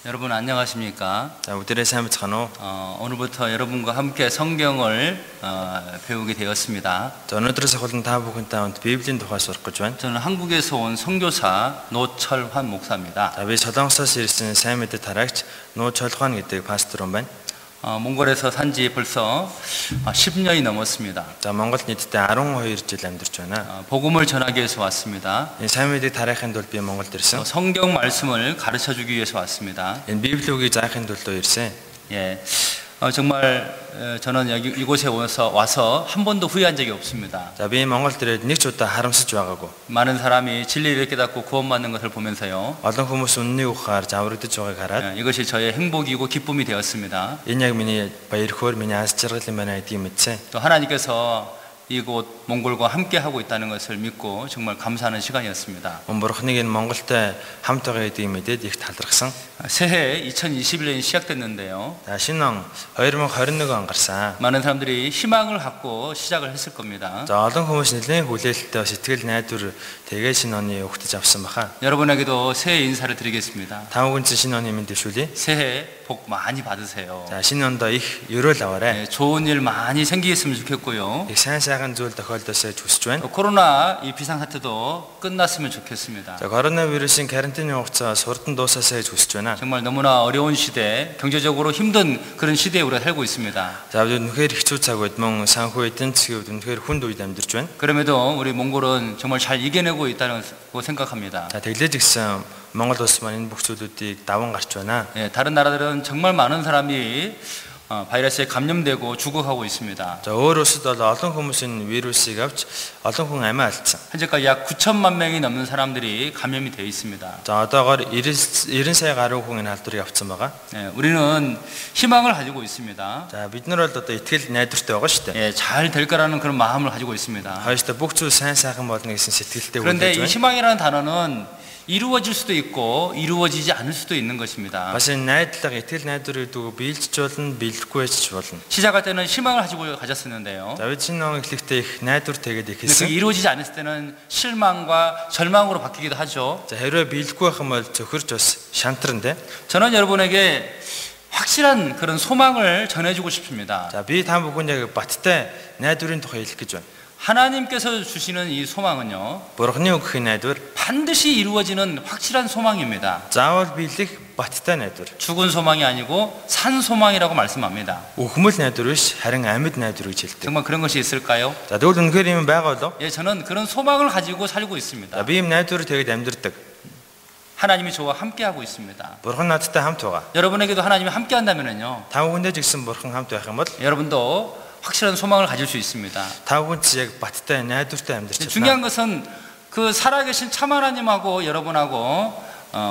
여러분 안녕하십니까? 자, 우리의 삶을 찬호. 오늘부터 여러분과 함께 성경을 배우게 되었습니다. 자, 오늘들에서 hodin та бүхэнтэй хамт Библийн тухай сурах гэж байна. 저는 한국에서 온 선교사 노철환 목사입니다. 자, би Солонгосоос ирсэн сайн мэдээ тараагч Нуу Чолхон гэдэг пастор юм байна. 몽골에서 산지 벌써 10년이 넘었습니다. 자, Монголд нийтдээ 12 жил амьдарч байна. 복음을 전하기 위해서 왔습니다. Энэ сайн мэдээ тараахын тулд би Монголд ирсэн. 성경 말씀을 가르쳐 주기 위해서 왔습니다. Энэ Библи үгийг заахын тулд ирсэн. 예, 정말 저는 이곳에 와서 한 번도 후회한 적이 없습니다. 자, би Монголд ирээд нэг ч удаа харамсаж байгаагүй. 많은 사람이 진리를 깨닫고 구원받는 것을 보면서요. Олон хүмүүс үннийг ухаар аврагдаж байгааг хараад 이것이 저의 행복이고 기쁨이 되었습니다. энэ яг миний баяр хөөр, миний аз жаргал юм байна гэдгийг мэдсэн. 또 하나님께서 이곳 몽골과 함께 하고 있다는 것을 믿고 정말 감사하는 시간이었습니다. Бурхныг энэ Монголтой хамт байгаа гэдгийг мэдээд их талархсан. 새해 2021년이 시작됐는데요. 자, 신혼 2021 он гарсан. 많은 사람들이 희망을 갖고 시작을 했을 겁니다. 자, олон хүмүүс нэлээд хүлээлттэй сэтгэл найдвар тэгээ 신혼 оны өгтөж авсан баха. 여러분에게도 새해 인사를 드리겠습니다. Тавгын 신혼 оны мэнд дэвшүүлье. 새해 복 많이 받으세요. 자, 신혼도 их ерөөл аваарай. 좋은 일 많이 생기겠으면 좋겠고요. их сайн сайхан зүйл тохиолдосоо хүсэж байна. 코로나 이 비상 사태도 끝났으면 좋겠습니다. 자, коронавирусын карантины хугацаа сурдан дуусаасаа гэж хүсэж байна. 정말 너무나 어려운 시대, 경제적으로 힘든 그런 시대에 우리가 살고 있습니다. 자, 우리 үнэхээр хэцүү цаг үед мөн санхүү эдийн засгийн үнэхээр хүнд үед амьдарч байна. 그럼에도 우리 몽골은 정말 잘 이겨내고 있다고 생각합니다. 자, тэглэж гисэн Монгол улс маань энэ бүх зүйлүүдийг даван гарч байна. 예, 다른 나라들은 정말 많은 사람이 바이러스에 감염되고 죽어가고 있습니다. 자, өөр улсад бол олон хүмүүс энэ вирусыг авч олон хүн амиа алдсан. 현재까지 약 9천만 명이 넘는 사람들이 감염이 되어 있습니다. 자, одоогоор 90 сая гаруй хүн энэ халдварыг авсан байгаа. 예, 우리는 희망을 가지고 있습니다. 자, бид нар бол одоо итгэл найдвартай байгаа шүү дээ. 예, 잘 될 거라는 그런 마음을 가지고 있습니다. 하여튼 бүх зүйл сайн сайхан болно гэсэн сэтгэлтэй 그런데 이 үлдээж байна. 희망이라는 단어는 이루어질 수도 있고 이루어지지 않을 수도 있는 것입니다. бас энэ найдлага итгэл найдвар гэдэг үг биелж болно, биелэхгүй байж болно. 시작할 때는 희망을 가지고 가졌었는데요. За, бид шинэ он эхлэхдээ их найдвар тэгээд 근데 그게 эхэлсэн. 이루어지지 않았을 때는 실망과 절망으로 바뀌기도 하죠. За, хэрвээ биелэхгүй байх юм бол зөвхөрч бас шантарнэ. 저는 여러분에게 확실한 그런 소망을 전해주고 싶습니다. За, би та бүхэнд яг баттай найдварын тухай хэлэх гэж байна. 하나님께서 주시는 이 소망은요, Бурхны өгөх найдвар 반드시 이루어지는 확실한 소망입니다. заавал биелэх баттай найдвар. 죽은 소망이 아니고 산 소망이라고 말씀합니다. Үхмэл найдвар биш, харин амьд найдвар гэж хэлдэг. 정말 그런 것이 있을까요? За, тэгвэл үнэхээр юм байгаа болов? 예, 저는 그런 소망을 가지고 살고 있습니다. За, би юм найдварыг тэгээд амьдэрдэг. 하나님이 저와 함께하고 있습니다. Бурхан надтай хамт байгаа. 여러분에게도 하나님이 함께한다면요, Та бүхэндээ ч гэсэн Бурхан хамт байх юм бол 여러분도 확실한 소망을 가질 수 있습니다. та бүхэнд ч яг баттай найдвартай амьдарч байна. 중요한 것은 그 살아계신 참 하나님하고 여러분하고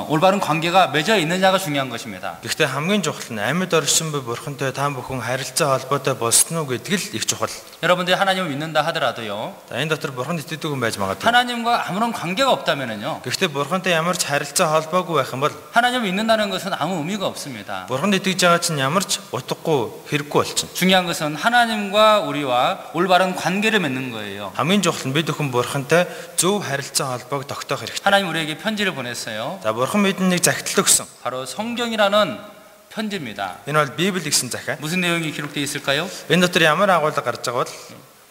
올바른 관계가 맺어 있느냐가 중요한 것입니다. Гэхдээ хамгийн чухал нь амьд оршин буй Бурхантай та бүхэн харилцаа холбоотой болсон уу гэдэг л их чухал. 여러분들이 하나님을 믿는다 하더라도요, За, энэ дотор Бурханд итгэдэг хүн байж магадгүй. 하나님과 아무런 관계가 없다면은요, Гэхдээ Бурхантай ямар ч харилцаа холбоогүй байх юм бол 하나님을 믿는다는 것은 아무 의미가 없습니다. Бурханд итгэж байгаа чинь ямар ч утгагүй хэрэггүй болчихно. 중요한 것은 하나님과 우리와 올바른 관계를 맺는 거예요. хамгийн чухал нь бид бүхэн Бурхантай зөв харилцаа холбоог тогтоох хэрэгтэй. 하나님 우리에게 편지를 보냈어요. За, Бурхан бидэнд нэг захидал өгсөн. 바로 성경이라는 편지입니다. Энэ бол Библи гэсэн захиа. 무슨 내용이 기록되어 있을까요? Энэ дотор ямар агуулга гарч байгаа бол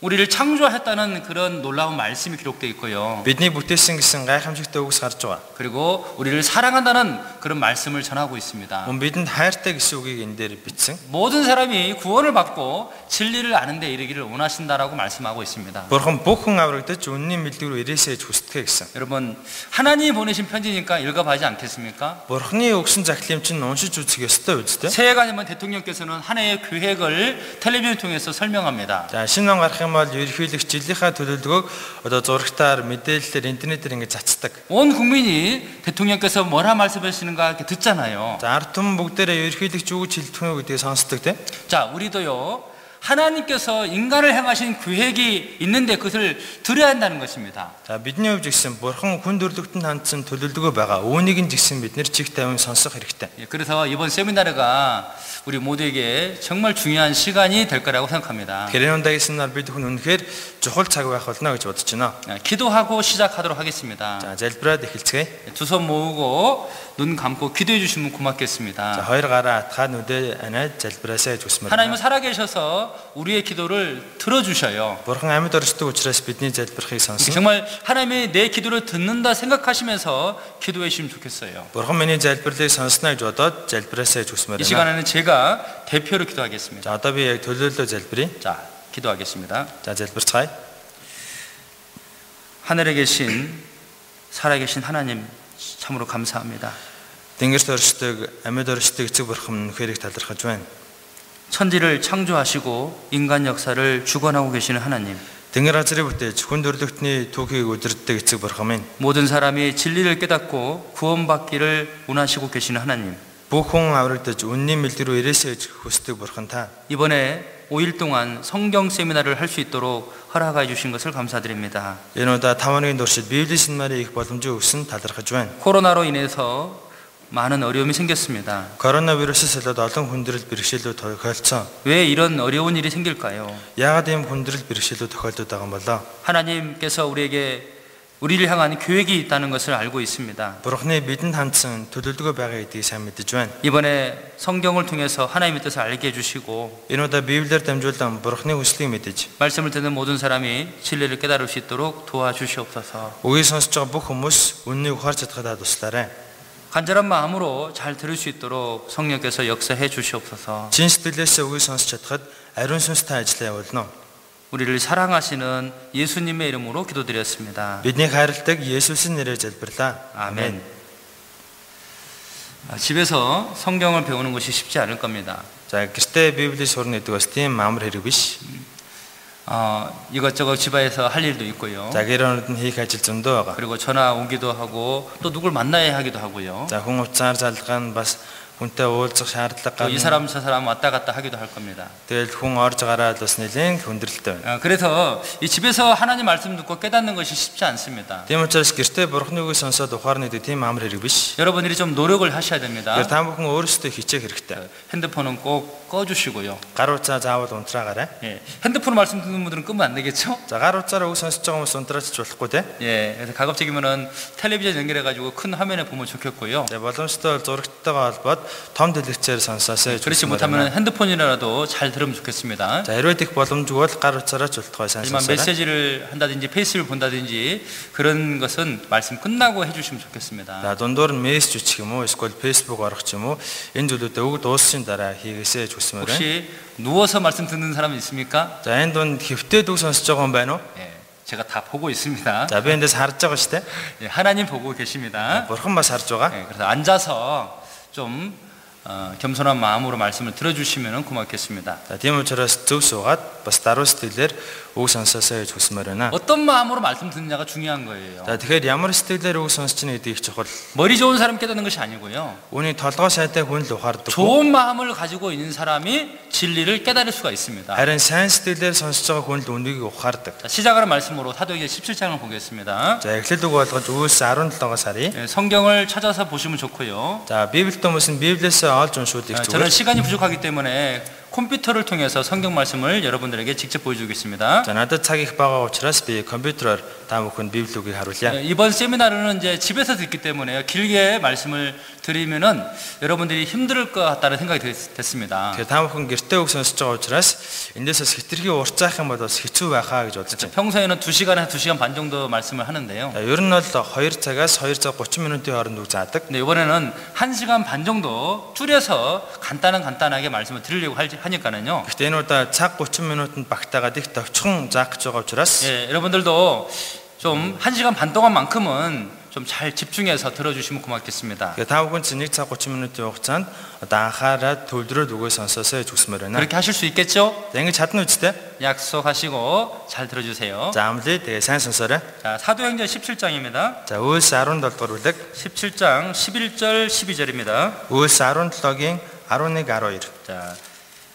우리를 창조했다는 그런 놀라운 말씀이 기록되어 있고요. бидний бүтээсэн гэсэн гайхамшигтай үгс гарч байгаа. 그리고 우리를 사랑한다는 그런 말씀을 전하고 있습니다. Мөн бидэнд хайртай гэсэн үгийг энэ дээр бичсэн. 모든 사람이 구원을 받고 진리를 아는 데 이르기를 원하신다라고 말씀하고 있습니다. Бурхан бүх хүн аврагдаж үнний мэдлэг рүү ирээсэй гэж хүсдэг гэсэн. 여러분, 하나님이 보내신 편지니까 읽어봐야지 않겠습니까? Бурханы өгсөн захилам чинь уншиж үзэх ёстой үстэй. 새해가 되면 대통령께서는 한 해의 계획을 텔레비전 통해서 설명합니다. За, шинэ он гарах юм бол ерөнхийлөгч жилийнхаа төлөвлөгөөг одоо зурагтаар, мэдээлэлээр, интернетээр ингэж цацдаг. 온 국민이 대통령께서 뭐라 말씀하시는가 이렇게 듣잖아요. За, ард түмэн бүгдээрээ ерөнхийлөгч юу гэж хэлдэг вэ гэдгийг сонсдог тийм. 자, 우리도요, 하나님께서 인간을 향하신 계획이 있는데 그것을 들어야 한다는 것입니다. За бидний хувьд гэсэн бурхан хүн төрлөختөнд хандсан төлөвлөгөө байгаа. Үүнийг нь жигсэн бид нэр чиг тавин сонсох хэрэгтэй. 예, 그래서 이번 세미나르가 우리 모두에게 정말 중요한 시간이 될 거라고 생각합니다. Тэгэхээр энэ удаагийн семинар бид хүн үнэхээр чухал цаг байх болно гэж бодож байна. 기도하고 시작하도록 하겠습니다. За залбираад эхэлцгээе. 두 손 모으고 눈 감고 기도해 주시면 За 고맙겠습니다. хоёр гараа атгаад нүдэ анаад залбираасаа гэж хүсмээр 하나님은 байна. 살아계셔서 우리의 기도를 들어주셔요. Бурхан амьд оршдог учраас бидний залбирахыг сонсно. 정말 하나님이 내 기도를 듣는다 생각하시면서 기도해 주시면 좋겠어요. Бурхан миний залбирлыг сонсно гэж бодоод залбираасаа гэж хүсмээр 이 байна. 시간에는 제가 대표로 기도하겠습니다. За одоо би яг төлөөлөө залбирая. 자, 기도하겠습니다. За залбирцгаая. 하늘에 계신 살아계신 하나님 참으로 감사합니다. Тэнгэрт оршдог, амьд оршдог эцэг бурхан үнэхээр их талархаж байна. 천지를 창조하시고 인간 역사를 주관하고 계시는 하나님. Тэнгэр газрыг бүтээж хүн төрлөختний түүхийг удирддаг эцэг бурхан минь. 모든 사람이 진리를 깨닫고 구원받기를 원하시고 계시는 하나님. Бүх хүн аврагдаж үнний мэлдэр рүү ирээсэй гэж хүсдэг бурхан та. 이번에 5일 동안 성경 세미나를 할 수 있도록 허락해 주신 것을 감사드립니다. Энэ удаа 5 хоногийн туршид Библийн семинарыг их боломжийг өгсөн талархаж байна. 코로나로 인해서 많은 어려움이 생겼습니다. Коронавирусээс болоод олон хүндрэл бэрхшээлүүд тохиолдсон. 왜 이런 어려운 일이 생길까요? Яагаад ийм хүндрэл бэрхшээлүүд тохиолдод байгаа юм болоо? 하나님께서 우리를 향한 계획이 있다는 것을 알고 있습니다. Бурхны бидэнд хандсан төлөвлөгөө байгаа гэдгийг сайн мэдэж байна. 이번에 성경을 통해서 하나님의 뜻을 알게 해주시고 Энэ удаа Библиэр дамжуулан Бурхны хүслийг мэдэж 말씀을 듣는 모든 사람이 진리를 깨달을 수 있도록 도와주시옵소서. үгийг сонсож байгаа бүх хүмүүс үннийг ухаарч чадхад туслаарай. 간절한 마음으로 잘 들을 수 있도록 성령께서 역사해 주시옵소서. Чин сэтгэлээс үгийг сонсож чадхад ариун сүнстэй ажиллаа явуулна. 우리를 사랑하시는 예수님의 이름으로 기도드렸습니다. Бидний хайрладаг Есүсийн нэрээр залбирлаа. 아멘. 집에서 성경을 배우는 것이 쉽지 않을 겁니다. За гэртээ Библийг сурна гэдэг бас тийм амар хэрэг биш. 이것저것 집안에서 할 일도 있고요. За гэр орнод нь хийх ажил зөндөө байгаа. 그리고 전화 오기도 하고 또 누굴 만나야 하기도 하고요. За хүн утсаар залгаан бас хүнтэй уулзах шаардлага 이 гарна. 사람 저 사람 왔다 갔다 하기도 할 겁니다. Тэгэл хүн орж гараад бас нэлээд хүндрэлтэй байна. 그래서 이 집에서 하나님 말씀 듣고 깨닫는 것이 쉽지 않습니다. Тийм учраас гэртээ Бурхны үгийг сонсоод ухаарна гэдэг тийм амар хэрэг биш. 여러분들이 좀 노력을 하셔야 됩니다. Тэгэхээр та бүхэн өөрсдөө хичээх хэрэгтэй. 핸드폰은 꼭 꺼주시고요. Гар утсаа заавал унтраагаарай. 예, 핸드폰 말씀 듣는 분들은 끄면 안 되겠죠? За гар утсаараа үг сонсож байгаа хүмүүс унтраач болохгүй те. 예, 그래서 가급적이면은 텔레비전 연결해가지고 큰 화면에 보면 좋겠고요. За боломжтой бол зурагттайгаа холбоод том дэлгэцээр сонсоосэй. 그렇지 못하면 핸드폰이라도 잘 들으면 좋겠습니다. За хэрвээ их боломжгүй бол гар утсаараа ч болтгой сайн 하지만 сонсоорой. 메시지를 한다든지 페이스를 본다든지 그런 것은 말씀 끝나고 해주시면 좋겠습니다. За дундуур нь мессеж үчих юм уу эсвэл фейсбુક орох ч юм уу энэ зүйлүүдэд үг дууссан дараа хийгээсэй гэж хүсмээр байна. 혹시 누워서 말씀 듣는 사람 있습니까? За энэ дунд хэвтээд үг сонсож байгаа хүн байна уу? 예, 제가 다 보고 있습니다. За би эндээс харж байгаа шүү дээ. 예, 하나님 보고 계십니다. Бурхан бас харж байгаа. 예, 그래서 앉아서 좀 겸손한 마음으로 말씀을 들어주시면 고맙겠습니다. За тийм учраас зөв суугаад бас даруй сэтгэлээр үг сонсоосэй гэж хүсмээр байна. 어떤 마음으로 말씀 듣느냐가 중요한 거예요. За тэгэхээр ямар сэтгэлээр үг сонсч ийн гэдгийг чухал. 머리 좋은 사람 깨닫는 것이 아니고요. Үүний толгой сайтай хүн л ухаардаг. 좋은 마음을 가지고 있는 사람이 진리를 깨달을 수가 있습니다. Харин сайн сэтгэлээр сонсож байгаа хүн л үнийг ухаардаг. 자, 시작하는 말씀으로 사도행전 17장을 보겠습니다. За эхлэл үг болгож Үлс 17-аас харъя. 예, 성경을 찾아서 보시면 좋고요. За Библиэд хүмүүс нь Библиэс олж уншуулдаг 저는 зүгээр. 시간이 부족하기 때문에 컴퓨터를 통해서 성경 말씀을 여러분들에게 직접 보여주겠습니다. За надад цаг их байгаа учраас би компьютероор та бүхэнд Библи үгийг харуулъя. 이번 세미나는 이제 집에서 듣기 때문에 길게 말씀을 드리면은 여러분들이 힘들 것 같다는 생각이 됐습니다. Тэгэхээр та бүхэн гэртээ үг сонсож байгаа учраас эндээс бас хитрхи уртцаах юм бол бас хэцүү байхаа гэж бодож байна. 평소에는 2시간에서 2시간 반 정도 말씀을 하는데요. За ер нь бол 2 цагаас 2 цаг 30 минутын хооронд үг заадаг. 근데 이번에는 1시간 반 정도 줄여서 간단하게 말씀을 드리려고 하니까는요. Гэхдээ энэ удаа цаг 30 минутанд багтаагаад их товчхон заах гэж байгаа учраас 예, 여러분들도 좀 1시간 반 동안만큼은 좀 잘 집중해서 들어주시면 고맙겠습니다. та бүхэн чинь 1 цаг 30 минутын хугацаанд одоо анхаарал төвлөрөөд үгээ сонсоосэй гэж хүсмээр байна. 그렇게 하실 수 있겠죠? За ингэж чадна үстэй. 약속하시고 잘 들어주세요. За амлаа тэгээ сайн сонсоорой. 자, 사도행전 17장입니다. За Үлс 17 дугаар бүлэг 17장 11절 12절입니다. Үлс 17-гийн 11 12. 자,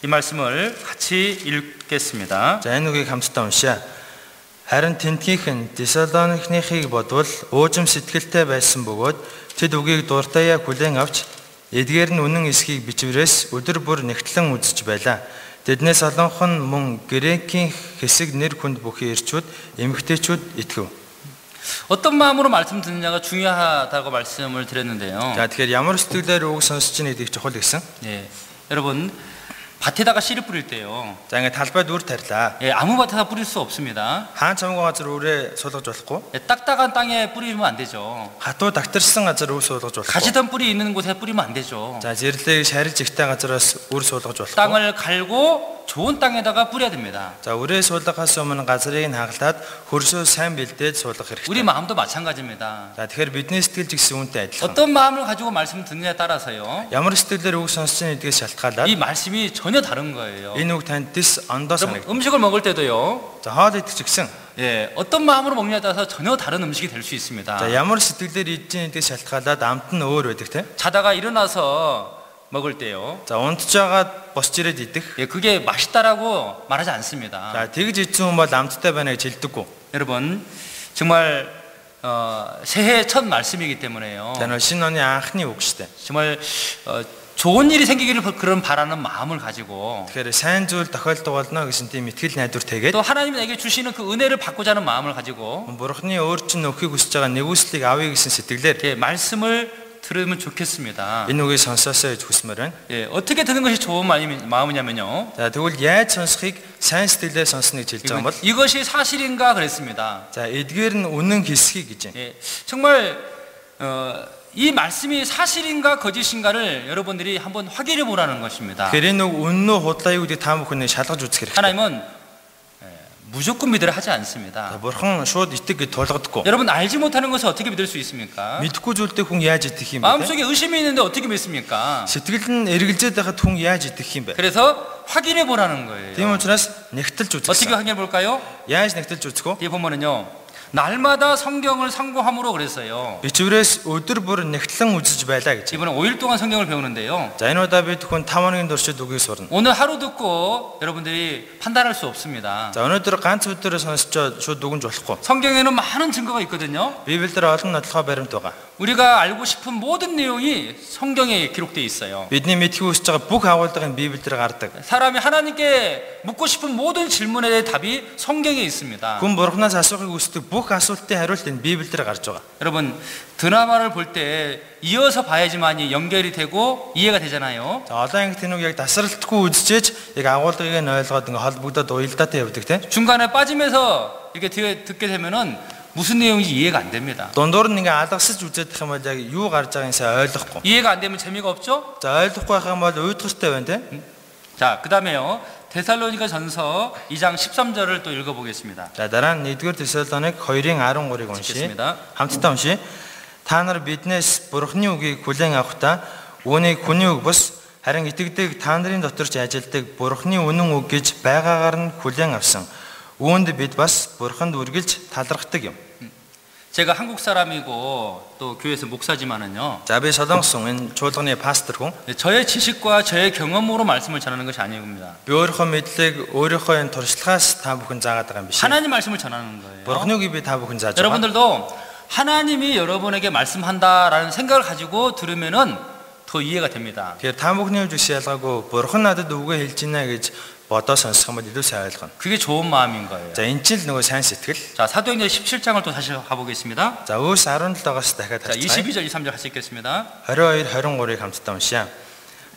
이 말씀을 같이 읽겠습니다. За энэ үгийг хамтдаа уншъя. Харин тентгийнхэн Тесалоникийнхыг бодвол уужим сэтгэлтэй байсан бөгөөд тэд үгийг дуртаяа хүлээн авч эдгээр нь үнэн эсхийг бичвэрээс өдөр бүр нэгтлэн үзэж байлаа. Тэднээс олонх нь мөн грекийн хэсэг нэр хүнд бүхий ирчүүд, эмэгтэйчүүд итгэв. 어떤 마음으로 말씀 듣느냐가 중요하다고 말씀을 드렸는데요. За тэгэхээр ямар сэтгэлээр үг сонсож ийн гэдгийг чухал гэсэн. 예, 여러분 밭에다가 씨를 뿌릴 때요. За ингээд талбайд үр тарилаа. 예, 아무 밭에다 뿌릴 수 없습니다. Хаан чамгүй газар үрээ суулгаж болохгүй. 예, 딱딱한 땅에 뿌리면 안 되죠. Хатуу тагтарсан газар үр суулгаж болохгүй. 가시던 뿌리 있는 곳에 뿌리면 안 되죠. За зэрлэг шарилж ихтэй газараас үр суулгаж болохгүй. 땅을 갈고 좋은 땅에다가 뿌려야 됩니다. За үрээ суулгахаас өмнө газрыг нь хагалаад хөрсөө сайн бэлдээд суулгах 우리 хэрэгтэй. 마음도 마찬가지입니다. За тэгэхээр бидний сэтгэл жигсэн үүнтэй адилхан. 어떤 마음을 가지고 말씀 듣느냐에 따라서요. Ямар сэтгэлээр үг сонсож ийн гэдгээс шалтгаалаад 이 말씀이 전혀 다른 거예요. энэ үг танд дэс ондоо 여러분, санагдана. 음식을 먹을 때도요. За хоол идэх ч гэсэн 예, 어떤 마음으로 먹느냐에 따라서 전혀 다른 음식이 될 수 있습니다. за ямар сэтгэлээр идэж ийн гэдгээс шалтгаалаад амт нь өөр байдаг те. 자다가 일어나서 먹을 때요. За унтж байгаад босч ирээд идэх. 예, 그게 맛있다라고 말하지 않습니다. За тэгж идсэн хүн бол амттай байна гэж хэлдэггүй. 여러분 정말 새해 첫 말씀이기 때문에요. За нөө шинэ оны анхны үг шүү дээ. 정말 좋은 일이 생기기를 그런 바라는 마음을 가지고 Тэгэхээр сайн зүйл тохиолдог болно гэсэн тийм итгэл найдвартэйгээд 또 하나님이 내게 주시는 그 은혜를 받고자 하는 마음을 가지고 Бурхны өөр чинь өгөхийг хүсэж байгаа нэгүслийг авъя гэсэн сэтгэлээр 이렇게 말씀을 들으면 좋겠습니다. энэ үгийг сонсоосоо гэж хүсмээр байна. 예, 어떻게 듣는 것이 좋은 마음이냐면요. За тэгвэл яаж сонсохыг сайн сэтгэлээр сонсно гэж хэлж байгаа юм бол 이것이 사실인가 그랬습니다. за эдгээр нь үнэн хэлсхий гэж байна. 예, 정말 이 말씀이 사실인가 거짓인가를 여러분들이 한번 확인해 보라는 것입니다. Тэгэхээр энэ үг үнэн үү худлаа юу гэдгийг та бүхэн шалгаж үзэх хэрэгтэй. 하나님은 무조건 믿으라 하지 않습니다. Бурхан шууд итэг гэж тулгадаггүй. 여러분 알지 못하는 것을 어떻게 믿을 수 있습니까? Мэдхгүй зүйлдээ хүн яаж итгэх юм бэ? 마음속에 의심이 있는데 어떻게 믿습니까? Сэтгэл нь эргэлзээд байхад хүн яаж итгэх юм бэ? 그래서 확인해 보라는 Тийм 거예요. учраас нэгтэлж 어떻게 үзэх. 확인해 볼까요? Яаж нэгтэлж үзэх вэ? 뒤에 보면은요. 날마다 성경을 상고함으로 그랬어요. Бичвэрээс өдөр бүр нэгтлэн үзэж байлаа гэж. 이번에 5일 동안 성경을 배우는데요. За энэ удаа бид хүн 5 хоногийн туршид үгийг сурна. 오늘 하루 듣고 여러분들이 판단할 수 없습니다. За өнөөдөр ганц өдрөө сонсчоо шууд дүгнж болохгүй. 성경에는 많은 증거가 있거든요. Библиэлд олон нотлохоо баримт байгаа. 우리가 알고 싶은 모든 내용이 성경에 기록되어 있어요. Бидний мэдхийг хүсэж байгаа бүх агуулгын Библиэлд гардаг. 사람이 하나님께 묻고 싶은 모든 질문에 대해 답이 성경에 있습니다. Хүн Бурханаас асуухыг хүсдэг бүх асуултын хариулт энэ Библиэлд гарч байгаа. 여러분 드라마를 볼 때 이어서 봐야지만이 연결이 되고 이해가 되잖아요. За олон анги тэнүүг яг тасралтгүй үзчихэж яг агуулгыг нь ойлгоод ингээ холбогдоод уялдаатай явдаг те. 중간에 빠지면서 이렇게 듣게 되면은 무슨 내용인지 이해가 안 됩니다. Дундуур нь ингээ алгасаж үзээд их юм бол яг юу гарч байгааг сайн ойлгохгүй. 이해가 안 되면 재미가 없죠? За ойлгохгүй байх юм бол уйдгартай байна те. 자, 그다음에요. 데살로니가 전서 2장 13절을 또 읽어 보겠습니다. За дараа нь 1-р Тесалоник 2-ын 13-ыг уншия. 읽겠습니다. Хамтдаа уншия. Та нар биднээс Бурхны үгийг хүлээн авахдаа үүнийг хүний үг бус харин итгэдэг та нарын дотор ч ажилдаг Бурхны үнэн үг гэж байгаагаар нь хүлээн авсан. Үүнд бид бас Бурханд үргэлж талархдаг юм. 제가 한국 사람이고 또 교회에서 목사지만은요. За би солонгосон энэ чуулганы пастор хүн. 저의 지식과 저의 경험으로 말씀을 전하는 것이 아닙니다. Би өөрийнхөө мэдлэг өөрийнхөө энэ туршлагаас та бүхэн заагаад байгаа юм биш. 하나님 말씀을 전하는 거예요. Бурхны үгийг би та бүхэн зааж байгаа. 여러분들도 하나님이 여러분에게 말씀한다라는 생각을 가지고 들으면은 더 이해가 됩니다. Тэгэхээр та бүхний үгс ялгаагүй Бурхан надад үгээ хэлж байна гэж бодоо сонсох юм бол илүү сайн ойлгоно. 그게 좋은 마음인 거예요. За энэ ч л нөгөө сайн сэтгэл. 자, 사도행전 17장을 또 다시 가보겠습니다. За өөс 17-оос дахиад 자, харцгаая. 22절 23절 같이 읽겠습니다. 22 23-ыг хамтдаа уншия.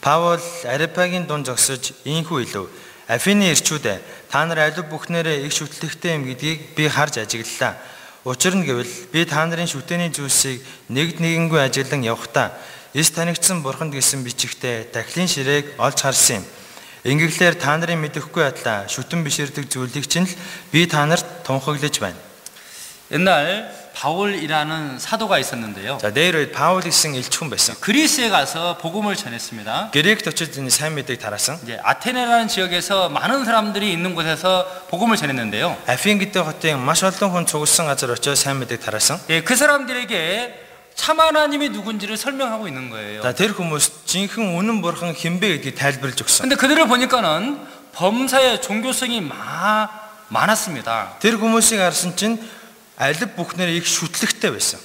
Паул Арипагийн дунд зогсож ийхүү хэлв. Афины ирчүүдээ та нар аливаа бүхнээрээ их шүтлэгтэй юм гэдгийг би харж ажиглалаа. Учир нь гэвэл би та нарын шүтэний зүйлсийг нэгэнгүй ажиглан явахдаа эс танигдсан Бурханд гэсэн бичигтээ дахлын ширээг олж харсан юм. Ингээглээр та нарын мэдэхгүй атлаа шүтэн биширдэг зүйлийг чинь л би та нарт тунхаглаж байна. 옛날 바울이라는 사도가 있었는데요. За дээр үед Паул гэсэн элч хүн байсан. 그리스에 가서 복음을 전했습니다. Грект очиж энэ сайн мэдээг тараасан. 이제 아테네라는 지역에서 많은 사람들이 있는 곳에서 복음을 전했는데요. Афин гэдэг хотын маш олон хүн цугласан газар очиж сайн мэдээг тараасан. 예, 그 사람들에게 참 하나님이 누군지를 설명하고 있는 거예요. За тэр хүмүүс жинхэнэ үнэн бурхан хинбэ гэдгийг тайлбарлаж өгсөн. 근데 그들을 보니까는 범사의 종교성이 많았습니다. Тэр хүмүүсийг харсан чинь алив бүхнээр их шүтлэгтэй байсан.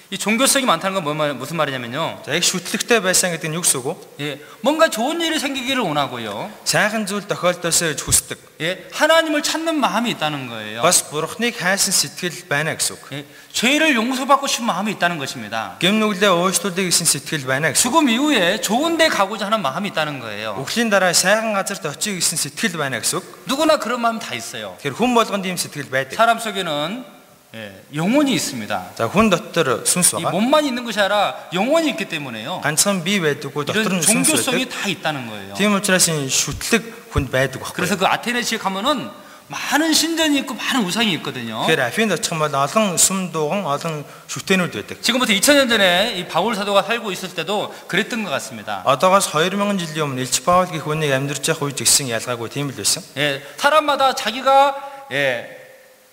이 종교성이 많다는 건 무슨 말이냐면요. За их шүтлэгтэй байсан гэдэг нь юу гэсэн үг вэ? 예, 뭔가 좋은 일이 생기기를 원하고요. Сайхан зүйл тохиолдосоо гэж хүсдэг. 예, 하나님을 찾는 마음이 있다는 거예요. Бас бурхныг хайсан сэтгэл байна гэсэн үг. 예, 죄를 용서받고 싶은 마음이 있다는 것입니다. Гэм нүглээ уушлуулъя гэсэн сэтгэл байна гэсэн. 죽음 이후에 좋은 데 가고자 하는 마음이 있다는 거예요. Үхлийн дараа сайхан газарт очие гэсэн сэтгэл байна гэсэн үг. 누구나 그런 마음 다 있어요. Тэгэхээр хүн болгонд ийм сэтгэл байдаг. 사람 속에는 영혼이 있습니다. За хүн дотор сүнс 이 байгаа. 몸만 있는 것이 아니라 영혼이 있기 때문에요. ганцхан бие байдаггүй дотор 이런 нь сүнс 종교성이 байдаг. 다 있다는 거예요. Тийм учраас энэ шүтлэг хүнд байдаг байхгүй. 그래서 그 아테네 지역 가면은 많은 신전이 있고 많은 우상이 있거든요. Тэгэхээр Афинд очих юм бол олон сүм дууган, олон шүтэнүүд байдаг. 지금부터 2000년 전에 이 바울 사도가 살고 있을 때도 그랬던 것 같습니다. Одоогоос 2000 жилийн өмнө Илч Паул гэх хүнийг амьдарч явах үед гисэн ялгаагүй тийм л байсан. 예, 사람마다 자기가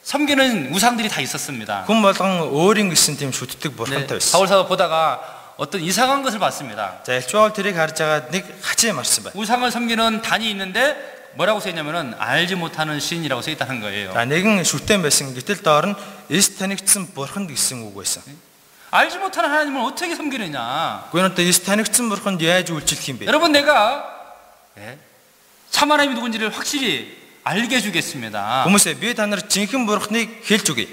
섬기는 우상들이 다 있었습니다. Хүн болгон өөрийн гэсэн тийм шүтдэг 네, бурхантай байсан. 바울 사도 보다가 어떤 이상한 것을 봤습니다. За Илч Паул тэрийг харж байгаа нэг хачаа марсан байна. 우상을 섬기는 단이 있는데 뭐라고 써 있냐면은 알지 못하는 신이라고 써 있다는 거예요. За нэгэн шүтэн байсан. Гэтэл доор нь эс танигдсан бурханд гэсэн үг байсан. 알지 못하는 하나님을 어떻게 섬기느냐? Гэхдээ одоо эс танигдсан бурханд яаж үйлчлэх юм бэ? 여러분 내가 참 하나님이 누군지를 확실히 알게 해주겠습니다. Хүмүүсээ би та нарт жинхэнэ бурхныг хэлж өгье.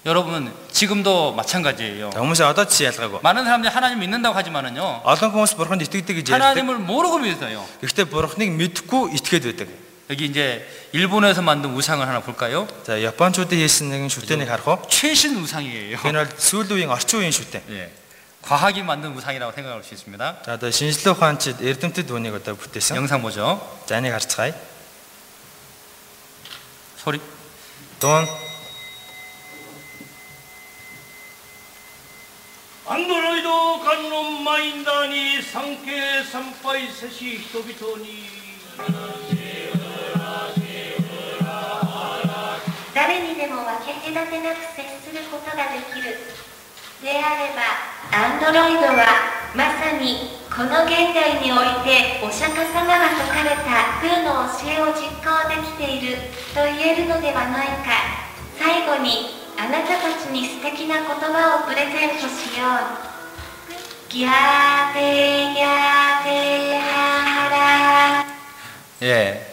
여러분 지금도 마찬가지예요. За хүмүүсээ одоо ч ялгаагүй. 많은 사람들이 하나님 믿는다고 하지만은요. Олон хүмүүс бурханд итгэдэг гэж ярьдаг. 하나님을 모르고 믿어요. Гэхдээ бурхныг мэдхгүй итгээд байдаг. 여기 이제 일본에서 만든 우상을 하나 볼까요? За Япончуудын хийсэн нэгэн шүтэнийг харах уу? 최신 우상이에요. Энэ бол сүүлийн үеийн орчин үеийн шүтэн. 예. 과학이 만든 우상이라고 생각할 수 있습니다. За одоо шинжлэх ухаанчид эрдэмтэд үүнийг одоо бүтээсэн. 영상 보죠. За энийг харцгаая. 소리. Дуун アンドロイド観音マインダーに参詣参拝せし人々に誰にでも分け隔てなく接することができる。であれば、アンドロイドはまさにこの現代においてお釈迦様が説かれた空の教えを実行できていると言えるのではないか。最後にあなたたちに素敵な言葉をプレゼントしよう。ギャーテギャーテハラ。 예.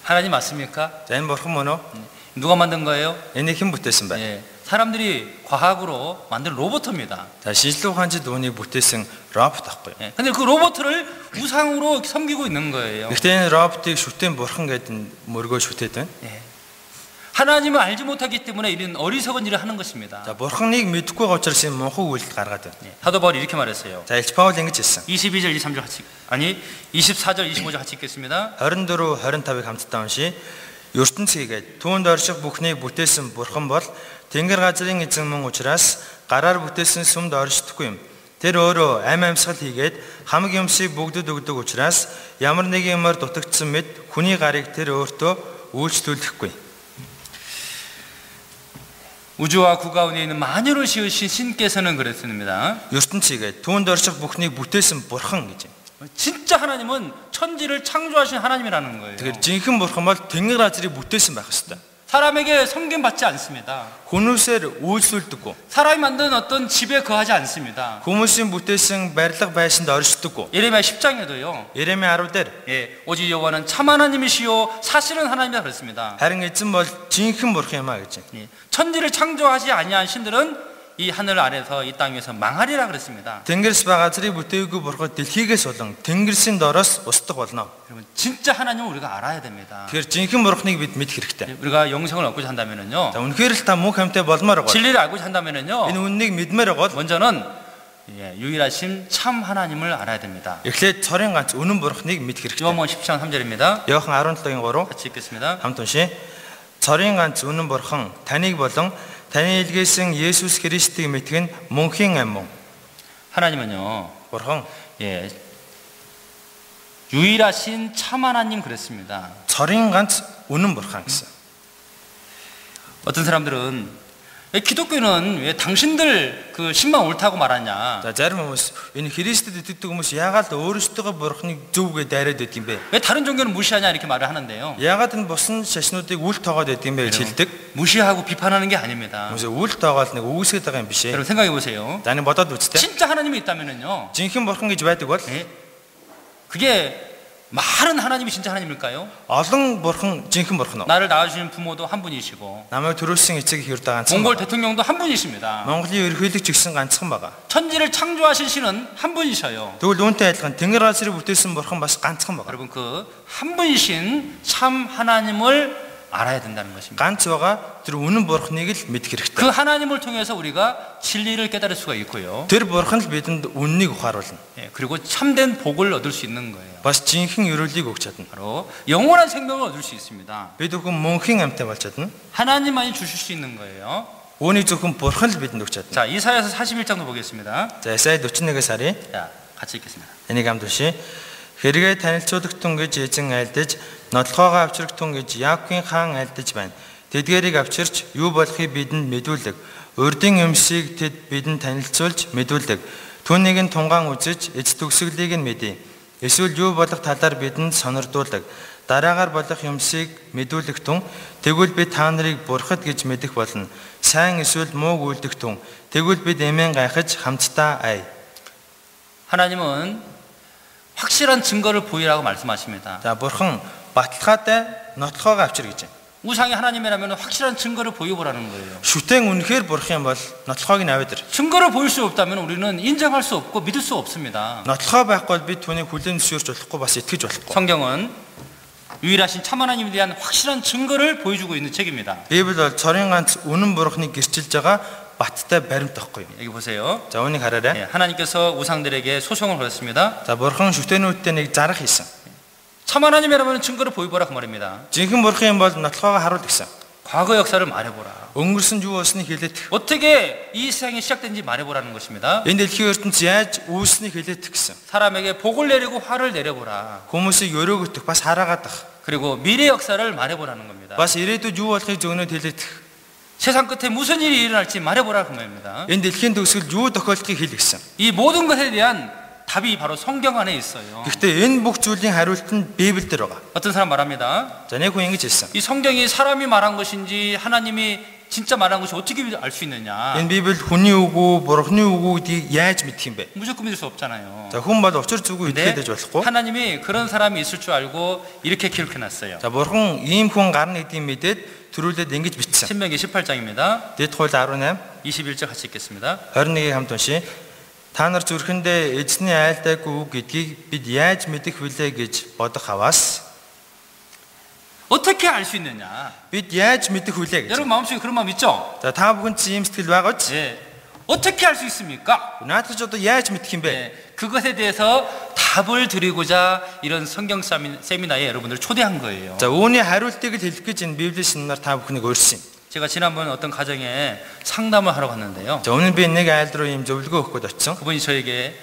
하나님 맞습니까? За энэ бурхан мөн үү? 누가 만든 거예요? Энийг хэн бүтээсэн бэ? 예. 사람들이 과학으로 만든 로봇입니다. За шинжлэх ухаанчид үүнийг бүтээсэн робот ахгүй. 예. 근데 그 로봇을 우상으로 섬기고 있는 거예요. Гэхдээ энэ роботыг шүтэн бурхан гэдэг мөргөө шүтээд байна. 예. 하나님을 알지 못하기 때문에 이런 어리석은 일을 하는 것입니다. За бурханыг мэдхгүй байгаа учраас энэ мунхаг үйлдэл гаргаад байна. 예. 사도 바울이 이렇게 말했어요. За Илч Паул ингэж хэлсэн. 22절 23절 같이 아니 24절 25절 같이 읽겠습니다. 24 25-ыг хамтдаа уншия. ертөнц хийгээд түүнд орших бүхнийг бүтээсэн бурхан бол тэнгэр газрын эзэн мөн учраас гараар бүтээсэн сүмд оршдоггүй юм. Тэр өөрөө амь амьсгал хийгээд хамаг юмсыг бүгдэд өгдөг учраас ямар нэг юмар дутагдсан мэд хүний гарыг тэр өөртөө үйлчлүүлэхгүй. 우주와 그 가운데 있는 만유를 지으신 신께서는 그랬습니다. ертөнц хийгээд түүнд орших бүхнийг бүтээсэн бурхан гэж. 진짜 하나님은 천지를 창조하신 하나님이라는 거예요. Тэгэхээр жинхэнэ бурхан бол тэнгэр газрыг бүтээсэн байх ёстой. 사람에게 섬김 받지 않습니다. Хүмүүсээр үйлчлүүлдэггүй. 사람이 만든 어떤 집에 거하지 않습니다. Хүмүүсийн бүтээсэн барилга байшинд оршдоггүй. 예레미야 10장에도요. Иеремia 10 дээр 예, 오직 여호와는 참 하나님이시요 사실은 하나님이라 그랬습니다. харин эзэн бол жинхэнэ бурхан юм а гэж. 예, 천지를 창조하지 아니한 신들은 이 하늘 아래서 이 땅 위에서 망하리라 그랬습니다. Тэнгэрс ба газрыг бүтээгүй бурхан дэлхийгээс болон тэнгэрсийн дороос устдаг болно. 여러분 진짜 하나님을 우리가 알아야 됩니다. Тэгэхээр жинхэнэ бурханыг бид мэдэх хэрэгтэй. 우리가 영생을 얻고자 한다면은요. За үнэхээр л та мөнх амьтаа болмоор байгаа. 진리를 알고자 한다면은요. Энэ үннийг мэдмээр байгаа бол 먼저는 유일하신 참 하나님을 알아야 됩니다. эхлээд цорын ганц үнэн бурханыг мэдэх хэрэгтэй. 요한복음 10장 3절입니다. Иохан 17-гийн 3 같이 읽겠습니다. хамт уншия. Цорын ганц үнэн бурхан таныг болон таны илгээсэн Есүс Христийг мэдэх нь мөнхийн ам мөн. 하나님은요. Бурхан 예. 유일하신 참 하나님 그랬습니다. цорын ганц үнэн бурхан гэсэн. 어떤 사람들은 왜 기독교는 왜 당신들 그 신만 옳다고 말하냐? За зарим хүмүүс энэ Христэд итгэдэг хүмүүс яагаад л өөрсдөө бурхныг зөв гэж дайраад байдаг юм бэ? 왜 다른 종교는 무시하냐 이렇게 말을 하는데요. Яагаад энэ бусад шашнуудыг үл тоогоод байдаг юм бэ гэж хэлдэг. 무시하고 비판하는 게 아닙니다. Хүмүүс үл тоогоод нэг үгүйсгээд байгаа юм биш ээ. 여러분 생각해 보세요. За энэ бодоод үзтээ. 진짜 하나님이 있다면은요. Жинхэнэ бурхан гэж байдаг бол 예? 그게 많은 하나님이 진짜 하나님일까요? олон бурхан жинхэнэ бурхан уу? 나를 낳아주신 부모도 한 분이시고 Намайг төрүүлсэн эцэг хэрэг ганцхан. 몽골 대통령도 한 분이십니다. Монголын ерөнхийлөгч гэсэн ганцхан байгаа. 천지를 창조하신 신은 한 분이셔요. Тэгвэл үүнтэй адилхан тэнгэр газрыг бүтээсэн бурхан бас ганцхан байгаа. 여러분 그 한 분이신 참 하나님을 알아야 된다는 것입니다. Ганц байгаа тэр үнэн бурханыг л мэдэх хэрэгтэй. 그 하나님을 통해서 우리가 진리를 깨달을 수가 있고요. Тэр бурхан л бидэнд үннийг ухааруулна. 예, 그리고 참된 복을 얻을 수 있는 거예요. Бас жинхэнэ ерөөлийг өгч чадна. 바로 영원한 생명을 얻을 수 있습니다. Бид зөвхөн мөнхийн амьтаа болж чадна. 하나님만이 주실 수 있는 거예요. Үүнийг зөвхөн бурхан л бидэнд өгч чадна. 자, 이사야서 41장도 보겠습니다. За Исая 41-ээс харъя. 자, 같이 읽겠습니다. Энийг хамт уншия. Хэрэгээ танилцуулагдтун гэж эзэн айлдаж, нотлохоогоо авчрагдтун гэж Яаковын хаан айлдаж байна. Тэдгээрийг авчирч юу болохыг бидэнд мэдүүлдэг. Урдын өмсийг тэд бидэнд танилцуулж мэдүүлдэг. Түүнийг нь тунгаан үзэж, эц төгсгөлийг нь мэдээ. Эсвэл юу болох талаар бидэнд сонирдуулдаг. Дараагаар болох юмсыг мэдүүлэх тун тэгвэл бид та нарыг бурхад гэж мэдэх болно. Сайн эсвэл мууг үлдэх тун тэгвэл бид эмээн гайхаж хамтдаа ай. 하나님은 확실한 증거를 보이라고 말씀하십니다. За бурхан баталгаатай нотлохоогоо авчир гэж байна. 우상이 하나님이라면 확실한 증거를 보여보라는 거예요. Шүтэн үнэхээр бурхан юм бол нотлохоог нь аваад ир. 증거를 보일 수 없다면 우리는 인정할 수 없고 믿을 수 없습니다. Нотлохоо байхгүй бол бид түүнийг хүлээн зөвшөөрч болохгүй бас итгэж болохгүй. 성경은 유일하신 참 하나님에 대한 확실한 증거를 보여주고 있는 책입니다. Библи бол цорын ганц үнэн бурханыг гэрчилж байгаа баттай баримт байхгүй юу? 여기 보세요. За үүнийг хараарай. 예, 하나님께서 우상들에게 소송을 걸었습니다. За бурхан шүтэнүүдтэй нэг зарах хийсэн. 참 하나님이라면 증거를 보여보라 그 말입니다. Жинхэнэ бурхан юм бол нотлохоогоо харуул гэсэн. 과거 역사를 말해보라. Өнгөрсөн юу болсныг хэлээд. 어떻게 이 세상이 시작된지 말해보라는 것입니다. Энэ дэлхийн ертөнц яаж үүснийг хэлээд гэсэн. 사람에게 복을 내리고 화를 내려보라. Хүмүүсийг өрөөгдөх бас хараагаад ах. 그리고 미래 역사를 말해보라는 겁니다. Бас ирээдүйд юу болохыг зөвнөд хэлээд. 세상 끝에 무슨 일이 일어날지 말해보라 그 말입니다. Энэ дэлхийн төгсгөл юу тохиолдохыг хэл гэсэн. 이 모든 것에 대한 답이 바로 성경 안에 있어요. Гэхдээ энэ бүх зүйлийн хариулт нь Библиэлд байгаа. 어떤 사람 말합니다. За нэг хүн ингэж хэлсэн. 이 성경이 사람이 말한 것인지 하나님이 진짜 말한 것이 어떻게 알 수 있느냐. Энэ Библи хүний үг үү, бурхны үг үү гэдгийг яаж мэдэх юм бэ? 무조건 믿을 수 없잖아요. За хүн бол учир зүгөө 근데 итгэж болохгүй. 하나님이 그런 사람이 있을 줄 알고 이렇게 기록해놨어요. За бурхан ийм хүн гарна гэдгийг мэдээд төрүүлээд ингэж бичсэн. 신명기 18장입니다. Дэд хууль 18 21절 같이 읽겠습니다. 21-ийг хамт уншия. Та нар зүрхэндээ эзний айлдаагүй үг гэдгийг бид яаж мэдэх вүлээ гэж бодох аваас 어떻게 알 수 있느냐? бид яаж мэдэх вүлээ гэж. 여러분 마음속에 그런 마음 있죠? За та бүхэн чи ийм сэтгэл байгаа ч 예. 어떻게 알 수 있습니까? наадах ч одоо яаж мэдэх юм бэ? 예. 그것에 대해서 답을 드리고자 이런 성경 세미나에 여러분들 초대한 거예요. За үүний хариултыг л хэлэх гэж энэ Библийн семинар та бүхнийг өөрсөн юм. 제가 지난번 어떤 가정에 상담을 하러 갔는데요. За өнөө би нэг айлд руу ийм зөвлөгөө өгөх гээд очсон. 그분이 저에게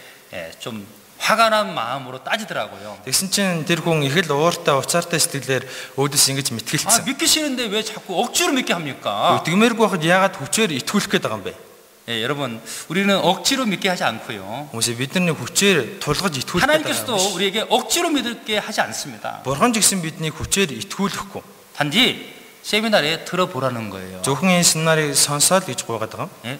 좀 화가 난 마음으로 따지더라고요. Тэгсэн чинь тэр хүн их л ууртай уцаартай сэтгэлээр өөдөөс ингэж 아, мэтгэлцсэн. 믿기 싫은데 왜 자꾸 억지로 믿게 합니까? Тэгмээргүй байхад яагаад хүчээр итгүүлэх гээд байгаа юм бэ? 예, 여러분, 우리는 억지로 믿게 하지 않고요. Хүмүүсээ бидний хүчээр тулгаж итгүүлэх гээд 하나님께서도 байгаа. 우리에게 억지로 믿게 하지 않습니다. Бурхан ч гэсэн бидний хүчээр итгүүлэхгүй. 단지 세미나에 들어보라는 거예요. Зөвхөн энэ семинарыг сонсоод гэж гуйгаад байгаа. 예?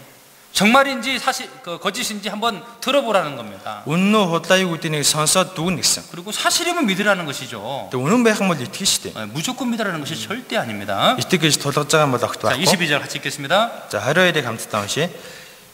정말인지 사실 거짓인지 한번 들어보라는 겁니다. Үнэн үү худлаа юу гэдгийг сонсоод дүгнэ гэсэн. 그리고 사실이면 믿으라는 것이죠. Тэг үнэн байх юм бол итгэх шүү дээ. 무조건 믿으라는 것이 절대 아닙니다. Итгэх гэж тулгаж байгаа юм бол огт 자, байхгүй. 22절 같이 읽겠습니다. За 22-ыг хамтдаа уншия.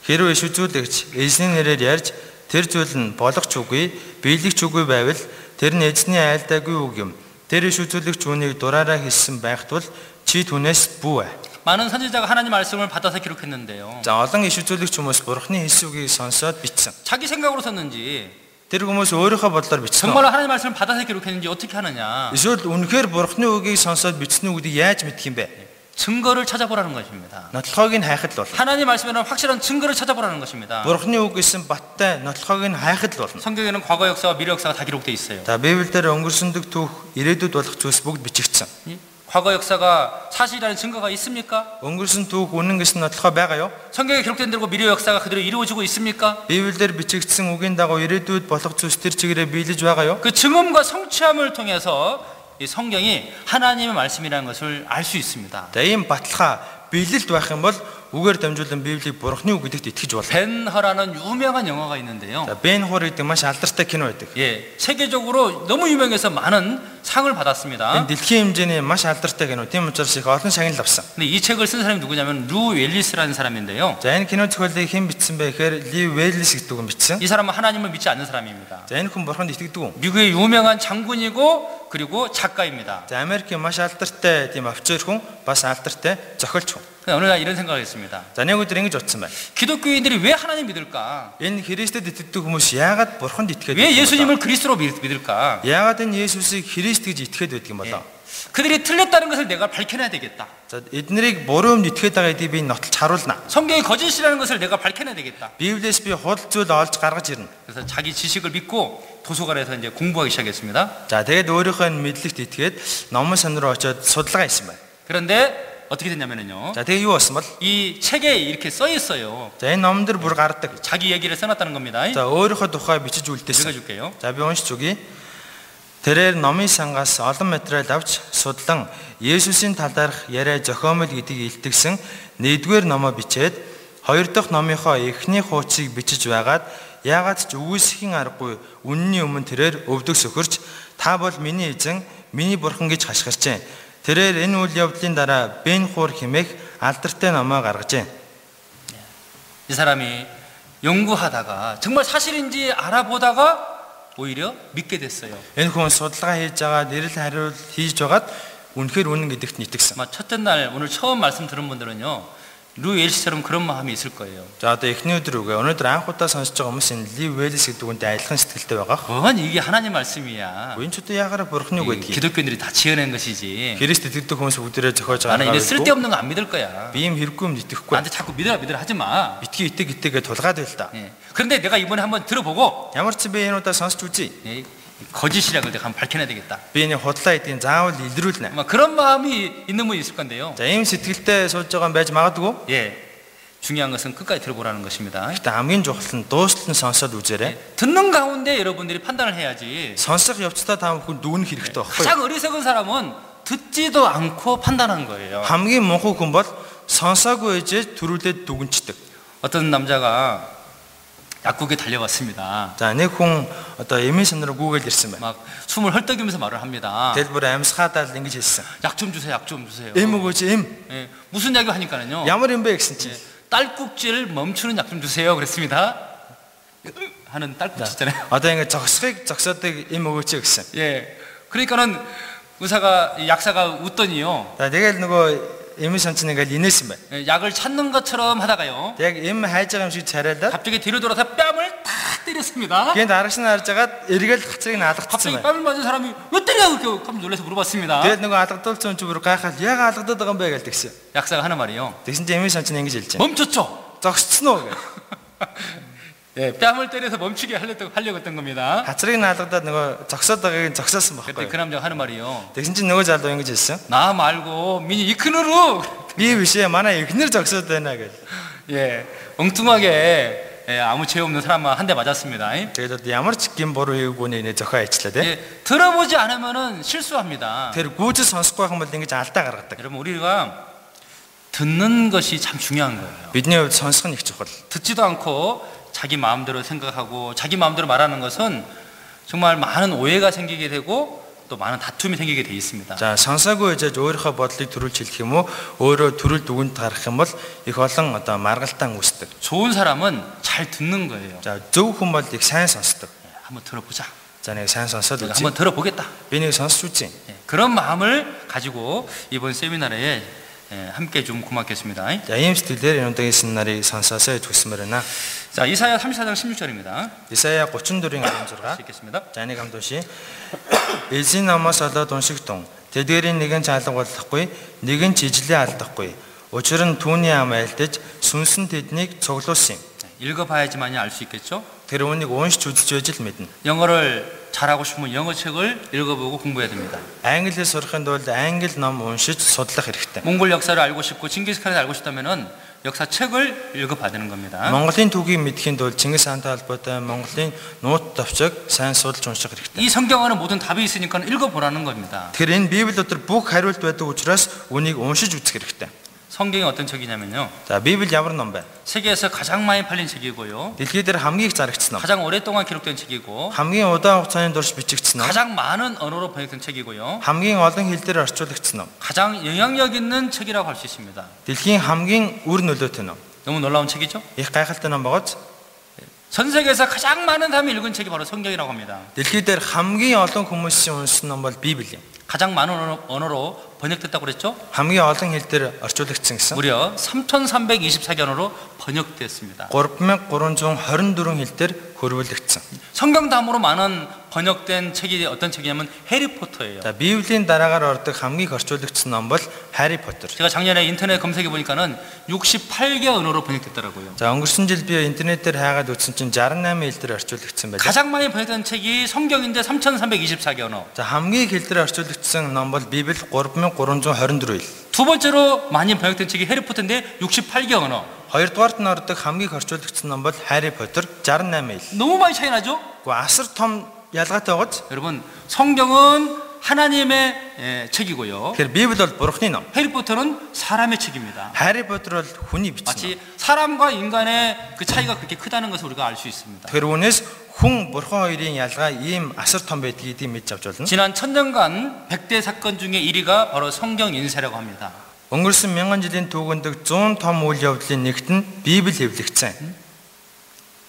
Хэрвээ шүзүүлэгч эзний нэрээр ярьж тэр зүйл нь болох ч үгүй, биелэх ч үгүй байвал тэр нь эзний айлдаагүй үг юм. Тэр шүзүүлэгч үүнийг дураараа хэлсэн байх тул чи түүнээс бүү. 많은 선지자가 하나님 말씀을 받아서 기록했는데요. За олон иш үзүүлэгч хүмүүс бурхны хэлсэн үгийг сонсоод бичсэн. 자기 생각으로 썼는지 Тэр хүмүүс өөрийнхөө бодлоор бичсэн. 정말로 하나님 말씀을 받아서 기록했는지 어떻게 하느냐? Эсвэл үнэхээр бурхны үгийг сонсоод бичсэн үгдийг яаж мэдх юм бэ? 증거를 찾아보라는 것입니다. Нотлохоог нь хайхад л болно. 하나님 말씀에는 확실한 증거를 찾아보라는 것입니다. Бурхны үг гэсэн баттай нотлохоог нь хайхад л болно. 성경에는 과거 역사와 미래 역사가 다 기록되어 있어요. За Библиэлд өнгөрсөндөг түүх, ирээдүйд болох зүйлс бүгд бичигдсэн. 과거 역사가 사실이라는 증거가 있습니까? өнгөрсөн түүх үнэн гэсэн нотлохоо байгаа юу? 성경에 기록된 대로 미래 역사가 그대로 이루어지고 있습니까? Библиэлд бичигдсэн үгийн дагуу ирээдүйд болох зүйлс төр чигээрээ биелэж байгаа юу? 그 증언과 성취함을 통해서 이 성경이 하나님의 말씀이라는 것을 알 수 있습니다. За ийм баталгаа биелэлд байх юм бол үгээр дамжуулан Библийг Бурхны үг гэдэгт итгэж болно. 벤허라는 유명한 영화가 있는데요. За Бен Хур гэдэг маш алдартай кино байдаг. 예, 세계적으로 너무 유명해서 많은 상을 받았습니다. Энэ дэлхийн хэмжээний маш алдартай кино. Тийм учраас их олон шагнал авсан. 근데 이 책을 쓴 사람이 누구냐면 루 웰리스라는 사람인데요. За энэ кино зохиолыг хэн бичсэн бэ гэхээр Ли Вэллис гэдэг хүн бичсэн. 이 사람은 하나님을 믿지 않는 사람입니다. За энэ хүн Бурханд итгэдэг хүн. 미국의 유명한 장군이고 그리고 작가입니다. За Америкийн маш алдартай тийм офицер хүн, бас алдартай зохиолч хүн. 어느 날 이런 생각을 했습니다. За нэг өдөр ингэж бодсон байна. 기독교인들이 왜 하나님 믿을까? Энэ Христэд итгэдэг хүмүүс яагаад Бурханд итгээд 왜 예수님을 그리스도로 믿을까? яагаад энэ Есүсийг Христ гэж итгээд байдаг юм болоо? 그들이 틀렸다는 것을 내가 밝혀내야 되겠다. За эднэрийг буруу юмд итгээд байгаа гэдгийг би нотолж харуулна. 성경이 거짓이라는 것을 내가 밝혀내야 되겠다. Библиэс би худал зүйл олж гаргаж ирнэ. 그래서 자기 지식을 믿고 도서관에서 이제 공부하기 시작했습니다. За тэгээд өөрийнхөө мэдлэгт итгээд номон сон руу очиод судалгаа хийсэн байна. 그런데 어떻게 됐냐면요. За тэгээд юу болсон бол 이 책에 이렇게 써 있어요. за энэ номдэр бүр гардаг. 자기 얘기를 써놨다는 겁니다. За өөрийнхөө тухай бичиж үлдээсэн. 읽어줄게요. За би уншиж өгье. Тэрээр номын сангаас олон материал авч судлан Есүсийн талаарх яриа зохиомол гэдгийг илтгэсэн 1-р номоо бичээд 2 дахь номынхоо эхний хуудсыг бичиж байгаад яагаад ч үүсхийн аргагүй үнний өмнө тэрээр өвдөг сөхөрч та бол миний эзэн, миний бурхан гэж хашгирчээ. Тэрээр энэ үйл явдлын дараа Бен Хур хэмээх алдартай номоо гаргажээ. 이 사람이 연구하다가 정말 사실인지 알아보다가 오히려 믿게 됐어요. Энэ хүн судалгаа хийж байгаа нэрэл хариулт хийж байгаад үнэхээр үнэн гэдэгт итгэсэн. 아마 첫째 날 오늘 처음 말씀 들은 분들은요. 루 웰시처럼 그런 마음이 있을 거예요. За одоо эхний өдөр үгүй. Өнөөдөр анх удаа сонсож байгаа хүмүүс энэ Ли Вэллис гэдэг хүнтэй адилхан сэтгэлтэй байгаа. 뭔 이게 하나님 말씀이야. Энэ ч одоо яагаад Бурхны үг гэдгийг. 기독교인들이 다 지어낸 것이지. Христ итгэдэг хүмүүс бүгдээрээ зохиож 나는 이래 байгаа. 쓸데없는 거 안 믿을 거야. Би юм хэрэггүй юм итгэхгүй. 나한테 자꾸 믿으라 하지 마. Битгий итгэ тулгаад байл та. 예. 그런데 내가 이번에 한번 들어보고 Ямар ч би энэ удаа сонсч үзье. 예, 거짓이라고 내가 한번 밝혀내야 되겠다. Би энэ худлаа эдийн заавал илрүүлнэ. 막 그런 마음이 있는 분이 있을 건데요. За ийм сэтгэлтэй сууж байгаа юм байж магадгүй. 예. 중요한 것은 끝까지 들어보라는 것입니다. Гэтэ хамгийн чухал нь дуустал нь сонсоод үзээрэй. 듣는 가운데 여러분들이 판단을 해야지. Сонсох явцдаа та бүхэн дүүнэх хэрэгтэй байхгүй юу? 가장 어리석은 사람은 듣지도 않고 판단하는 거예요. Хамгийн мунхаг хүн бол сонсоогүй ээжээ төрүүлээд дүгнчдэг. 어떤 남자가 약국에 달려왔습니다. За нэг хүн одоо эмийн санруу гүүгээл ирсэн байна. 막 숨을 헐떡이면서 말을 합니다. Тэгэл бүр амьсгаадаад ингэж хэлсэн. 약 좀 주세요, 약 좀 주세요. Эм өгөөч эм. 예, 무슨 약을 하니까는요. Ямар юм бэ гэсэн чинь. 딸꾹질 멈추는 약 좀 주세요. 그랬습니다. 하는 딸꾹질 있잖아요. Одоо ингэ зогсохыг зогсоодаг эм өгөөч гэсэн. 예, 그러니까는 의사가 약사가 웃더니요. За тэгэл нөгөө эмийн санч нэгэл инээсэн байна. 예, 약을 찾는 것처럼 하다가요. Яг эм хайж байгаа юм шиг царайлаад 갑자기 뒤로 돌아서 뺨을 탁 때렸습니다. гэнт арагш нь харж агаад эргэл хацрыг нь 갑자기 алгацсан байна. 뺨을 맞은 사람이 왜 때려? 이렇게 깜짝 놀라서 물어봤습니다. Тэгэл нөгөө алгадуулсан хүн бүр гайхаад яг алгадаад байгаа юм бэ гэж тэгсэн. 약사가 하는 말이요. Тэгсэн чинь эмийн санч нь ингэж хэлж байна. 멈췄죠. Зогсцсон уу гэж. 예, 뺨을 때려서 멈추게 하려고 했던 겁니다. Хацрыг нь алгадаад нөгөө зогсоод байгааг нь зогсоосон 그때 байхгүй. 그 남자가 하는 말이요. Тэгсэн чинь нөгөө залуу ингэж хэлсэн. 나 말고 미니 이크누루. Би бишээ манай эхнэр зогсоод байна гэж. 예, 엉뚱하게 예, 아무 죄 없는 사람만 한 대 맞았습니다. Тэгээд ямар ч гин буруу хийгүүний нэ зохио ажиллаа тий. 예, 들어보지 않으면은 실수합니다. Тэр гүйж сонсохгүй байх юм бол ингэж алдаа гаргадаг. 여러분 우리가 듣는 것이 참 중요한 거예요. Бидний хувьд сонсох нь их чухал. 듣지도 않고 자기 마음대로 생각하고 자기 마음대로 말하는 것은 정말 많은 오해가 생기게 되고 또 많은 다툼이 생기게 돼 있습니다. За сонсоогүй ээжэж өөрийнхөө бодлыг төрүүлж хэлэх юм уу өөрөө төрөл дүгнэлт гаргах юм бол их олон одоо маргалтаан үүсдэг. 좋은 사람은 잘 듣는 거예요. За зөв хүн бол их сайн сонсдог. 예, 한번 들어보자. За нэг сайн сонсоод 내가 үзье. 한번 들어보겠다. Би нэг сонсч үзье. 예, 그런 마음을 가지고 이번 세미나에 예, 함께 좀 고맙겠습니다. За ийм сэтгэлээр энэ удаагийн семинарыг сонсоосоо хүсмээр байна. 자, 이사야 34장 16절입니다. Исая 34-ийн 16. 읽겠습니다. За нэг хамт уншия. Эзэн намаас олоод уншигтун. Тэдгээрийн нэгэн ч алга болохгүй, нэгэн ч ижлээ алдахгүй. Учир нь түүний ам айлдаж сүнс нь тэднийг цуглуулсан юм. 읽어봐야지만이 알 수 있겠죠. Тэр үүнийг уншиж үзэж байж л мэднэ. 영어를 잘하고 싶으면 영어 책을 읽어보고 공부해야 됩니다. Англиэл сурахын тулд англи ном уншиж судлах хэрэгтэй. 몽골 역사를 알고 싶고 징기스칸을 알고 싶다면은 역사 책을 읽어봐야 되는 겁니다. Монголын түүхийг мэдхийн тулд Чингис хаантай холбоотой Монголын нууц товчийг сайн судалж унших хэрэгтэй. 이 성경 안에 모든 답이 있으니까 읽어보라는 겁니다. Тэгэхээр энэ Библи дотор бүх хариулт байдаг учраас үнийг уншиж үзэх хэрэгтэй. 성경이 어떤 책이냐면요. За Библи ямар ном бэ? 세계에서 가장 많이 팔린 책이고요. Дэлхий дээр хамгийн их зарагдсан ном. 가장 오랫동안 기록된 책이고 Хамгийн удаан хугацааны турш бичигдсэн ном. 가장 많은 언어로 번역된 책이고요. Хамгийн олон хэл дээр орчуулагдсан ном. 가장 영향력 있는 책이라고 할 수 있습니다. Дэлхийн хамгийн үр нөлөөтэй ном. 너무 놀라운 책이죠? Их гайхалтай ном багаж. 전 세계에서 가장 많은 사람이 읽은 책이 바로 성경이라고 합니다. Дэлхий дээр хамгийн олон хүмүүсийн уншсан ном бол Библи. 가장 많은 언어로 번역됐다고 그랬죠? Хамгийн олон хэл дээр орчуулагдсан гэсэн. 무려 3,324개 언어로 번역됐습니다. 3324 хэл дээр хөрвүүлэгдсэн. 성경 다음으로 많은 번역된 책이 어떤 책이냐면 해리포터예요. За Библийн дараагаар ордог хамгийн их орчуулагдсан ном бол Harry Potter. 제가 작년에 인터넷 검색해 보니까는 68개 언어로 번역됐더라고요. За өнгөрсөн жил би интернетээр хайгаад үзсэн чинь 68 хэл дээр орчуулагдсан байлаа. 가장 많이 번역된 책이 성경인데 3,324개 언어. За хамгийн их хэл дээр орчуулагдсан ном бол Библи 3324 хэл. 두 번째로 많이 번역된 책이 해리포터인데 68개 언어. Хоёрдугаарт нь ордог хамгийн их орчуулагдсан ном бол Harry Potter 68 хэл. 너무 많이 차이 나죠? Гэхдээ асар том ялгаатай байгааз. 여러분, 성경은 하나님의 책이고요. Тэгэхээр Библи бол Бурхны ном. 해리포터는 사람의 책입니다. Harry Potter бол хүний бичсэн ном. 마치 사람과 인간의 그 차이가 그렇게 크다는 것을 우리가 알 수 있습니다. Тэгэхээр үүнээс хүн Бурхан хоёрын ялгаа ийм асар том байдгийг мэдж авч болно. 지난 1000년간 100대 사건 중에 1위가 바로 성경 인쇄라고 합니다. Өнгөрсөн 1000 жилийн түүхэнд 100 том үйл явдлын нэгт нь Библи хэвлэгдсэн.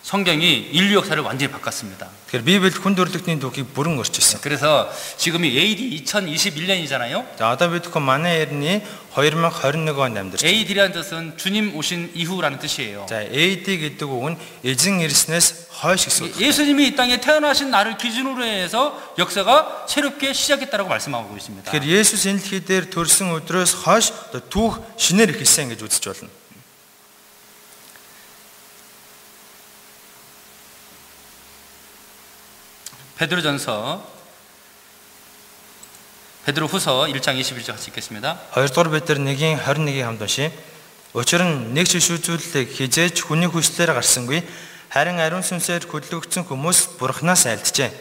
성경이 인류 역사를 완전히 바꿨습니다. Тэгэхээр Библи хүн төрлөختний түүхийг бүрэн өөрчилсөн. 그래서 지금이 AD 2021년이잖아요. За одоо бид хөө манай эртний 2021 онд амьдарч. AD라는 뜻은 주님 오신 이후라는 뜻이에요. За AD гэдэг үг нь эзэн ирснээс хойш гэсэн үг. 예수님이 이 땅에 태어나신 날을 기준으로 해서 역사가 새롭게 시작했다라고 말씀하고 있습니다. Тэгэхээр Есүс энэ дэлхий дээр төрсөн өдрөөс хойш одоо түүх шинээр эхэлсэн гэж үзэж болно. 베드로후서 1장 21절 같이 읽겠습니다. 2-р Петр 1-ийн 21-ийг хамт уншийе. Учир нь нэг ч шүүжүүлэлийг хизээж хүний хүслээр гарсангүй, харин ариун сүнсээр хөдөлгөгдсөн хүмүүс Бурханаас айлджээ.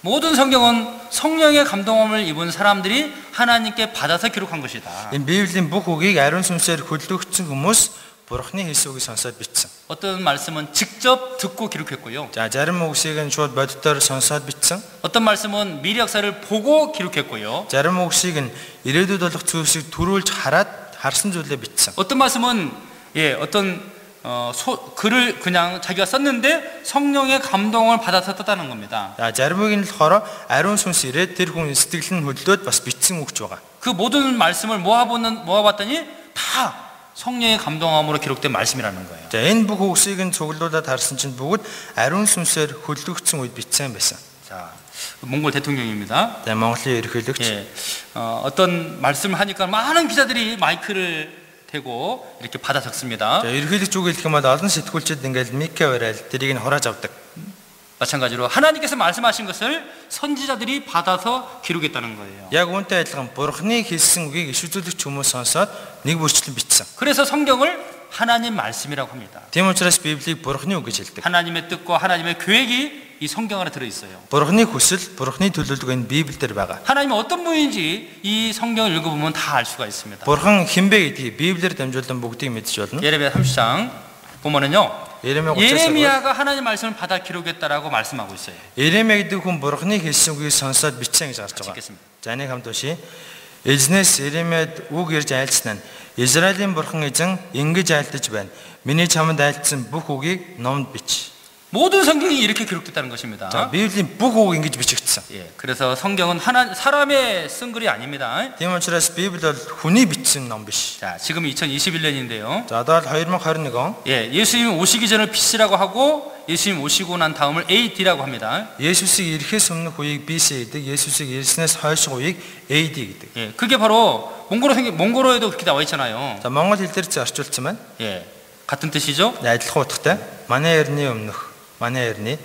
모든 성경은 성령의 감동함을 입은 사람들이 하나님께 받아서 기록한 것이다. Энэ Библийн бүх үгийг ариун сүнсээр хөдөлгөгдсөн хүмүүс Бурханы хэлсэн үгийг сонсоод бичсэн. 어떤 말씀은 직접 듣고 기록했고요. За зарим үгсийг нь шууд бодитоор сонсоод бичсэн. 어떤 말씀은 미래 역사를 보고 기록했고요. Зарим үгсийг нь ирээдүйд болох зүйлсийг төрүүлж харсан зүйлээ бичсэн. 어떤 말씀은 글을 그냥 자기가 썼는데 성령의 감동을 받아서 썼다는 겁니다. За заримыг нь болохоор ариун сүнс ирээд тэр хүн сэтгэл нь хөдлөөд бас бичсэн үгч байгаа. 그 모든 말씀을 모아봤더니 다 성령의 감동함으로 기록된 말씀이라는 거예요. За энэ бүх үгсийг нь цуглуулад харсан чинь бүгд ариун сүнсээр хөдлөгдсөн үед бичсэн байсан. 자, 몽골 대통령입니다. За Монголын ерөнхийлөгч. 예, 어떤 말씀을 하니까 많은 기자들이 마이크를 대고 이렇게 받아 적습니다. За ерөнхийлөгч үг хэлэх юм бол олон сэтгүүлчид ингээл микэ барайл тэрийг нь хурааж авдаг. 마찬가지로 하나님께서 말씀하신 것을 선지자들이 받아서 기록했다는 거예요. Яг үүнтэй адилхан Бурхны хэлсэн үгийг иш үзүүлэгч хүмүүс сонсоод нэг бүрчлэн бичсэн. 그래서 성경을 하나님 말씀이라고 합니다. Тийм учраас Библийг Бурхны үг гэж хэлдэг. 하나님의 뜻과 하나님의 계획이 이 성경 안에 들어 있어요. Бурхны хүсэл, Бурхны төлөвлөгөө энэ Библиэлд байгаа. 하나님은 어떤 분인지 이 성경을 읽어보면 다 알 수가 있습니다. Бурхан хинбэ гэдгийг Библиэр дамжуулан бүгдийг мэдж болно. 예레미야 30장 보면은요. 예레미야가 예레미야가 하나님 말씀을 받아 기록했다라고 말씀하고 있어요. 예레미야 гэдэг хүн Бурхны хэлсэн үгийг сонсоод бичсэн гэж гарч байгаа. За нэг хамт уншийе. Эзнээс 예레미яд үг ярьж айлцсан нь Израилийн Бурхан эзэн ингэж айлтж байна. Миний чамд айлтсан бүх үгийг номд бич. 모든 성경이 이렇게 기록됐다는 것입니다. 자, Библийн бүх үг ингэж бичигдсэн. 예, 그래서 성경은 사람의 쓴 글이 아닙니다. Тийм учраас Библи бол хүний бичсэн ном биш. 자, 지금 2021년인데요. За одоо 2021 он. 예, 예수님 오시기 전을 BC라고 하고 예수님 오시고 난 다음을 AD라고 합니다. 예수스ийг ирэхээс өмнөх үеийг BC гэдэг, 예수스ийг ирснээс хойш үеийг AD гэдэг. 예, 그게 바로 몽골어에도 그렇게 나와 있잖아요. 자, монгол хэл дээр ч орчуулсан байна. 예. 같은 뜻이죠? Адилхан утгатай. Манай эртний өмнөх, манай эртний.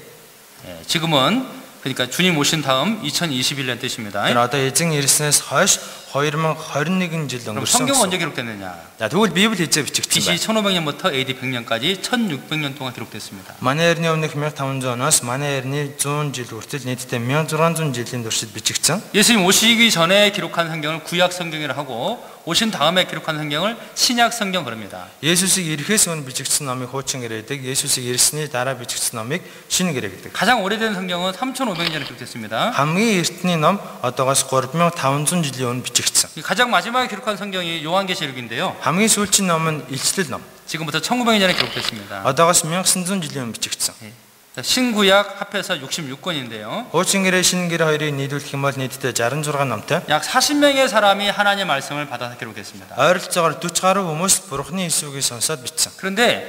예, 지금은 그러니까 주님 오신 다음 2021년 뜻입니다. Тэр одоо эзэн ирснээс хойш 2021 жил 그럼 өнгөрсөн. 성경은 언제 기록됐느냐? За тэгвэл Библи хизээ бичигдсэн BC байна. 1500년부터 AD 100년까지 1600년 동안 기록됐습니다. Манай эртний өмнөх 1500-оноос манай эртний 100 жил хүртэл нийтдээ 1600 жилийн туршид бичигдсэн. 예수님 오시기 전에 기록한 성경을 구약 성경이라 하고 오신 다음에 기록한 성경을 신약 성경 그럽니다. Есүсийг ирэхээс өмнө бичигдсэн номыг хуучин гэрээдэг, Есүсийг ирсний дараа бичигдсэн номыг шинэ гэрээ гэдэг. 가장 오래된 성경은 3500년에 기록됐습니다. Хамгийн эртний ном одоогоос 3500 жилийн өмнө бичигдсэн. 가장 마지막에 기록한 성경이 요한계시록인데요. Хамгийн сүүлчийн ном нь Илчлэл ном. 지금부터 1900년에 기록됐습니다. одоогоос 1900 жилийн өмнө бичигдсэн. 신구약 합해서 66권인데요. Хуучин гэрээ шинэ гэрээ хоёрыг нийлүүлэх юм бол нийтдээ 66 номтой. 약 40명의 사람이 하나님의 말씀을 받아서 기록됐습니다. Ойролцоогоор 40 гаруй хүмүүс Бурхны Иесүгийг сонсоод бичсэн. 그런데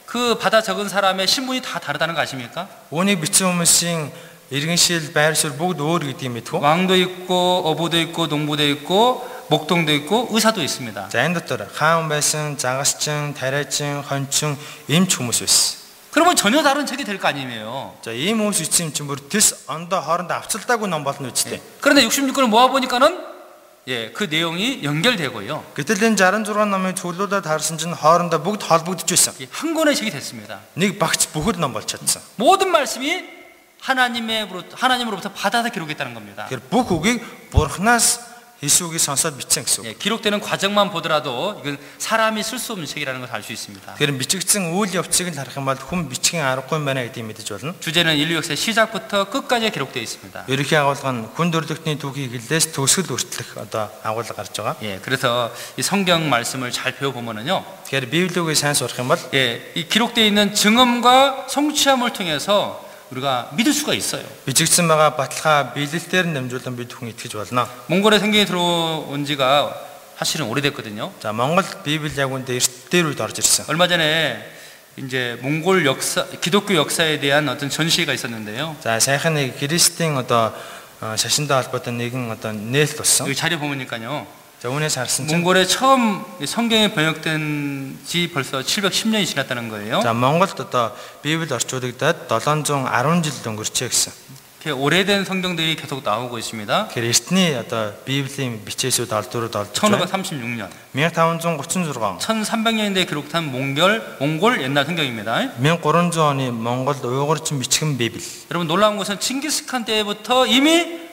그 받아 적은 사람의 신분이 다 다르다는 거 아십니까? Үүнийг бичсэн хүмүүсийн иргэншил, байр суурь бүгд өөр гэдгийг мэдв үү? 왕도 있고 어부도 있고 농부도 있고 목동도 있고 의사도 있습니다. За энэ дотор хаан байсан, загасчин, тариачин, хончин, эмч хүмүүс байсан. 그러면 전혀 다른 책이 될 거 아니에요. За ийм хүмүүс бичсэн юм чинь бүр тис ондоо хоорондоо авцалдаагүй ном болно үстэй. 그런데 66권을 모아 보니까는 그 내용이 연결되고요. Гэтэл энэ 66 номыг цуглуулад харсан чинь хоорондоо бүгд холбогдож байсан. 한 권의 책이 됐습니다. Нэг багц бүхэл ном болж чадсан. 모든 말씀이 하나님으로부터 받아서 기록했다는 겁니다. Тэгэхээр бүх үгийг Бурханаас Иесүгийг сонсоод бичсэн гэсэн үг. 기록되는 과정만 보더라도 이건 사람이 쓸 수 없는 책이라는 걸 알 수 있습니다. Тэгэхээр бичигдсэн үйл явцыг л харах юм бол хүн бичгийн аргагүй юм байна гэдгийг мэдэж болно. 주제는 인류 역사의 시작부터 끝까지 기록되어 있습니다. Ерөнхий агуулга нь хүн төрөлхтний түүхийг эхлээс төгсгөл хүртэлх одоо агуулга гарч байгаа. 그래서 이 성경 말씀을 잘 배워 보면은요. Тэгэхээр Библийг сайн сурах юм бол 이 기록되어 있는 증언과 성취함을 통해서 우리가 믿을 수가 있어요. бичигдсэн байгаа баталгаа биелэлээр намжуулан бид хүн итгэж болно. 몽골에 성경이 들어온 지가 사실은 오래됐거든요. За Монгол Библи яг үүндээ эрт дээр үед орж ирсэн. 얼마 전에 이제 몽골 역사, 기독교 역사에 대한 어떤 전시회가 있었는데요. За сайхан нэг Христийн одоо шашинтай холбоотой нэгэн одоо нээлт болсон. 여기 자료 보니까요. За үүнээс харсан чинь 몽골에 처음 성경이 번역된 지 벌써 710년이 지났다는 거예요. за Монголд одоо Библи орчуулагдаад 710 жил өнгөрчээ гэсэн. 이렇게 오래된 성경들이 계속 나오고 있습니다. Тэгэхээр эртний одоо Библийн бичээсүүд олдурууд олж байна. 1536년, 1536 1300년대에 기록한 몽골 옛날 성경입니다. 1300 оны Монгол уйгурчин бичгэн Библи. 여러분 놀라운 것은 칭기스칸 때부터 이미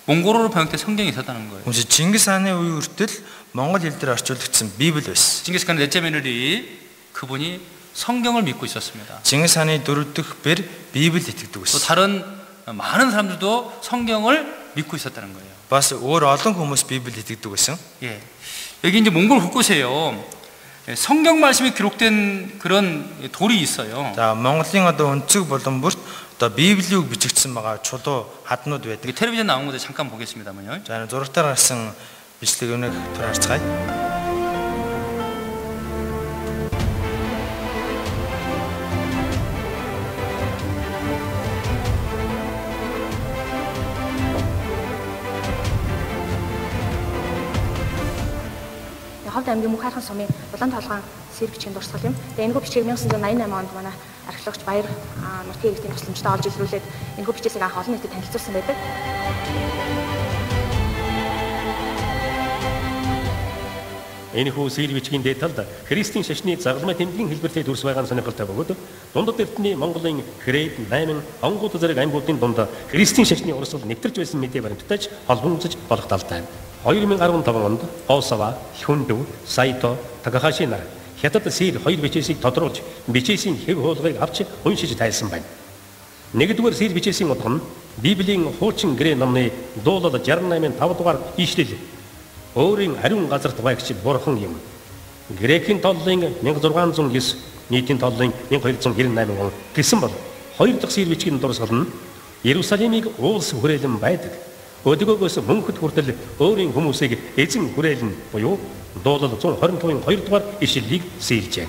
몽골어로 번역된 성경이 있었다는 거예요. Үгүй Чингис хааны үе хүртэл Монгол хэл дээр орчуулагдсан Библи байсан. 칭기스칸 넷째 며느리 그분이 성경을 믿고 있었습니다. Чингис хааны дөрөвдөх бэр Библид итгэдэг 또 байсан. 다른 많은 사람들도 성경을 믿고 있었다는 거예요. Бас өөр олон хүмүүс Библид итгэдэг байсан. 여기 이제 몽골 곳곳에요. 성경 말씀이 기록된 그런 돌이 있어요. За Монголын одоо өнцөг болон бүрт одоо Библийг бичигдсэн байгаа чулуу хаднууд байдаг. 이게 텔레비전 나온 건데 잠깐 보겠습니다만요. За энэ зурагтаар гарсан бичлэг өнөг төр харцгаая. Ховд аймгийн Мөнх хайрхан сумын Улаан толгойн сэр бичгийн дурсгал юм. Тэгээ энэхүү бичгийг 1988 онд манай археологч Баяр Нутгийн иргэдийн тусламжтай олж илрүүлээд энэхүү бичээсийг анх олон нийтэд танилцуулсан байдаг. Энэхүү сэр бичгийн дэталд Христийн шашны загалмай тэмдгийн хэлбэртэй дүрс байгаа нь сонирхолтой бөгөөд дундад эртний Монголын Крэт 8 онгууд зэрэг аймагуудын дунд Христийн шашны урсгал нэвтэрч байсан мэдээ баримттайч холбогдож болох талтай. 2015 онд Осава, Хүндэв, Сайто, Такахаши нар хятад сэр хоёр бичээсийг тодруулж бичээсийн хэв хуулгыг авч уншиж тайлсан байна. Нэгдүгээр сэр бичээсийн утга нь Библийн хуучин гэрээ номны дуулал 68-ын 5 дугаар ишлэл өөрийн ариун газарт байгч бурхан юм. Грекийн толлын 1609, нийтийн толлын 1298 он гэсэн бол хоёр дахь сэр бичгийн дурсгал нь Иерусалимыг уулс хүрээлэн байдаг. Өдгөөгөөс мөнхөд хүртэл өөрийн хүмүүсийг эзэн хүрээлэн буюу дуулал 125-ын 2 дугаар ишлэлийг сэлжээ.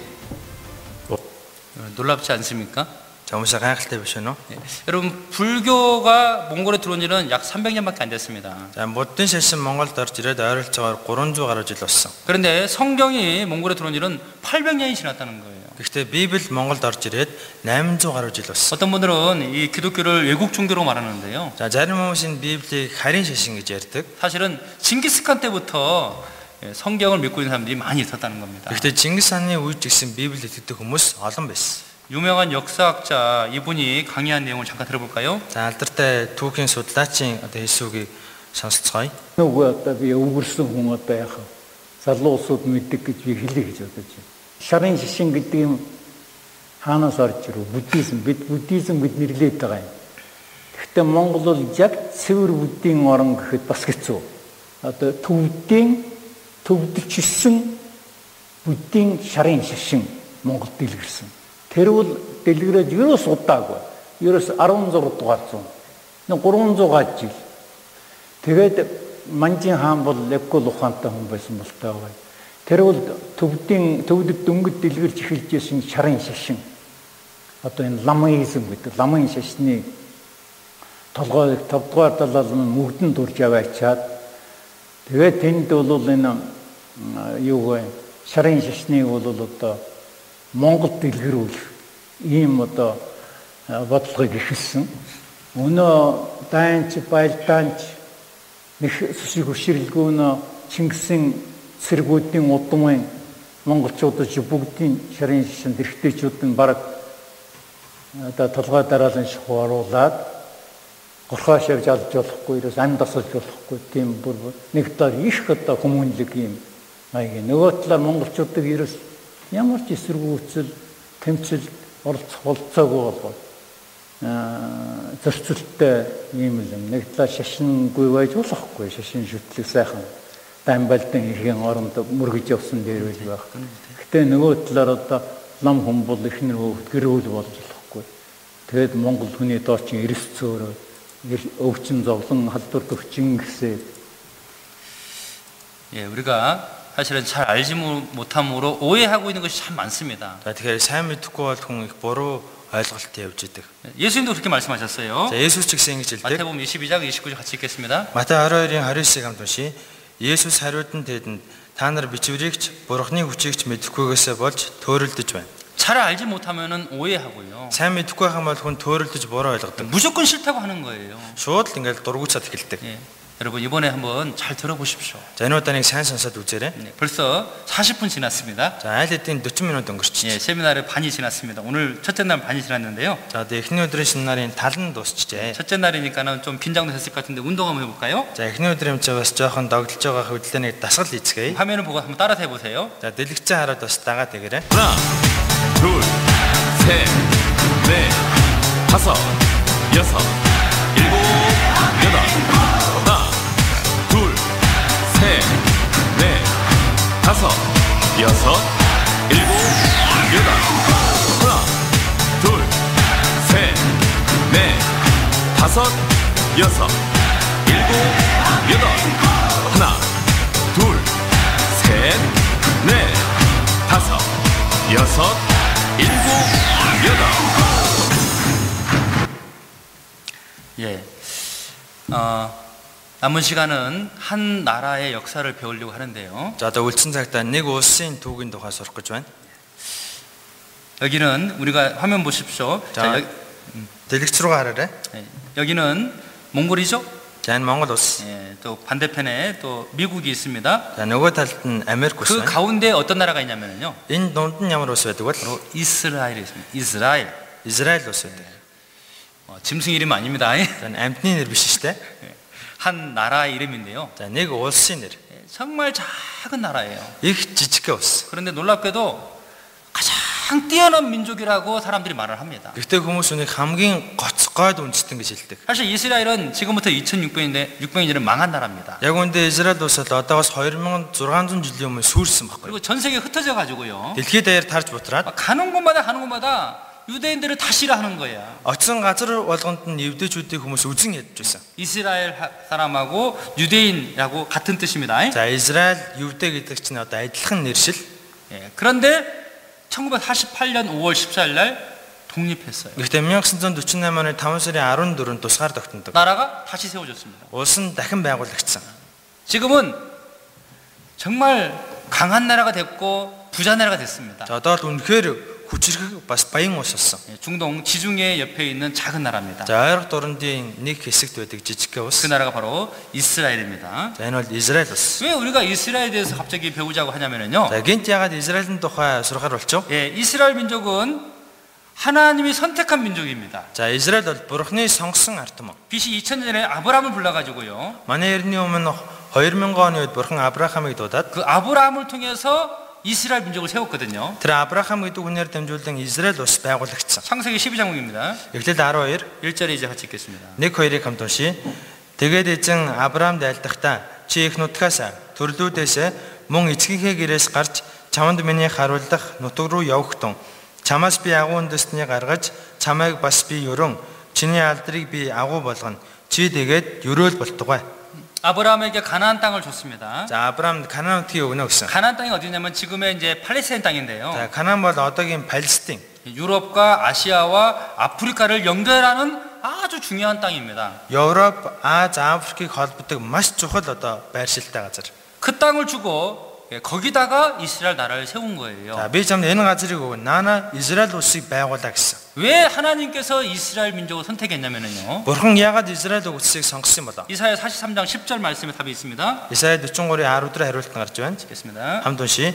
놀랍지 않습니까? За хүмүүсээ гайхалтай биш үү? 예, 여러분 불교가 몽골에 들어온 지는 약 300년밖에 안 됐습니다. За буддын шашин Монголд орж ирээд ойролцоогоор 300 гаруй жил болсон. 그런데 성경이 몽골에 들어온 지는 800년이 지났다는 거예요. Гэхдээ Библи Монголд орж ирээд 800 гаруй жил болсон. 어떤 분들은 이 기독교를 외국 종교로 말하는데요. За зарим хүмүүсийн Библийг харийн шашин гэж ярьдаг. 사실은 징기스칸 때부터 성경을 믿고 있는 사람들이 많이 있었다는 겁니다. Гэхдээ Чингис хааны үед гэсэн Библийг итгэдэг хүмүүс олон байсан. 유명한 역사학자 이분이 강의한 내용을 잠깐 들어볼까요? За алдартай түүхийн судлаачийн одоо хэлсүүгийг сонсцгоё. Нөгөө одоо би өвөрсөн хүн одоо яах вэ? Залуу улсууд мэддэг гэж би хэлье гэж бодож байна. Шарын шишин гэдэг юм хаанаас орж ирв? Буддизм. Буддизм гэд нэрлээд байгаа юм. Гэхдээ Монгол бол яг цэвэр буддийн орн гэхэд бас хэцүү. Одоо төвдөлчсөн буддийн шарын шишин Монголд дэлгэрсэн. Тэр бол дэлгэрээд ерөөс удаагүй. Ерөөс 16 дугаар зуун. 300 жил. Тэгээд Манжин хаан бол Лекгол ухаантай хүн байсан бол таагүй. Тэр бол төвдөд дөнгөд дэлгэрж эхэлж байсан шарын шашин. Одоо энэ ламаизм гэдэг ламын шашны толгой 5 дугаар талаар мөгдөн дурж аваачаад тэгээд тэнд бол энэ юу вэ? Шарын шашныг бол одоо Монгол дэлгэрүүлэх ийм одоо бодлогыг эхэлсэн. Өнөө дайнч байлдаанч нэг сүсэг хөшрөлгөө нөө Чингисийн цэргүүдийн удмын монголчуудад бүгдийн шарын шашинд эрхтэйчүүд нь бараг одоо толгой дараалан шухууруулад горхоо шавж алж болохгүй, ерөөс амьд асалж болохгүй тийм бүр нэг талаар их одоо хүмүүнлэг юм маяг. Нөгөө талаар монголчуудыг ерөөс ямар ч эсэргүүцэл, тэмцэл оролцоогүй болбол зөрчилтэй юм л нэг талаар шашингүй байж болохгүй, шашин шүтлэг сайхан Дамбалдан иргэн оронд мөргөж явсан дээр үйл байх. Гэтэ нөгөө талаар одоо лам хүмбол ихнэр хөвд гэрүүл болж болохгүй. Тэгээд Монгол хүний доочин эрс цөөрөө өвчин зовлон халдвар төвчин гэсэн. 예, 우리가 사실은 잘 알지 못함으로 오해하고 있는 것이 참 많습니다. За тэгэхээр сайн мэдэхгүй бол хүн их буруу ойлголтод явж идэг. 예수님도 그렇게 말씀하셨어요. За Есүс ч гэсэн ингэж хэлдэг. 마태복음 22장 29절 같이 읽겠습니다. Матай 22-ийн 29-ыг хамт уншийе. Есүс хариудан тэдэнд та нар бичвэрийгч бурхны хүчийгч мэдэхгүйгээсээ болж төөрөлдөж байна. 잘 알지 못하면은 오해하고요. Сайн мэдэхгүй байгаа бол хүн төөрөлдөж буруу ойлгодог. 무조건 싫다고 하는 거예요. Шууд л ингээд дургуцаад эхэлдэг. 예, 여러분 이번에 한번 잘 들어보십시오. За энэ удаа нэг сайн сонсоод үзээрэй. 네, 벌써 40분 지났습니다. За айл хэдийн 40 минут өнгөрчихжээ. 예, 세미나의 반이 지났습니다. 오늘 첫째 날 반이 지났는데요. За одоо эхний өдрийн семинарын тал нь дуусчихжээ. 첫째 날이니까는 좀 긴장됐을 것 같은데 운동 한번 해볼까요? За эхний өдөр юм чи бас жоохон догдолж байгаа хөдлөө нэг дасгал хийцгээе. 화면을 보고 한번 따라서 해보세요. За дэлгэцэн хараад бас дагаад тэгээрэй. 하나, 둘, 셋, 넷, 다섯, 여섯, 일곱, 여덟. 하나, 둘, 셋, 넷, 다섯, 여섯, 일곱, 여덟. 하나, 둘, 셋, 넷, 다섯, 여섯, 일곱, 여덟. 하나, 둘, 셋, 넷, 다섯, 여섯, 일곱, 여덟. 예, 남은 시간은 한 나라의 역사를 배우려고 하는데요. За одоо үлдсэн цагтаа нэг улсын түүхийн тухай сурах гэж байна. 여기는 우리가 화면 보십시오. 자, дэлгэц рүү хараарай. 예, 여기는 몽골이죠. За энэ Монгол улс. 예, 또 반대편에 또 미국이 있습니다. За нөгөө талд нь Америк улс 그 байна. 가운데 어떤 나라가 있냐면요. Энэ дунд нь ямар улс байдаг вэ? 바로 이스라엘이 있습니다. 이스라엘. Израиль улс байдаг. 짐승 이름 아닙니다. За энэ амьтны нэр биш шүү дээ. 한 나라의 이름인데요. За нэг улсын нэр. 정말 작은 나라예요. Их жижиг улс. 그런데 놀랍게도 가장 뛰어난 민족이라고 사람들이 말을 합니다. Гэхдээ хүмүүс үнийг хамгийн гоцгойд үндэстэн гэж хэлдэг. 사실 이스라엘은 지금부터 2600년인데 600년에 망한 나라입니다. Яг үүндээ Израиль улс бол одоогоос 2600 жилийн өмнө сүрсэн баггүй. 그리고 전 세계에 흩어져 가지고요. Дэлхийд даяар тарж бутраад 가는 곳마다 유대인들을 다 싫어하는 거예요. очсон газар болгонд нь евдэйчүүдийг хүмүүс үзэн ядж байсан. 이스라엘 사람하고 유대인이라고 같은 뜻입니다. За Израиль евдэй гэдэг чинь одоо адилхан нэршил. 예, 그런데 1948년 5월 14일 날 독립했어요. Гэхдээ 1948 оны 5 сарын 14-нд тусгаар тогтнодог. 나라가 다시 세워졌습니다. Улс нь дахин байгуулагдсан. 지금은 정말 강한 나라가 됐고 부자 나라가 됐습니다. За одоо л үнэхээр хүчрэг бас баян улс болсон. 예, 중동 지중해 옆에 있는 작은 나라입니다. За ойрог дурандын нэг хэсэгт байдаг жижиг улс. 그 나라가 바로 이스라엘입니다. За энэ бол Израиль улс. 왜 우리가 이스라엘에 대해서 갑자기 배우자고 하냐면요. За гинт ягаад Израилийн тухай сурахаар болчих вэ? 예, 이스라엘 민족은 하나님이 선택한 민족입니다. За Израиль бол Бурхны сонгосон ард түмэн. BC 2000년 전에 아브라함을 불러가지고요. Манай эртний өмнө 2000 оны үед Бурхан Авраамыг дуудаад 그 아브라함을 통해서 이스라엘 민족을 세웠거든요. тэр Авраам гэдэг хүнээр дамжуулан Израиль улс байгуулагдсан. 창세기 12장입니다. Эхлэл 12 1절에 이제 같이 읽겠습니다. 1-2-ыг хамт уншия. Тэгээд эзэн Авраамд айлдахдаа чи их нутгаас төрлүүдээс мөн эцгийнхээ гэрээс гарч чамд миний харуулдах нутаг руу явах тун. Чамаас би агуу үндэстнийг гаргаж чамайг бас би өрөн чиний алдрыг би агуу болгоно. Чи тэгээд өрөөл болтугай. 아브라함에게 가나안 땅을 줬습니다. За Авраамд Канаан нутгийг өгнө гэсэн. 가나안 땅이 어디냐면 지금의 이제 팔레스타인 땅인데요. За Канаан бол одоогийн Палестин. 유럽과 아시아와 아프리카를 연결하는 아주 중요한 땅입니다. Европ, Аз, Африкийг холбодог маш чухал одоо байршилтай газар. 그 땅을 주고 거기다가 이스라엘 나라를 세운 거예요. За би чамд энэ газрыг өгнө. Наана Израиль улсыг байгуулаа гэсэн. 왜 하나님께서 이스라엘 민족을 선택했냐면요. Бурхан яагаад Израиль улсыг сонгосон юм болоо? 이사야 43장 10절 말씀에 답이 있습니다. Исая 43-ийн 10 хариулт нь гарч байна. 읽겠습니다. Хамт уншия.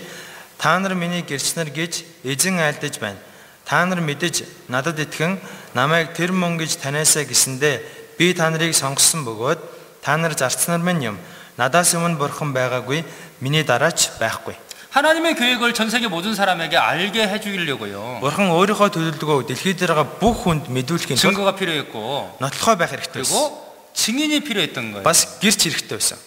Та нар миний гэрчнэр гэж эзэн айлдаж байна. Та нар мэдэж надад итгэн намайг тэр мөн гэж таниасаа гэсэндэ би та нарыг сонгосон бөгөөд та нар зарцнаар минь юм. Надаас өмнө бурхан байгаагүй. миний дараач байхгүй. 하나님의 계획을 전 세계 모든 사람에게 알게 해주려고요. Бурхан өөрийнхөө төлөвлөгөөг дэлхийд байгаа бүх хүнд мэдүүлэхийн тулд 증거가 필요했고 нотлохой байх хэрэгтэй байсан. 그리고 증인이 필요했던 거예요. Бас гэрч хэрэгтэй байсан.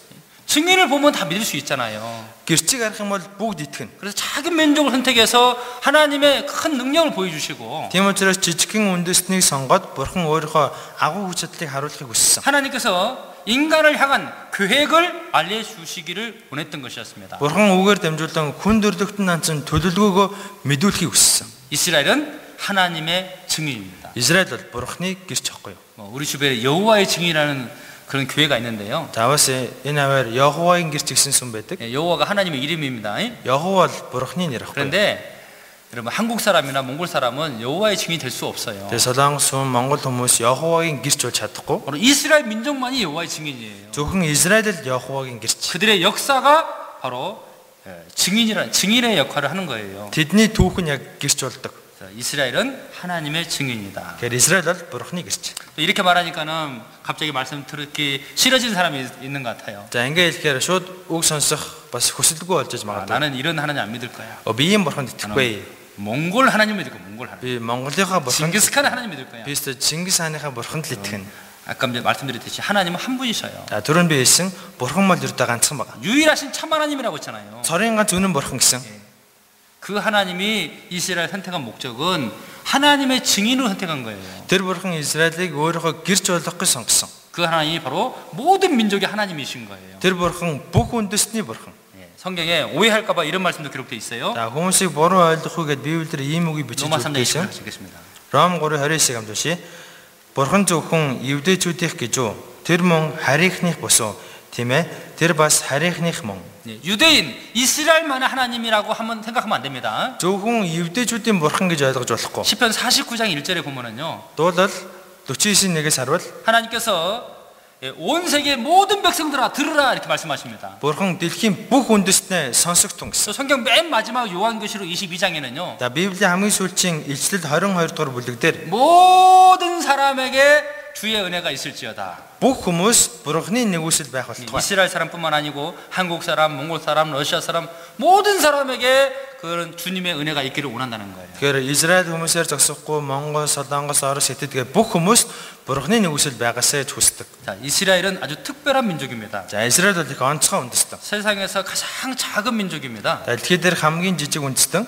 증인을 보면 다 믿을 수 있잖아요. Гэрчийг харах юм бол бүгд итгэнэ. 그래서 작은 민족을 선택해서 하나님의 큰 능력을 보여주시고 Тийм учраас жижигхэн үндэстнийг сонгоод Бурхан өөрийнхөө агуу хүч чадлыг харуулахыг хүссэн. 하나님께서 인간을 향한 계획을 알려주시기를 원했던 것이었습니다. Бурхан үгээр дамжуулан хүн төрлөختн нанцсан төлөвлөгөөгөө мэдүүлэхийг хүссэн. 이스라엘은 하나님의 증인입니다. Израиль бол Бурханы гэрч ахгүй юу? 우리 주변에 여호와의 증인이라는 그런 교회가 있는데요. За бас энэ аваар Йоховагийн гэрч гэсэн сүм байдаг. 여호와가 하나님의 이름입니다. Йохова бол Бурханы нэр ахгүй юу? 그런데 여러분 한국 사람이나 몽골 사람은 여호와의 증인이 될 수 없어요. Тэгээ Солонгос сүм Монгол хүмүүс Йоховагийн гэрч болж чадахгүй. 바로 이스라엘 민족만이 여호와의 증인이에요. Зөвхөн Израиль л Йоховагийн гэрч. 그들의 역사가 바로 증인의 역할을 하는 거예요. Тэдний түүх нь яг гэрч болдог. 이스라엘은 하나님의 증인이다. Тэгэхээр Израиль бол Бурханы гэрч. 이렇게 말하니까는 갑자기 말씀 듣기 싫어진 사람이 있는 것 같아요. За ингээ хэлэхээр шууд үг сонсох бас хүсэлгүй болж магадгүй. 나는 이런 하나님 안 믿을 거야. Би ийм Бурханд итгэхгүй. 몽골 하나님 믿을 거야. 몽골 하나님. Би Монголынхаа Бурханд 징기스칸 하나님 믿을 거야. би Чингис ханыхаа Бурханд л итгэнэ. 아까 말씀드렸듯이 하나님은 한 분이셔요. За түрүүн би хэлсэн Бурхан бол ердөө ганцхан байгаа. 유일하신 참 하나님이라고 했잖아요. Цорын ганц үнэн Бурхан гэсэн. 그 하나님이 이스라엘 선택한 목적은 하나님의 증인으로 선택한 거예요. Тэр Бурхан Израилийг өөрийнхөө гэрч болгох гэж сонгосон. 그 하나님이 바로 모든 민족의 하나님이신 거예요. Тэр Бурхан бүх үндэстний Бурхан. 성경에 오해할까봐 이런 말씀도 기록되어 있어요. За хүмүүсийг буруу ойлгох үгээд Библиэр ийм үгийг бичиж 로마 3장 өгсөн. 20절 읽겠습니다. Ром 3:29-ыг хамтууши. Бурхан зөвхөн евдээчүүдийнх гэж үү? Тэр мөн харийнхных босоо, тийм ээ? Тэр бас харийнхных мөн. 유대인 이스라엘만의 하나님이라고 한번 생각하면 안 됩니다. зөвхөн евдээчүүдийн Бурхан гэж ойлгож болохгүй. 시편 49장 1절에 보면은요. Дуулал 49:1-ээс харвал 하나님께서 온 세계 모든 백성들아 들으라 이렇게 말씀하십니다. Бурхан дэлхийн бүх үндэстнээ сонсогтун гэсэн. 또 성경 맨 마지막 요한계시록 22장에는요. За Библийн хамгийн сүүлчийн Илчлэл 22 дугаар бүлэг дээр 모든 사람에게 주의 은혜가 있을지어다. бүх хүмүүс Бурханы нэгүсэл байх болтугай. 이스라엘 사람뿐만 아니고 한국 사람, 몽골 사람, 러시아 사람 모든 사람에게 그런 주님의 은혜가 있기를 원한다는 거예요. Тэгэхээр Израиль хүмүүсээр зогсохгүй Монгол, Солонгос, Орос, Хятад бүх хүмүүс Бурханы нэгүсэл байгаасаа ч хүсдэг. 자, 이스라엘은 아주 특별한 민족입니다. За Израиль бол их онцгой үндэстэн. 세상에서 가장 작은 민족입니다. Дэлхий дээр хамгийн жижиг үндэстэн.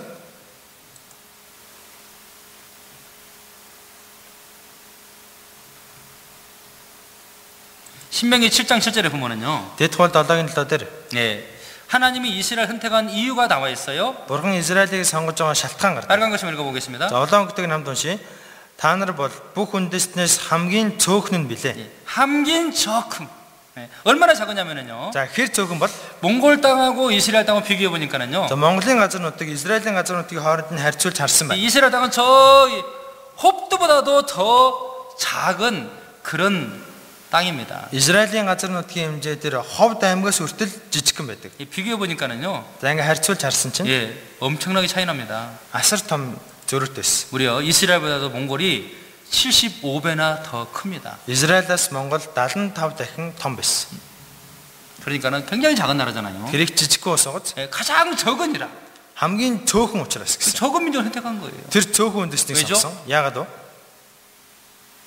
신명기 7장 7절에 보면은요. Дэдхуул 7-гийн 7 дээр 하나님이 이스라엘 선택한 이유가 나와 있어요. Бурхан Израилийг сонгож байгаа шалтгаан гардаг. 빨간 것좀 읽어보겠습니다. За улаан өгдөг намд уншия. Та нар бол бүх үндэстнээс хамгийн цөөхн нь билээ. 함긴 저큼. 예, 얼마나 작으냐면은요. За хэр цөөхөн бол 몽골 땅하고 이스라엘 땅을 비교해 보니까는요. за Монголын газар нутгийг Израилийн газар нутгийг хооронд нь харьцуулж харсан байна. 이 이스라엘 땅은 저 홉도보다도 더 작은 그런 땅입니다. Израилийн газар нутгийн хэмжээ дээр Ховд аймгаас хүртэл жижигхэн байдаг. 이 비교해 보니까는요. За ингээ харьцуулж харсан чинь 예, 엄청나게 차이 납니다. асар том зөрүүтэй байсан. 무려 이스라엘보다도 몽골이 75배나 더 큽니다. Израилаас Монгол 75 дахин том байсан. 그러니까는 굉장히 작은 나라잖아요. Тэр их жижигхэн ус байгаа. 예, 가장 적은이라. хамгийн цөөхөн учраас 그 гэсэн. 적은 민족을 선택한 거예요. Тэр цөөхөн үндэснийг 왜죠? сонгосон. Яагаад вэ?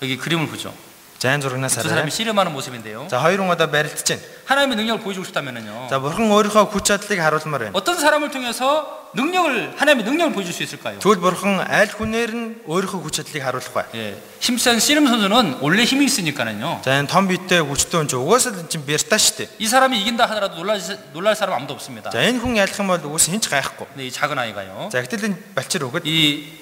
여기 그림을 보죠. Зайн зурагнаас 두 хараа. 사람이 씨름하는 모습인데요. За хоёр хүн одоо барилдаж байна. 하나님의 능력을 보여주고 싶다면은요. За бурхан өөрийнхөө хүч чадлыг харуулмаар байна. 어떤 사람을 통해서 하나님의 능력을 보여줄 수 있을까요? Тэгвэл бурхан аль хүнээр нь өөрийнхөө хүч чадлыг харуулах вэ? 예, 힘센 씨름 선수는 원래 힘이 있으니까는요. За энэ том биетэй хүчтэй хүн ч угаасаа л чинь бэртаа штэ. 이 사람이 이긴다 하더라도 놀랄 사람 아무도 없습니다. За энэ хүн ялах юм бол угаасаа хинч гайхгүй. 근데 이 작은 아이가요. За гэтэл энэ балчир өгöd 이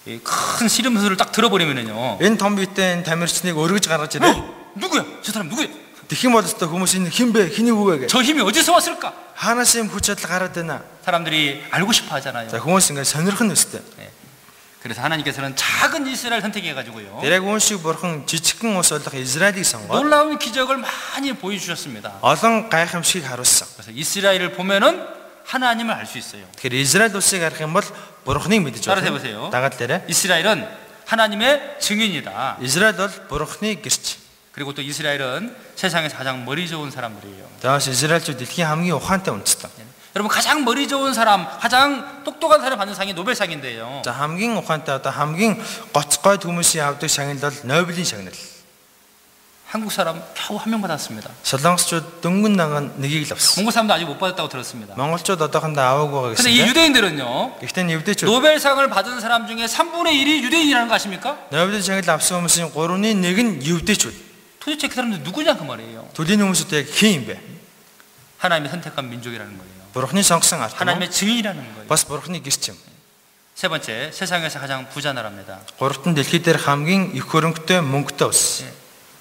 큰 씨름 선수를 딱 들어버리면은요. энэ том биетэй энэ тамирчныг өргөж гаргаж ирээ. 누구야? 저 사람 누구야? Тэгэх юм бол өстө хүмүүс энэ хин бэ? Хиний үг вэ? 저 힘이 어디서 왔을까? Хаанаас юм хүч чадал гараад байна? 사람들이 알고 싶어 하잖아요. За хүмүүс ингэ сонирх нь өстө. 그래서 하나님께서는 작은 이스라엘 선택해 가지고요. Тэр яг үүн шиг бурхан жижигхэн ус болох Израилийг сонгоод 놀라운 기적을 많이 보여주셨습니다. олон гайхамшиг харуулсан. 그래서 이스라엘을 보면은 하나님을 알 수 있어요. Тэгэхээр Израиль улсыг харах юм бол бурханыг мэдэж 따라서 байна. 해보세요. Дагаад лээрэ. 이스라엘은 하나님의 증인이다. Израиль бол бурханы гэрч. 그리고 또 이스라엘은 세상에서 가장 머리 좋은 사람들이에요. Тэгээс Израильчууд дэлхийн хамгийн ухаантай үндэстэн. 여러분 가장 머리 좋은 사람, 가장 똑똑한 사람 받는 상이 노벨상인데요. За хамгийн ухаантай одоо хамгийн гоцгой хүмүүсийн авдаг шагнал бол Нобелийн шагнал. 한국 사람 겨우 한 명 받았습니다. Солонгосчууд дөнгөн нанган нэгийг л авсан. 몽골 사람도 아직 못 받았다고 들었습니다. Монголчууд одоохондоо аваагүй байгаа 근데 이 гэсэн. 유대인들은요. Гэхдээ энэ евдээчүүд 노벨상을 받은 사람 중에 3분의 1이 유대인이라는 거 아십니까? Нобелийн шагнал авсан хүмүүсийн 3-ны 1 нь евдээчүүд. 도대체 그 사람들 누구냐 그 말이에요. Төлийн хүмүүсүүд яг хэн юм бэ? 하나님이 선택한 민족이라는 거예요. Бурхны сонгосон ард юм уу? 하나님의 증인이라는 거예요. Бас бурхны гэрч юм. 세 번째, 세상에서 가장 부자 나라입니다. Гуравтан дэлхий дээр хамгийн их хөрөнгөтэй мөнгөтэй улс.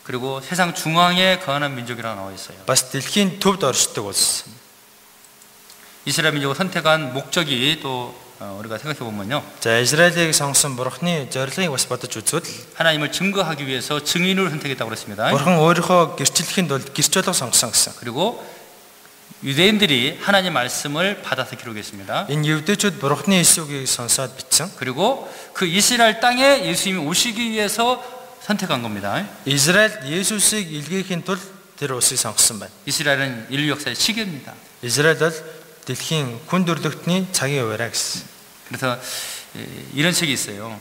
그리고 세상 중앙에 거하는 민족이라고 나와 있어요. Бас дэлхийн төвд оршдог улс. 이스라엘 민족을 선택한 목적이 또 우리가 생각해 보면요. За Израилийг сонгосон бурхны зорилгыг бас бодож үзвэл 하나님을 증거하기 위해서 증인을 선택했다고 그랬습니다. бурхан өөрийнхөө гэрчлэхэнд бол гэрч болго сонгосон гэсэн. 그리고 유대인들이 하나님 말씀을 받아서 기록했습니다. Энэ евдээчүүд бурхны Иесугийг сонсоод бичсэн. 그리고 그 이스라엘 땅에 예수님이 오시기 위해서 선택한 겁니다. Израиль Есүсийг илгээхийн тулд тэр улсыг сонгосон байна. 이스라엘은 인류 역사의 시계입니다. Израиль бол дэлхийн хүн төрлөختний цагийн хуваараа гэсэн. 그래서 이런 책이 있어요.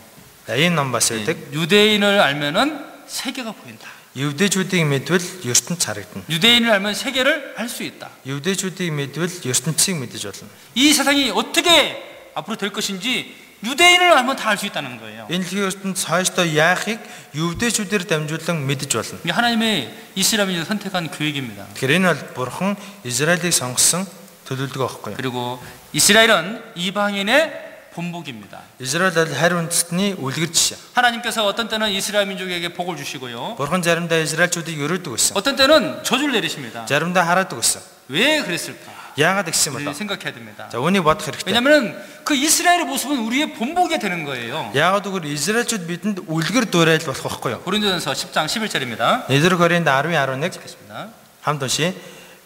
За энэ ном бас байдаг. 유대인을 알면은 세계가 보인다. Евдээчүүдийг мэдвэл ертөнд харагдана. 유대인을 알면 세계를 알 수 있다. Евдээчүүдийг мэдвэл ертөнцийг мэдэж болно. 이 세상이 어떻게 앞으로 될 것인지 유대인을 알면 다 알 수 있다는 거예요. Энэ дэлхийн ертөнд цаашдаа яахыг евдээчүүдээр дамжуулан мэдэж болно. 이게 하나님의 이스라엘을 선택한 계획입니다. Тэгэхээр энэ бол бурхан Израилийг сонгосон төлөвлөгөө байхгүй юу? 그리고 이스라엘은 이방인의 본복입니다. Израиль бол харь үндэстний үлгэр жишээ. 하나님께서 어떤 때는 이스라엘 민족에게 복을 주시고요. Бурхан заримдаа Израильчүүдийг өрөөдөг гэсэн. 어떤 때는 저주를 내리십니다. Заримдаа хараадаг гэсэн. 왜 그랬을까? Яагаад гэсэн 우리 бол 생각해야 됩니다. за үүнийг бодох хэрэгтэй. 왜냐하면 그 이스라엘의 모습은 우리의 본보게 되는 거예요. Яагаад гэвэл Израильчууд бидэнд үлгэр дуурайл болох байхгүй юу? 고린도전서 10장 11절입니다. Эдгээр Коринт 10:11 읽겠습니다. хамт уншия.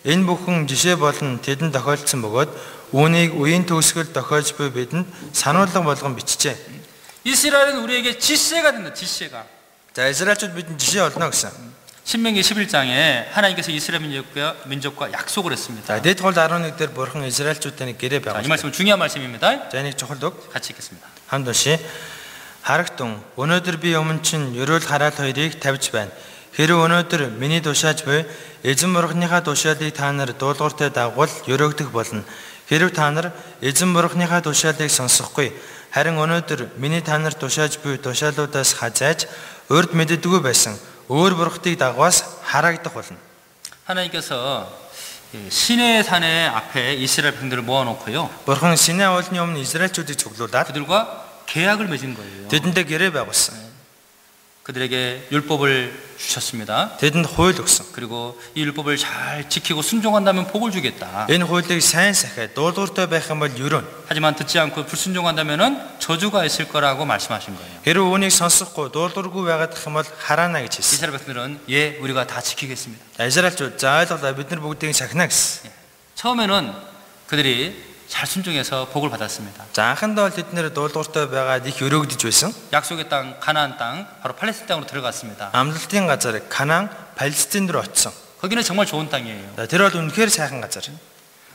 Энэ бүхэн жишээ болон тэдэнд тохиолдсон бөгөөд үүнийг үеийн төгсгөл тохиолж буй бидэнд сануулга болгон бичжээ. 이스라엘은 우리에게 지세가 된다. 지세가. За Израильчууд бидэнд жишээ олно гэсэн. 신명기 11장에 하나님께서 이스라엘 민족과 약속을 했습니다. За Дэд хууль 11 дээр бурхан Израильчуудтай гэрээ 자, 이 байгуулсан. 말씀은 중요한 말씀입니다. За энийг чухал үг. 같이 읽겠습니다. хамт уншия. Харагтун өнөөдөр би өмнө чинь ерөөл хараал хоёрыг тавьж байна. Хэрэв өнөөдөр миний тушааж буй эзэн бурхныхаа тушаалыг та нар дуулууртай дагвал өрөөгдөх болно. Хэрэв та нар эзэн бурхныхаа тушаалыг сонсохгүй харин өнөөдөр миний та нар тушааж буй тушаалуудаас хазайж урд мэддэггүй байсан өөр бурхтыг дагваас харагдах болно. 하나님께서 시내 산의 앞에 이스라엘 백성들을 모아놓고요. Бурхан Синай уулны өмнө Израильчүүдийг цуглуулад 그들과 계약을 맺은 거예요. тэдэндээ гэрээ байгуулсан. 그들에게 율법을 주셨습니다. Тэдэнд хууль өгсөн. 그리고 이 율법을 잘 지키고 순종한다면 복을 주겠다. Энэ хуулийг сайн сахиад дуулууртай байх юм бол ерөөн. 하지만 듣지 않고 불순종한다면은 저주가 있을 거라고 말씀하신 거예요. Хэрвээ үүнийг сонсохгүй дуулуургүй байгаад ах юм бол хараана гэж хэлсэн. 이스라엘 백성들은 예, 우리가 다 지키겠습니다. Израильчууд за ойлголоо бид нар бүгдийг сахина гэсэн. 처음에는 그들이 잘 순종해서 복을 받았습니다. За анхандаа бол тэд нэр дуулууртай байгаад их өрөөгдөж байсан. 약속의 땅 가나안 땅 바로 팔레스틴 땅으로 들어갔습니다. Амлалтын газар Канаан, Палестин руу очсон. 거기는 정말 좋은 땅이에요. За тэр бол үнэхээр сайхан газар.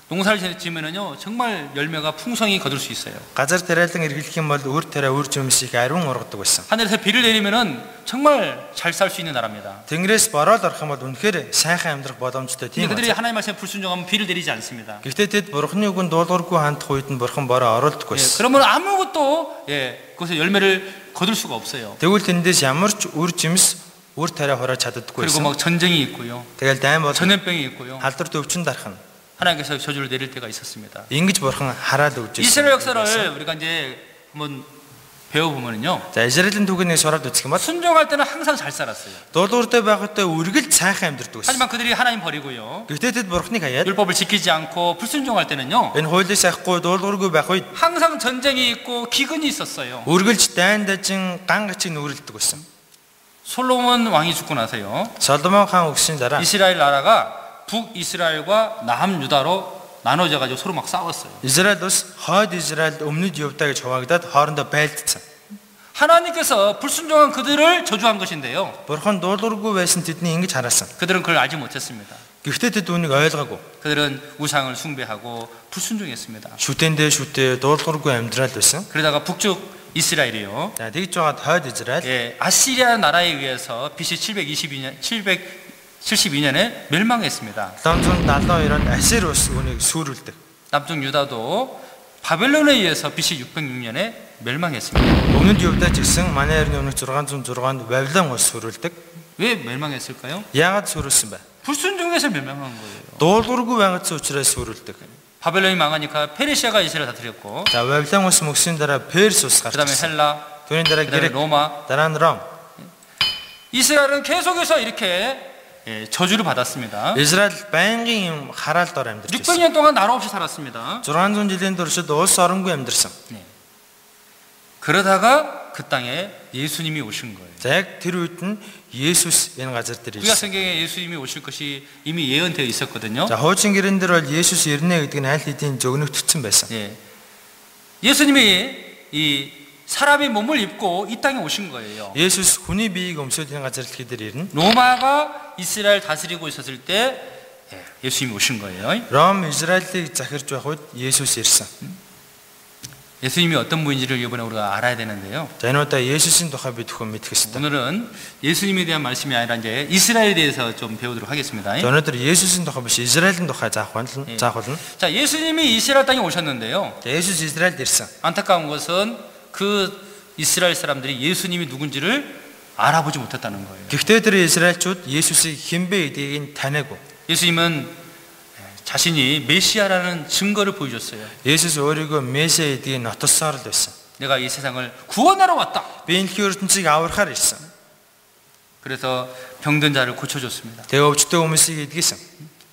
농사를 지으면은요 정말 열매가 풍성히 거둘 수 있어요. Газар тариалан эргэлэх юм бол үр тариа үр жимс их ариун ургадаг байсан. 하늘에서 비를 내리면은 정말 잘 살 수 있는 나라입니다. Тэнгэрээс бороод орох юм бол үнэхээр сайхан амьдрах боломжтой 근데 тийм 그들이 газар. 하나님 말씀에 불순종하면 비를 내리지 않습니다. Гэхдээ тэд бурхны үгэнд дуулуургүй хандах үед нь бурхан бороо оруулдаггүй 예, байсан. 그러면 아무것도 그것에 열매를 거둘 수가 없어요. Тэгвэл тэндээс ямар ч үр жимс үр тариа хурааж чаддаггүй 그리고 байсан. 막 전쟁이 있고요, Тэгэл дайм бол 전염병이 있고요. халдвар төвчин дарах нь. 하나님께서 저주를 내릴 때가 있었습니다. Ингэж бурхан хараад өгч 이스라엘 байсан. 역사를 우리가 이제 한번 배워보면은요, За Израилийн түүхнийг сураад үзэх юм бол 순종할 때는 항상 잘 살았어요. дуулууртай байхдаа үргэлж сайхан амьдрдаг байсан. 하지만 그들이 하나님 버리고요, Гэхдээ тэд бурхныг хаяад 율법을 지키지 않고 불순종할 때는요, энэ хуулийг сахихгүй дуулуургүй байх үед 항상 전쟁이 있고 기근이 있었어요. үргэлж дайн дажин ган гачиг нүрэлдэг байсан. 솔로몬 왕이 죽고 나서요, Соломон хаан өгсөн дараа 이스라엘 나라가 북이스라엘과 남유다로 나눠져 가지고 서로 막 싸웠어요. Израиль ус хойд Израильд өмнөд Юудаа гэж хуваагдаад хоорондоо байлдсан. 하나님께서 불순종한 그들을 저주한 것인데요, Бурхан дуулуургүй байсан тэдний ингэж хараасан. 그들은 그걸 알지 못했습니다. Гэхдээ тэд үүнийг ойлгоогүй. 그들은 우상을 숭배하고 불순종했습니다. Шүтэндээ шүтээ дуулуургүй амьдрал байсан. 그러다가 북쪽 이스라엘이요, За тэгж байгаад хойд Израиль 아시리아 나라에 의해서 BC 772년에 멸망했습니다. 772 онд Асир ус үүнийг сүрүүлдэг. 남쪽 유다도 바벨론에 의해서 BC 606년에 멸망했습니다. Өмнөд Юудаа ч гэсэн манай эртний өмнөх 606-нд Вавилон ус сүрүүлдэг. 왜 멸망했을까요? Яагаад сүрүүлсэн бэ? 불순종해서 멸망한 거예요. Дуулуургүй байгаадсан учраас сүрүүлдэг. 바벨론이 망하니까 페르시아가 이스라엘 다스렸고, За Вавилон ус мөксийн дараа Перс ус 그다음에 гарч. 헬라, Түүний дараа 그다음에 Грек, 로마. дараа нь Ром. 이스라엘은 계속해서 이렇게 저주를 받았습니다. Израиль байнгын юм хараалд ор амьдарч байсан. 600년 동안 나라 없이 살았습니다. 600 жилийн туршид улс оронгүй амьдарсан. 그러다가 그 땅에 예수님이 오신 거예요. За яг тэр үед нь Есүс энэ газар дээр 구약 ирсэн. 성경에 예수님이 오실 것이 이미 예언되어 있었거든요. За хуучин гэрэн дээр бол Есүс ирнэ гэдэг нь аль хэдийн зөгнөгдсөн байсан. 예수님이 이 사람의 몸을 입고 이 땅에 오신 거예요. Есүс хүний биеийг өмсөд энэ газар дэлхий дээр ирнэ. 로마가 이스라엘 다스리고 있었을 때 예수님이 오신 거예요. Ром Израилийг захирж байх үед Есүс ирсэн. 예수님이 어떤 분인지를 이번에 우리가 알아야 되는데요. За энэ удаа Есүсийн тухай бид бүхэн мэдэх ёстой. 오늘은 예수님에 대한 말씀이 아니라 이제 이스라엘에 대해서 좀 배우도록 하겠습니다. За өнөөдөр Есүсийн тухай биш Израилийн тухай заах болно. 자, 예수님이 이스라엘 땅에 오셨는데요. За Есүс Израильд ирсэн. 안타까운 것은 그 이스라엘 사람들이 예수님이 누군지를 알아보지 못했다는 거예요. Гэхдээ тэр Израильчууд Есүсийг хэн бэ гэдгийг таниагүй. 예수님은 자신이 메시아라는 증거를 보여줬어요. Есүс өөрийгөө Месиа гэдгийг нотолсоор л байсан. 내가 이 세상을 구원하러 왔다. Би энэ ертөнцийг аврахаар ирсэн. 그래서 병든 자를 고쳐줬습니다. Тэгээ өвчтөе хүмүүсийг эдгэсэн.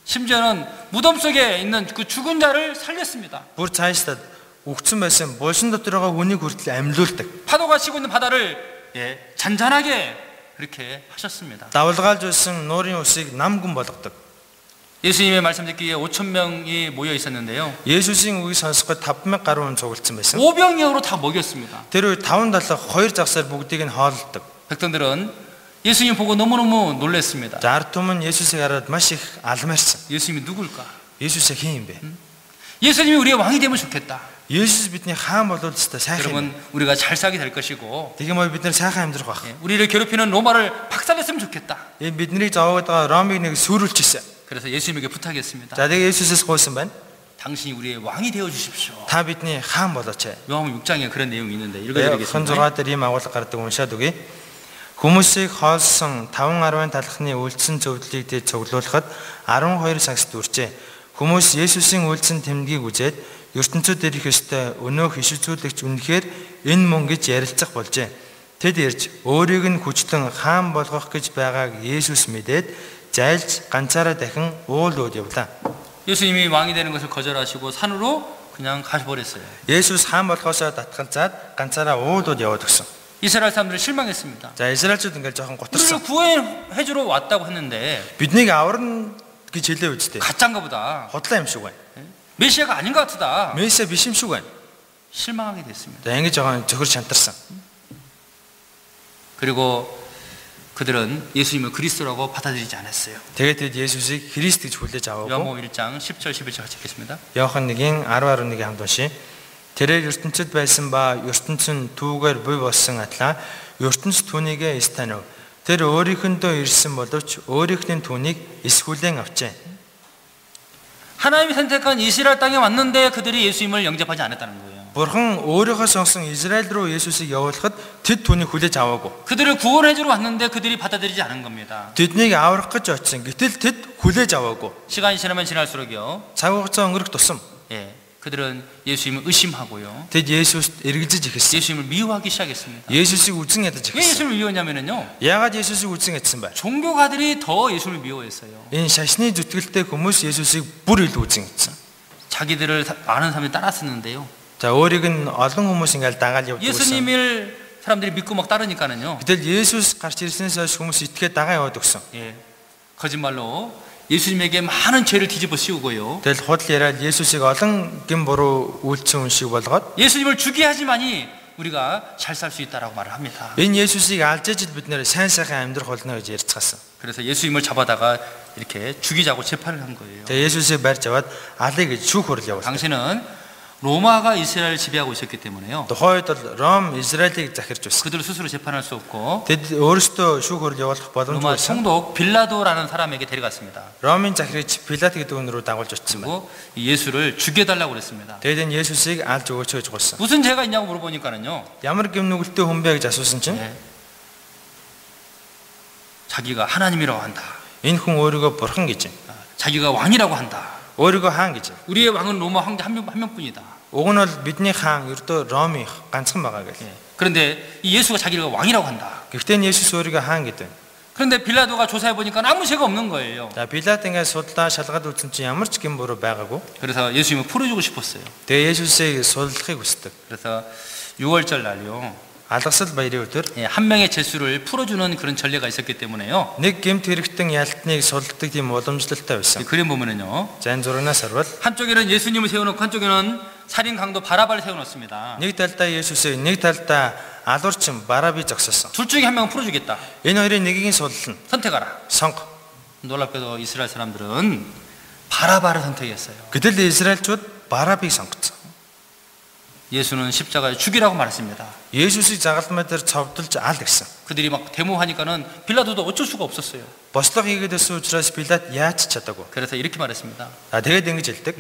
심지어는 무덤 속에 있는 그 죽은 자를 살렸습니다. Бүр цаашдаа өгцөн байсан булшин дотор байгаа хүнийг хүртэл амьлуулдаг. 파도가 치고 있는 바다를 잔잔하게 그렇게 하셨습니다. Давлгаалж байсан нуурын усыг нам гүн болгодог. 예수님의 말씀 듣기에 5,000명이 모여 있었는데요. Есүсийн үгийг сонсоход 5,000 гаруй хүн цуглдсан байсан. 오병이어로 다 먹였습니다. Тэр үед 5 далаа 2 загсаар бүгдийг нь хооллдог. 백성들은 예수님 보고 너무너무 놀랐습니다. За ард түмэн Есүсийг хараад маш их алмаарсан. 예수님이 누굴까? Есүс хэн юм бэ? 예수님이 우리의 왕이 되면 좋겠다. Есүс бидний хаан болоод өстой сайхан юм. 여러분, 우리가 잘 살게 될 것이고, Тийм үү бид нар сайхан амьдрах байх. 우리를 괴롭히는 로마를 박살냈으면 좋겠다. Энэ бидний зовоогд байгаа Ромыг нэг сүрүүлчихсэн. 그래서 예수님에게 부탁했습니다. За тэгээ Есүсээс гуйсан байна. 당신이 우리의 왕이 되어 주십시오. Та бидний хаан болооч. 요한복음 6장에 그런 내용이 있는데 Хэн 읽어드리겠습니다. 6 дээр ийм агуулга гардаг уншаад үгэй. Хүмүүсийг хоолсон 5-10 талхны үйлдсэн зөвдлийг дэд цуглуулахад 12 сагс дүрчээ. Хүмүүс Есүсийн үйлдсэн тэмдгийг үзээд ертөнцид ирэх ёстой өнөөх иш үзүүлэгч үнэхээр энэ мөн гэж ярилцах болжээ. Тэд ирж өөрийг нь хүчлэн хаан болгох гэж байгааг Есүс мэдээд зайлж ганцаараа дахин уулууд явлаа. 예수님이 왕이 되는 것을 거절하시고 산으로 그냥 가버렸어요. Есүс хаан болохоосоо татгалзаад ганцаараа уулууд яваад өгсөн. 이스라엘 사람들은 실망했습니다. За Израильчууд ингээл жоохон 우리를 гутарсан. 구해주러 왔다고 했는데 Биднийг аварна гэж хэлээ үсттэй. 가짜인가 보다. Хотлоо юм шиг байна. 메시아가 아닌 것 같다. Месиа биш юм шиг байна. 실망하게 됐습니다. За ингэж жоохон зөвхөр шантарсан. 그리고 그들은 예수님을 그리스도라고 받아들이지 않았어요. Тэгээд тэд Есүсийг Христ гэж хүлээж аваагүй. 요한복음 1장 10절 11절 같이 읽겠습니다. Иохан 1-ийн 10-11-ийг хамт уншия. Тэрээр ертөнцид байсан ба ертөнц нь түүгээр буй болсон атлаа ертөнц түүнийгээ эс танив. Тэр өөрийнхөндөө ирсэн боловч өөрийнхний түүнийг эсхүлэн авчээ. 하나님이 선택한 이스라엘 땅에 왔는데 그들이 예수님을 영접하지 않았다는 거예요. Бурхан өөрийнхөө сонсон Израиль руу Есүсийг явуулахад тэд түүнийг хүлээж аваагүй. 그들을 구원해주러 왔는데 그들이 받아들이지 않은 겁니다. Тэднийг аврах гэж очсон. Гэтэл тэд хүлээж аваагүй. 시간이 지나면 지날수록요. Цаг хугацаа өнгөрөх тусам 예, 그들은 예수님을 의심하고요. тэд Есүст эргэлзэж эхэлсэн. 예수님을 미워하기 시작했습니다. Есүсийг үзэн ядаж 왜 эхэлсэн. 예수님을 미워했냐면요. Яагаад Есүсийг үзэн ядсан бэ? 종교가들이 더 예수님을 미워했어요. Энэ шашны зүтгэлтэй хүмүүс Есүсийг бүр илүү үзэн ядсан. 자기들을 많은 사람이 따랐었는데요. За өөрийг нь олон хүмүүс ингээл дагаал явуулсан. 예수님을 사람들이 믿고 막 따르니까는요. Гэтэл Есүс гарч ирснээс хойш хүмүүс итгээд дагаа яваад өгсөн. 예, 거짓말로 예수님에게 많은 죄를 뒤집어 씌우고요. Тэгэл худал яриад Есүсийг олон гин буруу үйлцэн хүн шиг болгоод 예수님을 죽게 하지만이 우리가 잘 살 수 있다라고 말을 합니다. энэ Есүсийг алж ижил бид нэр сайн сайхан амьдрах болно гэж ярьцгаасан. 그래서 예수님을 잡아다가 이렇게 죽이자고 재판을 한 거예요. Тэгээ Есүсийг барьж аваад алъя гэж шүүх хурал явуулсан. 당시는 로마가 이스라엘을 지배하고 있었기 때문에요. Тухайд бол Ром Израилийг захирч байсан. 그들을 스스로 재판할 수 없고 Тэд өөрсдөө шүүх хурал явуулах боломжгүй 로마 байсан. 총독 빌라도라는 사람에게 데려갔습니다. Ромын захирагч Пилат гэдэг хүн рүү дагуулж очсон байна. 그리고 이 예수를 죽여달라고 그랬습니다. Тэгээд энэ Есүсийг алж өгөөч гэж гуйсан. 무슨 죄가 있냐고 물어보니까는요. Ямар гэм нүгэлтэй хүн бэ гэж асуусан чинь 예, 자기가 하나님이라고 한다. энэ хүн өөрийгөө бурхан гэж, 자기가 왕이라고 한다. өөрийгөө хаан гэж. 우리의 왕은 로마 황제 한 명뿐이다. Уг нь бол бидний хаан ердөө Ромын ганцхан байгаа гэх. 예, 그런데 이 예수가 자기가 왕이라고 한다. Гэхдээ энэ Есүс өөрийгөө хаан гэдэг. 그런데 빌라도가 조사해 보니까 아무 죄가 없는 거예요. За Пилат ингээд судлаа шалгаад үзсэн чинь ямар ч гин буруу байгаагүй. 그래서 예수님을 풀어주고 싶었어요. Тэгээ Есүсийг судлахыг хүсдэг. 그래서 6월절 날요. Алгасал баярын өдөр 예, 한 명의 죄수를 풀어주는 그런 전례가 있었기 때문에요. нэг гэмт хэрэгтэн ялтныг судалдаг тийм уламжлалтай 이 байсан. 그림 보면은요. Зан зурагнаас харвал 한쪽에는 예수님을 세워놓고 한쪽에는 살인 강도 바라바를 세워놓습니다. нэг талдаа Есүсийг, нэг талдаа алуурчин Бараби зогсоосон. 둘 중에 한 명은 풀어주겠다. Энэ хоёрын нэгийг нь судална. 선택하라. Сонго. 놀랍게도 이스라엘 사람들은 바라바를 선택했어요. Гэтэл Израильчууд Барабыг сонгоцсон. 예수는 십자가에 죽이라고 말했습니다. Есүсийг загалмай дээр цовдолж ал гэсэн. 그들이 막 데모하니까는 빌라도도 어쩔 수가 없었어요. Бослого хийгээд байсан учраас Пилат яаж ч чадаагүй. 그래서 이렇게 말했습니다. А тэгээд ингэж хэлдэг.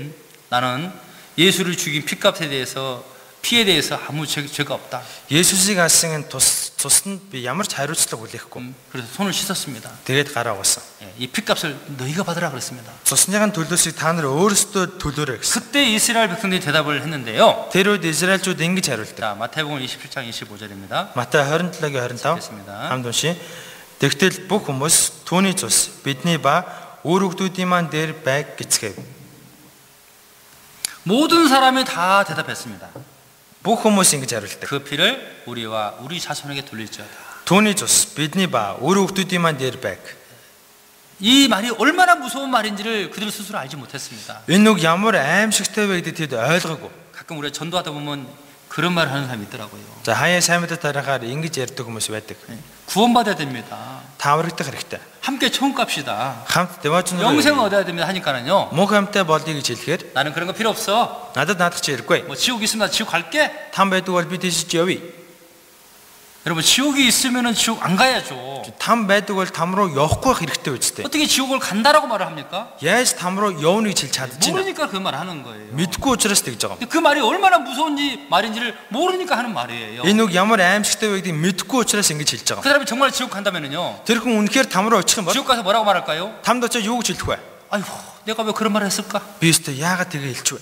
나는 예수를 죽인 피값에 대해서 피에 대해서 아무 죄가 없다. Есүсийг алсан тусанд би ямар ч хариуцлага хүлээхгүй. 그래서 손을 씻었습니다. Тэгээд гараа угаасан. 예, 이 피값을 너희가 받으라 그랬습니다. Цусныхын төлөөсийг та нар өөрсдөө төлөөрэй гэсэн. 그때 이스라엘 백성들이 대답을 했는데요. Тэр үед Израильчууд ингэж 하риулдаг. 자, 마태복음 27장 25절입니다. Матай 27-гийн 25 хамт уншия. Тэгтэл бүх хүмүүс түүний цус бидний ба өөр хүмүүсийн маань дээр байг гэцгээв. 모든 사람이 다 대답했습니다. Бүх хүмүүс ингэж хариулдаг. 그 피를 우리와 우리 자손에게 돌릴지어다. Түүний цус бидний ба өөр хүмүүсийн маань дээр байг. 이 말이 얼마나 무서운 말인지를 그들 스스로 알지 못했습니다. Энэ үг ямар аимшигтай вэ гэдгийг тэд ойлгоогүй. 가끔 우리가 전도하다 보면 그런 말을 하는 사람이 있더라고요. За хаяа сайн мэдээ тарахаар ингэж ярьдаг хүмүүс байдаг. 구원받아야 됩니다. Тааврагдах хэрэгтэй. 함께 천국 갑시다. Хамт деважнууд 영생을 얻어야 됩니다 하니까는요. мөнх хамтаа болъё гэж хэлэхээр 나는 그런 거 필요 없어. надад чи хэрэггүй. 뭐 지옥 있으면 나 지옥 갈게. Там байдаг бол би тийш явъя. 여러분 지옥이 있으면은 지옥 안 가야죠. Там байдаг бол там руу явахгүй байх хэрэгтэй үстэй. 어떻게 지옥을 간다라고 말을 합니까? Яаж там руу явна гэж хэлж чадчих вэ? 모르니까 그 말 하는 거예요. Мэдгүй учраас тэгж байгаа. 근데 그 말이 얼마나 무서운지 말인지를 모르니까 하는 말이에요. Энэ үг ямар аимшигтай вэ гэдгийг мэдгүй учраас ингэж хэлж 그 байгаа. 사람이 정말 지옥 간다면은요. Тэр хүн үнэхээр там руу очих юм бол 지옥 가서 뭐라고 말할까요? тамд очиж юу гэж хэлэх вэ? 아이고, 내가 왜 그런 말을 했을까? Би өөртөө яагаад тэгээ хэлчих вэ?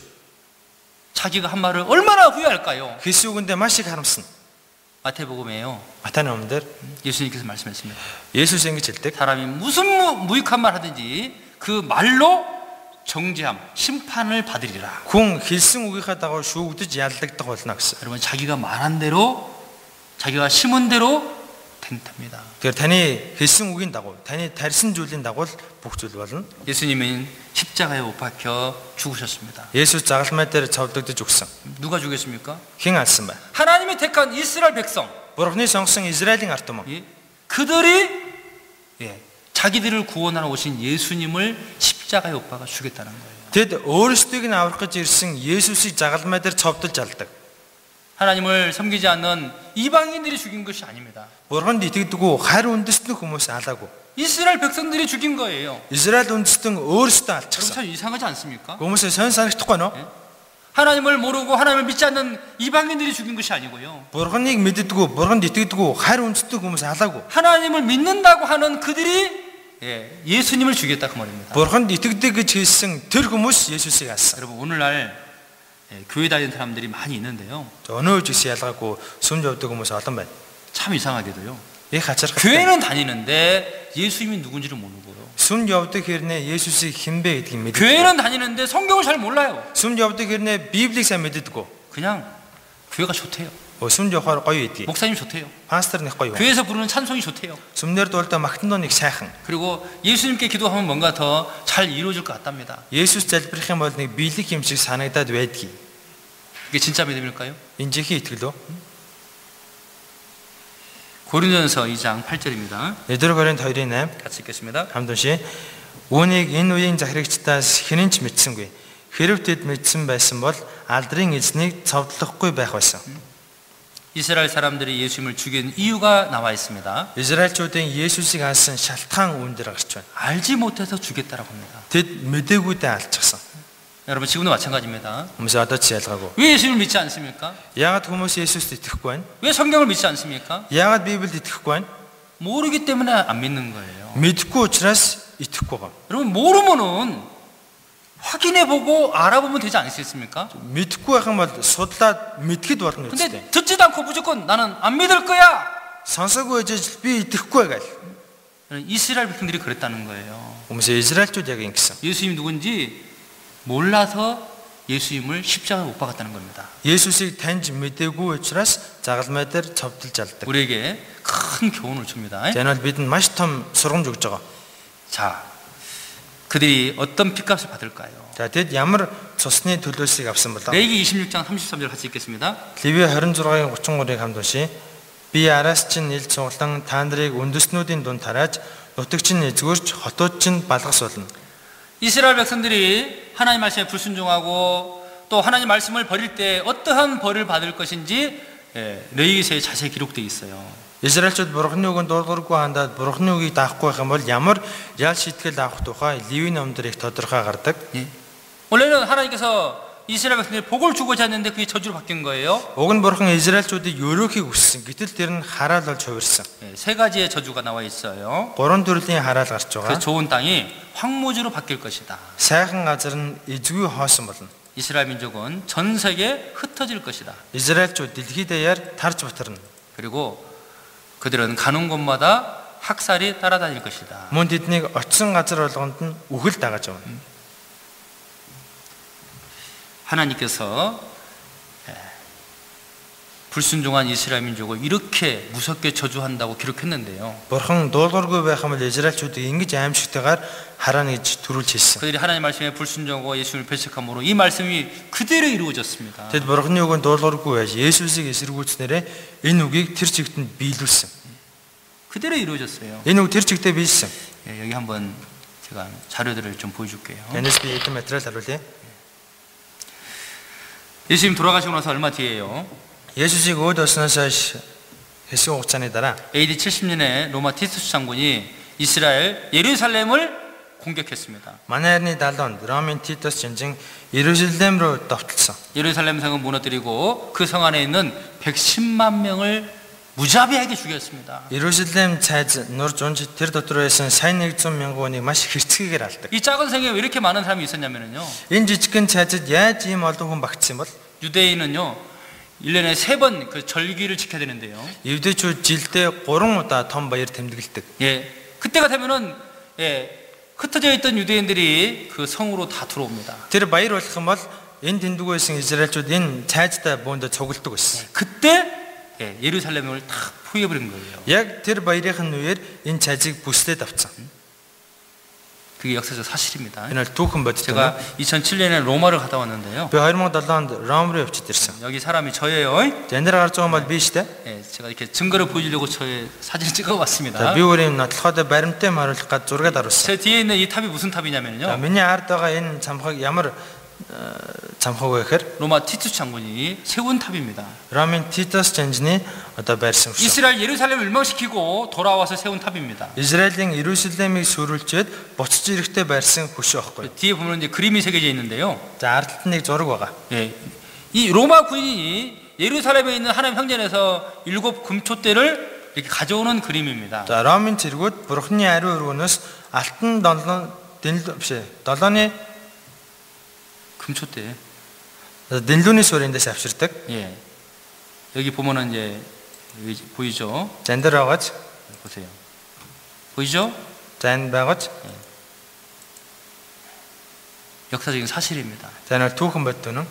자기가 한 말을 얼마나 후회할까요? Хэлсэн үгэндээ маш их харамсна. 마태복음에요. Матаны номдэр 예수님께서 말씀했습니다. Есүс ингэж хэлдэг. 사람이 무슨 무익한 말 하든지 그 말로 정죄함, 심판을 받으리라. Хүн хэлсэн үгийнхаа дагуу шүүгдэж яллагдах болно гэсэн. 여러분 자기가 말한 대로 자기가 심은 대로 된답니다. Тэгэхээр таны хэлсэн үгийн дагуу, таны тарьсан зүйлийн дагуу бүх зүйл болно. 예수님은 십자가에 못 박혀 죽으셨습니다. Есүс загалмай дээр цовдлогдож өгсөн. 누가 죽였습니까? Хэн алсан бэ? 하나님이 택한 이스라엘 백성. Бурхны сонгосон Израилийн ард түмэн. 예? 그들이 자기들을 구원하러 오신 예수님을 십자가에 못 박아 죽였다는 거예요. Тэд өөрсдийг нь аврах гэж ирсэн Есүсийг загалмай дээр цовдолж алдаг. 하나님을 섬기지 않는 이방인들이 죽인 것이 아닙니다. Бурханд итгэдэггүй харь үндэстэн хүмүүс алаагүй. 이스라엘 백성들이 죽인 거예요. Израиль үндэстэн өөрсдөө 그럼 алчихсан. 참 이상하지 않습니까? Хүмүүсээ сонь санагдахгүй нөө? 하나님을 모르고 하나님을 믿지 않는 이방인들이 죽인 것이 아니고요. Бурханыг мэддэггүй, Бурханд итгэдэггүй харь үндэстэн хүмүүс алаагүй. 하나님을 믿는다고 하는 그들이 예수님을 죽였다 그 말입니다. Бурханд итгэдэг гэж хэлсэн тэр хүмүүс Есүсийг алсан. 여러분 오늘날 교회 다니는 사람들이 많이 있는데요. Өнөө үжигс ялгаагүй сүмд явдаг хүмүүс олон байна. 참 이상하게도요. Их хачирхалтай. 교회는 다니는데 예수님이 누군지를 모르고요. сүмд явдаг хэрнээ Есүсийг хинбэ гэдгийг мэддэг. 교회는 다니는데 성경을 잘 몰라요. сүмд явдаг хэрнээ Библийг сайн мэддэггүй. 그냥 교회가 좋대요. сүмд явахаар гоё идэгий. 목사님 좋대요. Пастор них гоё. 교회에서 부르는 찬송이 좋대요. сүмнэр дуулдаа магтан дууник сайхан. 그리고 예수님께 기도하면 뭔가 더 잘 이루어질 것 같답니다. Есүс залбирах юм бол нэг биелэг юм шиг санагдаад байдгийг. 이게 진짜 믿음일까요? Энэ жихийн итгэл үү? 고린도전서 2장 8절입니다. Эдгээр Коринт 2:8 같이 읽겠습니다. хамт уншия. Үүнийг энэ үеийн захирагчдаас хэн ч мэдсэнгүй. Хэрв тэд мэдсэн байсан бол алдрын эзнийг цовдлохгүй байх байсан. 이스라엘 사람들이 예수님을 죽인 이유가 나와 있습니다. Израильчуудын Есүсийг алсан шалтгаан үүндэр гарч байна. 알지 못해서 죽였다라고 합니다. Тэд мэдээгүй дэ алчихсан. 여러분 지금도 마찬가지입니다. Хүмүүс одоо ч ялгаагүй. 왜 예수님을 믿지 않습니까? Яагаад хүмүүс Есүст итгэхгүй байна? 왜 성경을 믿지 않습니까? Яагаад Библиэд итгэхгүй байна? 모르기 때문에 안 믿는 거예요. Мэдхгүй учраас итгэхгүй байгаа. 여러분 모르면은 확인해보고 알아보면 되지 않겠습니까? Мэдхгүй байх юм бол судлаад мэдгэд болно 근데 үстэй. 듣지도 않고 무조건 나는 안 믿을 거야. Сонсоогүй байж би итгэхгүй гал. 이스라엘 백성들이 그랬다는 거예요. Хүмүүс Израильчууд яг ингэсэн. 예수님이 누군지 몰라서 예수님을 십자가에 못 박았다는 겁니다. Есүсийг таньж мэдээгүй учраас загалмай дээр цовдлж алдаг. 우리에게 큰 교훈을 줍니다. За энэ бол бидэнд маш том сургамж өгж байгаа. 자, 그들이 어떤 핏값을 받을까요? За тэд ямар цусны төлөөсийг авсан болоо? 레위기 26장 33절 같이 읽겠습니다. Леви 26-гийн 33-ыг хамт уншия. Би араас чинь нэлж цуглан та нарыг үндэснүүдийн дунд тарааж нутагч нь эзгүүрч хотууд чинь балгасуулна. 이스라엘 백성들이 하나님 말씀에 불순종하고 또 하나님 말씀을 버릴 때 어떠한 벌을 받을 것인지 레위기서에 자세히 기록되어 있어요. Израильчууд Бурхны үгэнд дуулуургүй хандаад Бурхны үгийг даахгүй байх юм бол ямар ял шийтгэл авах тухай Леви номдэр их тодорхой гардаг. 원래는 하나님께서 이스라엘 백성들이 복을 주고자 했는데 그게 저주로 바뀐 거예요. Уг нь Бурхан Израильчуудыг өрөөхийг хүссэн. Гэтэл тэр нь хараал болж хувирсан. 세 가지의 저주가 나와 있어요. 3 төрлийн хараал гарч 그 байгаа. 좋은 땅이 황무지로 바뀔 것이다. Сайхан газар нь эзгүй хоосон болно. 이스라엘 민족은 전 세계에 흩어질 것이다. Израильчууд дэлхийд даяар тарж батарна. 그리고 그들은 가는 곳마다 학살이 따라다닐 것이다. Мөн тэднийг очисон газар болгонд нь үхэл дагаж явна. 하나님께서 불순종한 이스라엘 민족을 이렇게 무섭게 저주한다고 기록했는데요. Бурхан дуулуургүй байх юм бол Израильчуудыг ингэж аимшигтайгаар хараана гэж төрүүлж хэлсэн. 그들이 하나님 말씀에 불순종하고 예수님을 배척함으로 이 말씀이 그대로 이루어졌습니다. Тэд Бурханы үгэнд дуулуургүй байж Есүсийг эсэргүүцснээрээ энэ үгийг тэр чигтэнд биелүүлсэн. 그대로 이루어졌어요. Энэ үг тэр чигтээ биелсэн. 여기 한번 제가 자료들을 좀 보여줄게요. Энэс би эдгээр материал харуулъя. 예수님 돌아가시고 나서 얼마 뒤에요. Есүсийг өөд осноос хойш хэсэг хугацааны дараа AD 70년에 로마 티투스 장군이 이스라엘 예루살렘을 공격했습니다. манай хайрны 70-нд Ромын Титус жанжин Иерусалим руу довтлсон. 예루살렘 성을 무너뜨리고 그 성 안에 있는 110만 명을 무자비하게 죽였습니다. Иерусалим цайз нурж унж тэр дотор байсан сайн 100 мянган хүнийг маш хэрцгийгээр алдаг. 이 작은 성에 왜 이렇게 많은 사람이 있었냐면요. Энэ жижигхэн цайзад яаж ийм олон хүн багтсан бол 유대인은요. 1년에 3번 그 절기를 지켜야 되는데요. Евдээчүүд жилдээ 3 удаа том баяр тэмдэглэдэг. 예, 그때가 되면은 흩어져 있던 유대인들이 그 성으로 다 들어옵니다. Тэр баяр болох юм бол энэ тэмдэг байсан Израильчууд энэ цайзтай буунд цугладаг байсан. 그때 예루살렘을 다 포위해버린 거예요. Яг тэр баярын үеэр энэ цайзыг бүслээд авсан. 그게 역사적 사실입니다. Энэ бол түүхэн бодит. 제가 2007년에 로마를 갔다 왔는데요. Би 2007 онд Ром руу явж ирсэн. 여기 사람이 저예요. За энэ дээр гарч байгаа юм бол би шүү дээ. 제가 이렇게 증거를 보여주려고 저의 사진을 За 찍어왔습니다. би өөрийн нотлоход баримтаа маруулах гад зураг даруулсан. 제 뒤에 있는 이 탑이 무슨 За 탑이냐면요. миний ард байгаа энэ цамхаг ямар цамхаг вэ гэхээр 로마 티투스 장군이 세운 탑입니다. Ромын Титус жанжны одоо байрсан өсөн. 이스라엘 예루살렘을 멸망시키고 돌아와서 세운 탑입니다. Израилийн Иерусалимыг сүрүүлчихэд буцаж ирэхдээ байрсан хөшөө байхгүй. 뒤에 보면 이제 그림이 새겨져 있는데요. За ардталд нэг зураг байгаа. 이 로마 군인이 예루살렘에 있는 하나님 향전에서 7 금초대를 이렇게 가져오는 그림입니다. За Ромын цэргүүд Бурхны ариун өргөнөөс алтан долооны 금초대. 딘лүүний суурьндээс авчирдаг. 예. 여기 보면은 이제 여기 보이죠? Зандер байгааж 보세요. 보이죠? зан байгааж 역사적인 사실입니다. за нэг түүхэн бодтон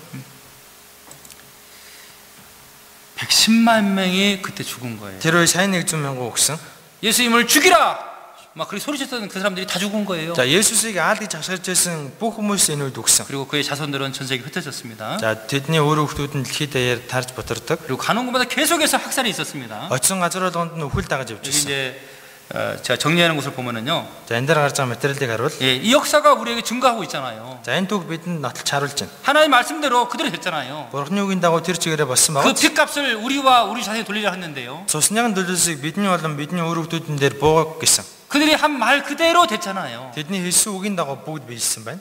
110만 명이 그때 죽은 거예요. тэр үе сайн 100 мянган өгсөн. 예수님을 죽이라! 막 그렇게 소리쳤던 그 사람들이 다 죽은 거예요. За Есүсийг аалж хашгирч байсан бүх хүмүүс энэ үед өгсөн. 그리고 그의 자손들은 전 세계에 흩어졌습니다. За тэдний өөр хүүхдүүд нь дэлхийд даяар тарж бутардаг. 그리고 가는 곳마다 계속해서 학살이 있었습니다. Очсон газрууданд нь үхэл дагаж явж 여기 ирсэн. 이제 제가 정리하는 것을 보면은요. За энэ дээр гарч байгаа материалыг харуул. 이 역사가 우리에게 증거하고 있잖아요. За энэ түүх бидэнд нотлож харуулж байна. 하나님 말씀대로 그대로 됐잖아요. Бурхны үгийн дагуу тэр чигээрээ болсон 그 байгаа. 핏값을 우리와 우리 자신이 돌리려 했는데요. Цуснян төлөөсийг бидний болон бидний өөр хүүхдүүдэн дээр буугах гэсэн. 그들이 한 말 그대로 됐잖아요. Тэдний хэлсэн үгийн дагуу бүгд биелсэн байна.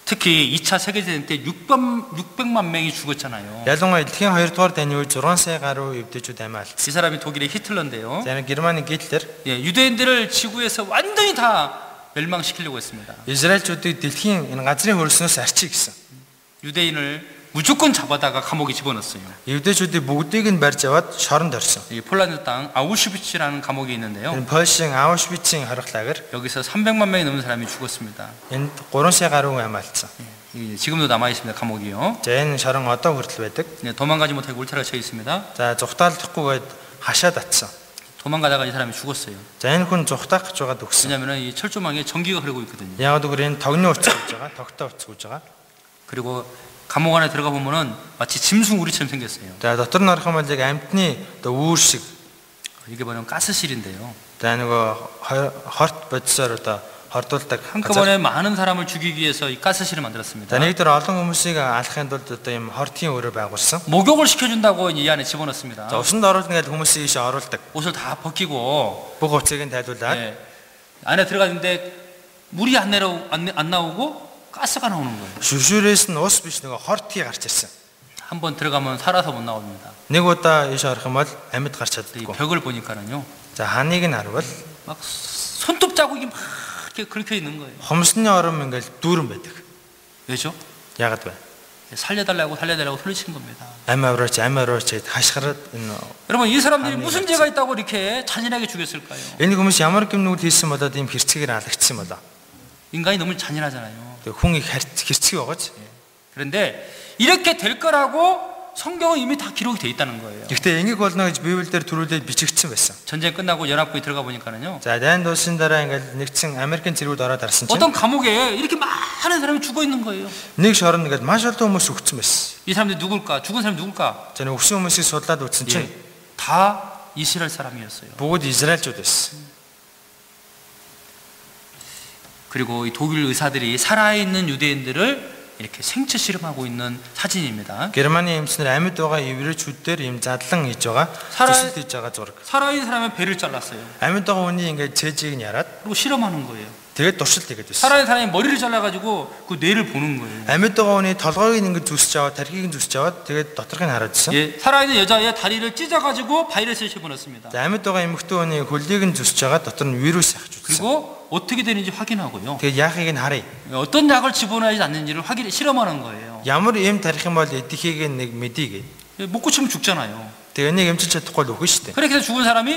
특히 2차 세계대전 때 600만 명이 죽었잖아요. Ялангуяа дэлхийн 2 дугаар дайны үед 6 сая гаруй евдээчүүд амиа алдсан. 이 사람이 독일의 히틀러인데요. За энэ Германы Гитлер 유대인들을 지구에서 완전히 다 멸망시키려고 했습니다. Израильчүүдийг дэлхийн энэ газрын хөрснөөс арчиж гисэн. 유대인을 무조건 잡아다가 감옥에 집어넣었어요. Евдээчүүдийг бүгдийг нь барьж аваад шоронд орсон. 이 폴란드 땅 아우슈비츠라는 감옥이 있는데요. Энэ Польшийн Аушвицийн хорих лагер 여기서 300만 명이 넘는 사람이 죽었습니다. энд 3 сая гаруй амиа алдсан. 지금도 남아 있습니다. 감옥이요. За энэ шорон одоо хүртэл байдаг. 도망가지 못하고 울타리가 쳐 있습니다. За зүхтаалдахгүйгээд хашаад атсан. 도망가다가 이 사람이 죽었어요. За энэ хүн зүхтаах гэж байгаад өгсөн. 왜냐하면 이 철조망에 전기가 흐르고 있거든요. Яг үгээр энэ тогны уц гэж байгаа, тогтоо уц гэж байгаа. 그리고 감옥 안에 들어가 보면은 마치 짐승우리처럼 생겼어요. За дотор нь орох юм бол яг амьтны одоо үүр шиг. 이게 뭐냐면 가스실인데요. За нөгөө хорт бодисоор одоо хордуулдаг. 한꺼번에 많은 사람을 죽이기 위해서 이 가스실을 만들었습니다. За нэг дөр олон хүмүүсийг алахын тулд одоо ийм хортын өрөө байгуулсан. 목욕을 시켜준다고 이 안에 집어넣습니다. За усанд оруулна гэдэг хүмүүсийг ийш оруулдаг. 옷을 다 벗기고 Бүх хувцсыг нь тайлуулаад 안에 들어갔는데 물이 안 나오고 가스가 나오는 거예요. шүршүүрээс нь ус биш нөгөө хортий гарч ирсэн. 한번 들어가면 살아서 못 나옵니다. Нэг удаа ийш орох юм бол амьд гарч 이 чаддаггүй. 벽을 보니까는요. За ханыг нь харвал 막 손톱 자국이 막 이렇게 긁혀 있는 거예요. хомсны ором ингээл дүүрэн байдаг. 왜죠? Яагаад вэ? 살려달라고 소리친 겁니다. Ам авраач гэд хашгираад энэ 여러분 이 사람들이 무슨 죄가 있다고 이렇게 잔인하게 죽였을까요? энэ хүмүүс ямар гэмнүүд хийсэн болоод ийм хэрцгээр алагдсан болоо. 인간이 너무 잔인하잖아요. Хүн их хэрцгий байгааз. 그런데 이렇게 될 거라고 성경은 이미 다 기록이 돼 있다는 거예요. Гэхдээ энийг болно гэж Библиэлд төрүүлээд бичигдсэн байсан. 전쟁 끝나고 연합국에 들어가 보니까는요. За дайн дуусны дараа ингээл нэгдсэн Америкийн цэргүүд ороод харсан чинь 어떤 감옥에 이렇게 많은 사람이 죽어 있는 거예요. нэг шорон ингээд маш олон хүмүүс өгсөн байсан. 이 사람들이 누굴까? 죽은 사람이 누굴까? За нэг өгсөн хүмүүсийг судлаад үзсэн чинь 다 이스라엘 사람이었어요. бүгд Израильчууд байсан. 그리고 이 독일 의사들이 살아있는 유대인들을 이렇게 생체 실험하고 있는 사진입니다. Германы эмчнэр амьд байгаа еврейчүүд дээр ийм задлан хийж байгаа төсөлд хийж байгаа зураг. 살아있는 사람의 배를 잘랐어요. Амьд байгаа хүний ингээд цээжийг нь яраад 그리고 실험하는 거예요. тэгээд туршилт хийгээд байсан. 살아있는 사람의 머리를 잘라가지고 그 뇌를 보는 거예요. Амьд байгаа хүний толгойг ингээд зүсч аваад тархийг нь зүсч аваад тэгээд доторхыг нь хараад байсан. 예, 살아있는 여자의 다리를 찢어가지고 바이러스를 집어넣습니다. За амьд байгаа эмэгтэй хүний хөлийг нь зүсч аваад дотор нь вирус авч үзсэн. 그리고 어떻게 되는지 확인하고요. Тэгээд яахыг нь харъя. 어떤 약을 집어넣어야지 않는지를 실험하는 거예요. Ямар эм тарих юм бол эдхийг нэг мэдийгээ. 못 고치면 죽잖아요. Тэгээ энийг эмчилж чадахгүй л үгүй шүү дээ. 그렇게 해서 죽은 사람이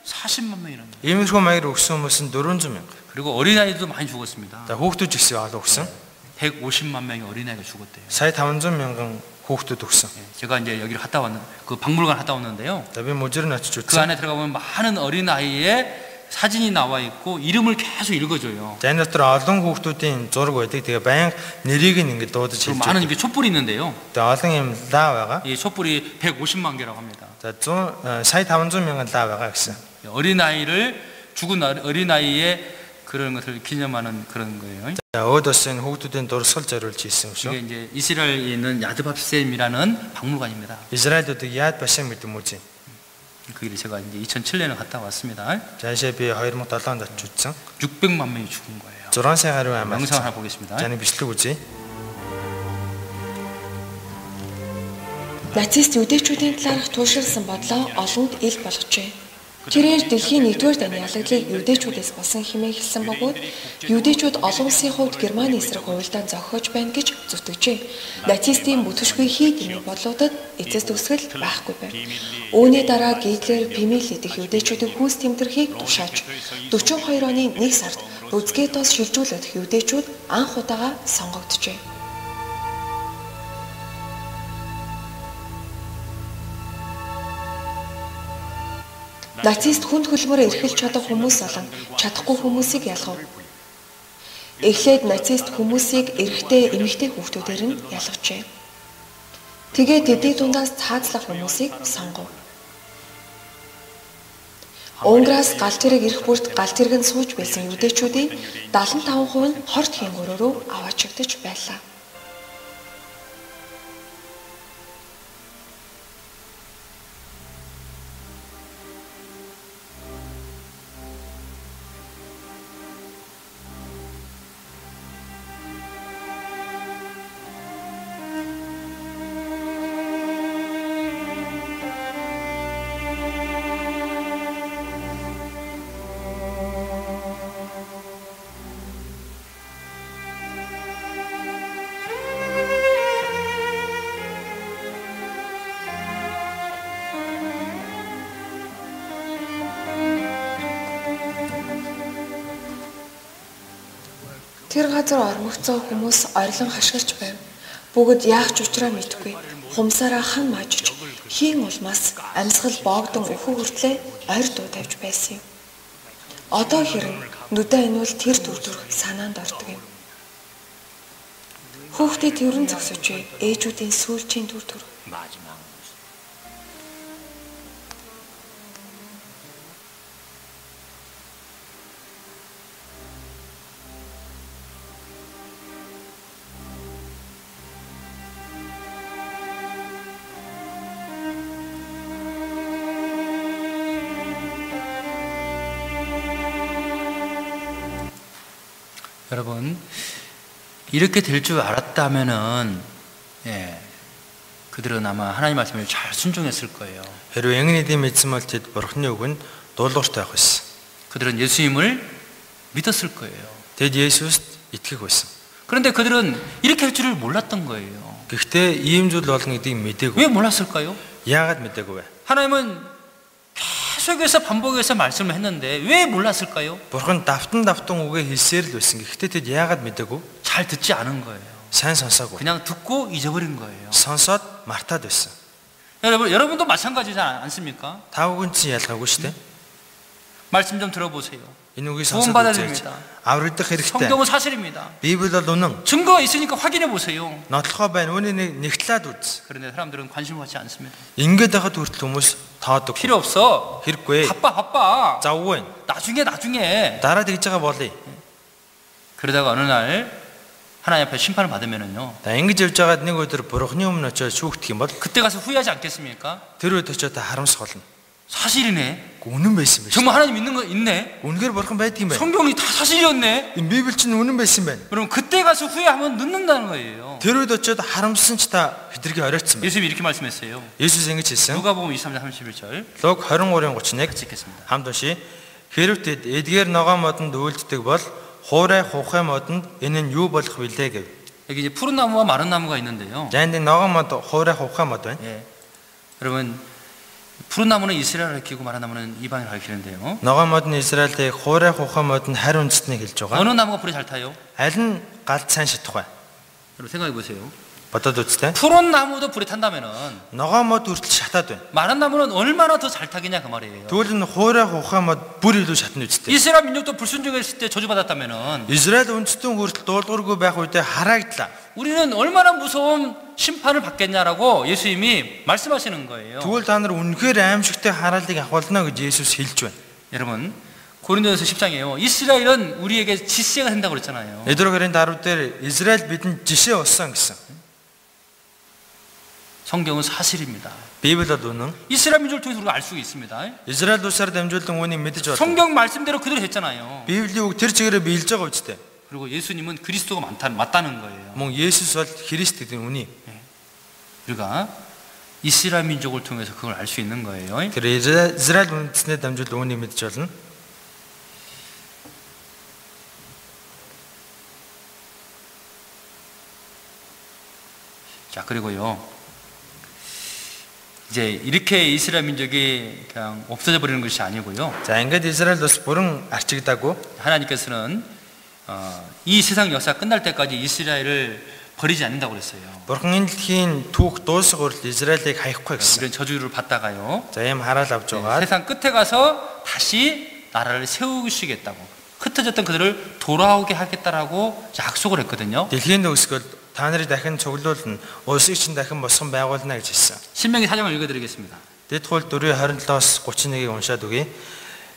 40만 명이랍니다. Иймэрхүү маягаар өгсөн хүмүүс нь 400 мянга. 그리고 어린아이도 많이 죽었습니다. За хүүхдүүд ч гэсэн олон өгсөн. 150만 명의 어린아이가 죽었대요. Сая 500 мянган хүүхдүүд өгсөн. 제가 이제 여기를 갔다 왔는 그 박물관 갔다 왔는데요. За би мужирн очиж 그 үзсэн. 안에 들어가 보면 많은 어린아이의 사진이 나와 있고 이름을 계속 읽어줘요. За энэ дотор олон хүүхдүүдийн зураг байдаг. Тэгээ баян нэрийг нь ингэ дуудаж 그리고 хэлж 많은 байдаг. 이게 촛불이 있는데요. Тэгээ олон юм лаа байгаа. 이 촛불이 150만 개라고 합니다. За 100 сая 500 мянган лаа байгаа гэсэн. 어린아이를 죽은 어린아이의 그런 것을 기념하는 그런 거예요. За өөд бас энэ хүүхдүүдийн дурсгал зориулж хийсэн юм шүү. 이게 이제 이스라엘에 있는 야드밥셈이라는 박물관입니다. Израильуудыг Яд Башем гэдэг музей. 거기를 제가 이제 2007년에 갔다 왔습니다. Заашаа би 2007 онд очиж үзсэн. 600만 명이 죽은 거예요. 6 сая гаруй ам. 영상 하나 보겠습니다. Жаны бичлэг үзье. Нацист юдэчүүдийн талаарх туушралсан бодлоо олонд ил болгожээ. Тэрээр дэлхийн 1-р дайны ялагдлыг юдэчүүдээс болсон хэмээн хэлсэн бөгөөд юдэчүүд олон улсын хувьд Германы эсрэг хуульдаан зохиож байна гэж зүтгэжээ. Нацистийн бүтэшгүй хий гэмээр бодлуудад эцэс төгсгөл байхгүй байв. Үүний дараа Гитлер Пимель идэх юдэчүүдийн хүнс тэмдэрхийг тушааж 42 оны 1 сард Лузгетоос шилжүүлэх юдэчүүд анх удаага сонгогджээ. Нацист хүнд хөлмөр эрхэлж чадах хүмүүс болон чадахгүй хүмүүсийг ялгав. Эхлээд нацист хүмүүсийг эрэгтэй, эмэгтэй хүүхдүүдээр нь ялгажээ. Тэгээд тэдний дундаас цаазлах хүмүүсийг сонгов. Унграас галт тэрэг ирэх бүрт галт тэрэг нь сууж байсан юдэчүүдийн 75% нь хорт хийнгүүр рүү аваачигдаж байлаа. Тэр газар ормогцоо хүмүүс орилон хашгирч байв. Бүгд яах ч учраа мэдэхгүй. Хумсаараа хан мажиж, хийн улмаас амьсгал боогдон өхөө хүртлээ ойр дуу тавьж байсан юм. Одоо хэрэг нүдэ энүүл тэр дүрдүр санаанд ордог юм. Хүүхдээ тэрэн зогсож бай. Ээжүүдийн сүүлчийн дүрдүр. 여러분 이렇게 될 줄 알았다면은 그들은 아마 하나님 말씀을 잘 순종했을 거예요. Хэрвээ ингэний дэм мэдсэн бол тэд бурхны үгэнд дуулууртай байх байсан. 그들은 예수님을 믿었을 거예요. Тэд Есүст итгэх байсан. 그런데 그들은 이렇게 할 줄을 몰랐던 거예요. Гэхдээ ийм зүйл болно гэдгийг мэдээгүй. 왜 몰랐을까요? Яагаад мэдээгүй вэ? 하나님은 계속해서 반복해서 말씀을 했는데 왜 몰랐을까요? Бурхан давтан үгээ хэлсээр л байсан. Гэхдээ тэд яагаад мэдээгүй? 잘 듣지 않은 거예요. Сайн сонсоогүй. 그냥 듣고 잊어버린 거예요. Сонсоод мартаад байсан. 여러분도 마찬가지지 않습니까? Та бүхэн чи ялгаагүй шүү дээ. 말씀 좀 들어보세요. Энэ үгийг 구원받아야 сонсоод 됩니다. аврагдах хэрэгтэй. 성경은 사실입니다. Библи бол үнэн. 증거가 있으니까 확인해 보세요. Нотлохоо байна. Үүнийг нэгтлээд үз. 그런데 사람들은 관심을 갖지 않습니다. Ингээд байхад хүртэл хүмүүс тоодог. 필요 없어. Хэрэггүй. 바빠. Завгүй. 나중에. Дараа тэгж байгаа болъё. 그러다가 어느 날 하나님 앞에 심판을 받으면은요. За ингэж явж байгаад нэг өдөр бурхны өмнө очиж шүүгдэх юм бол 그때 가서 후회하지 않겠습니까? тэр үед очиод харамсах болно. 사실이네. Үнэн байсан байх. 정말 하나님 믿는 거 있네. Үнэхээр бурхан байдаг юм байна. 성경이 다 사실이었네. Энэ Библи чинь үнэн байсан байна. 그럼 그때 가서 후회하면 늦는다는 거예요. Тэр үед очиод харамссан ч та хитрхи оройтсан байна. 예수님이 이렇게 말씀했어요. Есүс ингэж хэлсэн. 누가복음 23장 31절. Луг 23:31 읽겠습니다. хамт уншия. Хэрв тэд эдгээр ногоо модонд үйлддэг бол хуурай хухай модонд энэ нь юу болох вүлээ гэв. 여기 이제 푸른 나무와 마른 나무가 있는데요. За энэ ногоо мод хуурай хухай мод байна. 예. 여러분, 푸른 나무는 이스라엘을 가리키고 마른 나무는 이방인을 가리키는데요. Ногоон мод нь Израильтэй, хуурай хухан мод нь харь үндэстнийг хэлж байгаа. 어느 나무가 불이 잘 타요? Аль нь галт сайн шатах вэ? 여러분 생각해 보세요. Бодоод үзтээ. 푸른 나무도 불이 탄다면은 Ногоон мод хүртэл шатаад байна. 마른 나무는 얼마나 더 잘 타겠냐 그 말이에요. Тэгвэл энэ хуурай хухан мод бүр илүү шатна үсттэй. 이스라엘 민족도 불순종했을 때 저주받았다면은 Израиль үндэстэн хүртэл дуулуургүй байх үедээ хараагдлаа. 우리는 얼마나 무서운 심판을 받겠냐라고 예수님이 말씀하시는 거예요. Тэгвэл та нар үнэхээр аимшигтай хараалыг авахулна гэж Есүс хэлж байна. 여러분, 고린도전서 10장에요. 이스라엘은 우리에게 지세가 된다고 그랬잖아요. Эдрогэрийн 10 дээр Израиль бидэнд жишээ болсон гэсэн. 성경은 사실입니다. Библи бол үнэн. 이스라엘 민족을 통해서 우리가 알 수 있습니다. Израиль улсаар дамжуулан үүнийг мэдэж байна. 성경 말씀대로 그대로 했잖아요. Библийн үг тэр чигээрээ биелж байгаа үстэй. 그리고 예수님은 그리스도가 맞다는 거예요. Мөн Есүс бол Христ гэдэг нь үний. 우리가 이스라엘 민족을 통해서 그걸 알 수 있는 거예요. Тэр Израиль үндэснээ дамжуулан үүнийг мэдэж болно. 자, 그리고요. 이제 이렇게 이스라엘 민족이 그냥 없어져 버리는 것이 아니고요. За ингээд Израиль бас бүрэн арчигдаагүй. 하나님께서는 이 세상 역사 끝날 때까지 이스라엘을 버리지 않는다고 그랬어요. Бурхан энэ дэлхийн түүх дуусах хүртэл Израилийг хаяхгүй гэсэн. 이런 저주를 받다가요. За ийм хараал авч байгаа. 세상 끝에 가서 다시 나라를 세우시겠다고. 흩어졌던 그들을 돌아오게 하겠다라고 약속을 했거든요. Дэлхийн төгсгөл та нарыг дахин цуглуулна. Улсыг чинь дахин босгон байгуулна гэж хэлсэн. 신명기 4장을 읽어드리겠습니다. Дэдхүүл 4:27-оос 31-ийг уншаад өгье.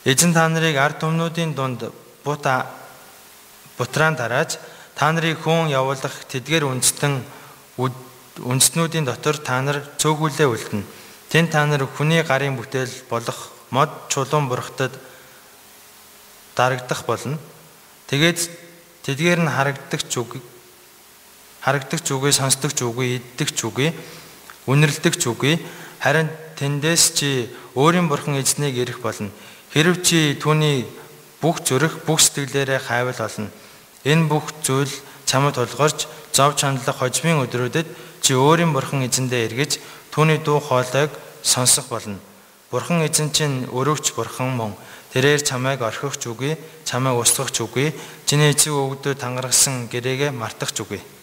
Эзэн та нарыг ард түмнүүдийн дунд бутран дарааж та нарыг хүн явуулах тэдгээр үндэстнүүдийн дотор та нар цөөхүүлээ үлдэнэ. Тэнд та нар хүний гарын бүтээл болох мод чулуун бурхтад дарагдах болно. Тэгээд тэдгээр нь харагдах зүгээ, сонсдог зүгээ, иддэг зүгээ, үнэрлдэг зүгээ, харин тэндээс чи өөрийн бурхан эзнийг ирэх болно. Хэрв чи түүний бүх зүрх, бүх сэтгэлээрээ хайвал болно. Энэ бүх зүйл чамд тулгарч зов чандлах хожмын өдрүүдэд чи өөрийн бурхан эзэндээ эргэж түүний дуу хоолойг сонсох болно. Бурхан эзэн чинь өрөвч бурхан мөн. Тэрээр чамайг орхих зүгээ, чамайг устгах зүгээ, чиний эцэг өвгдөд тангаргасан гэрээгээ мартах зүгээ.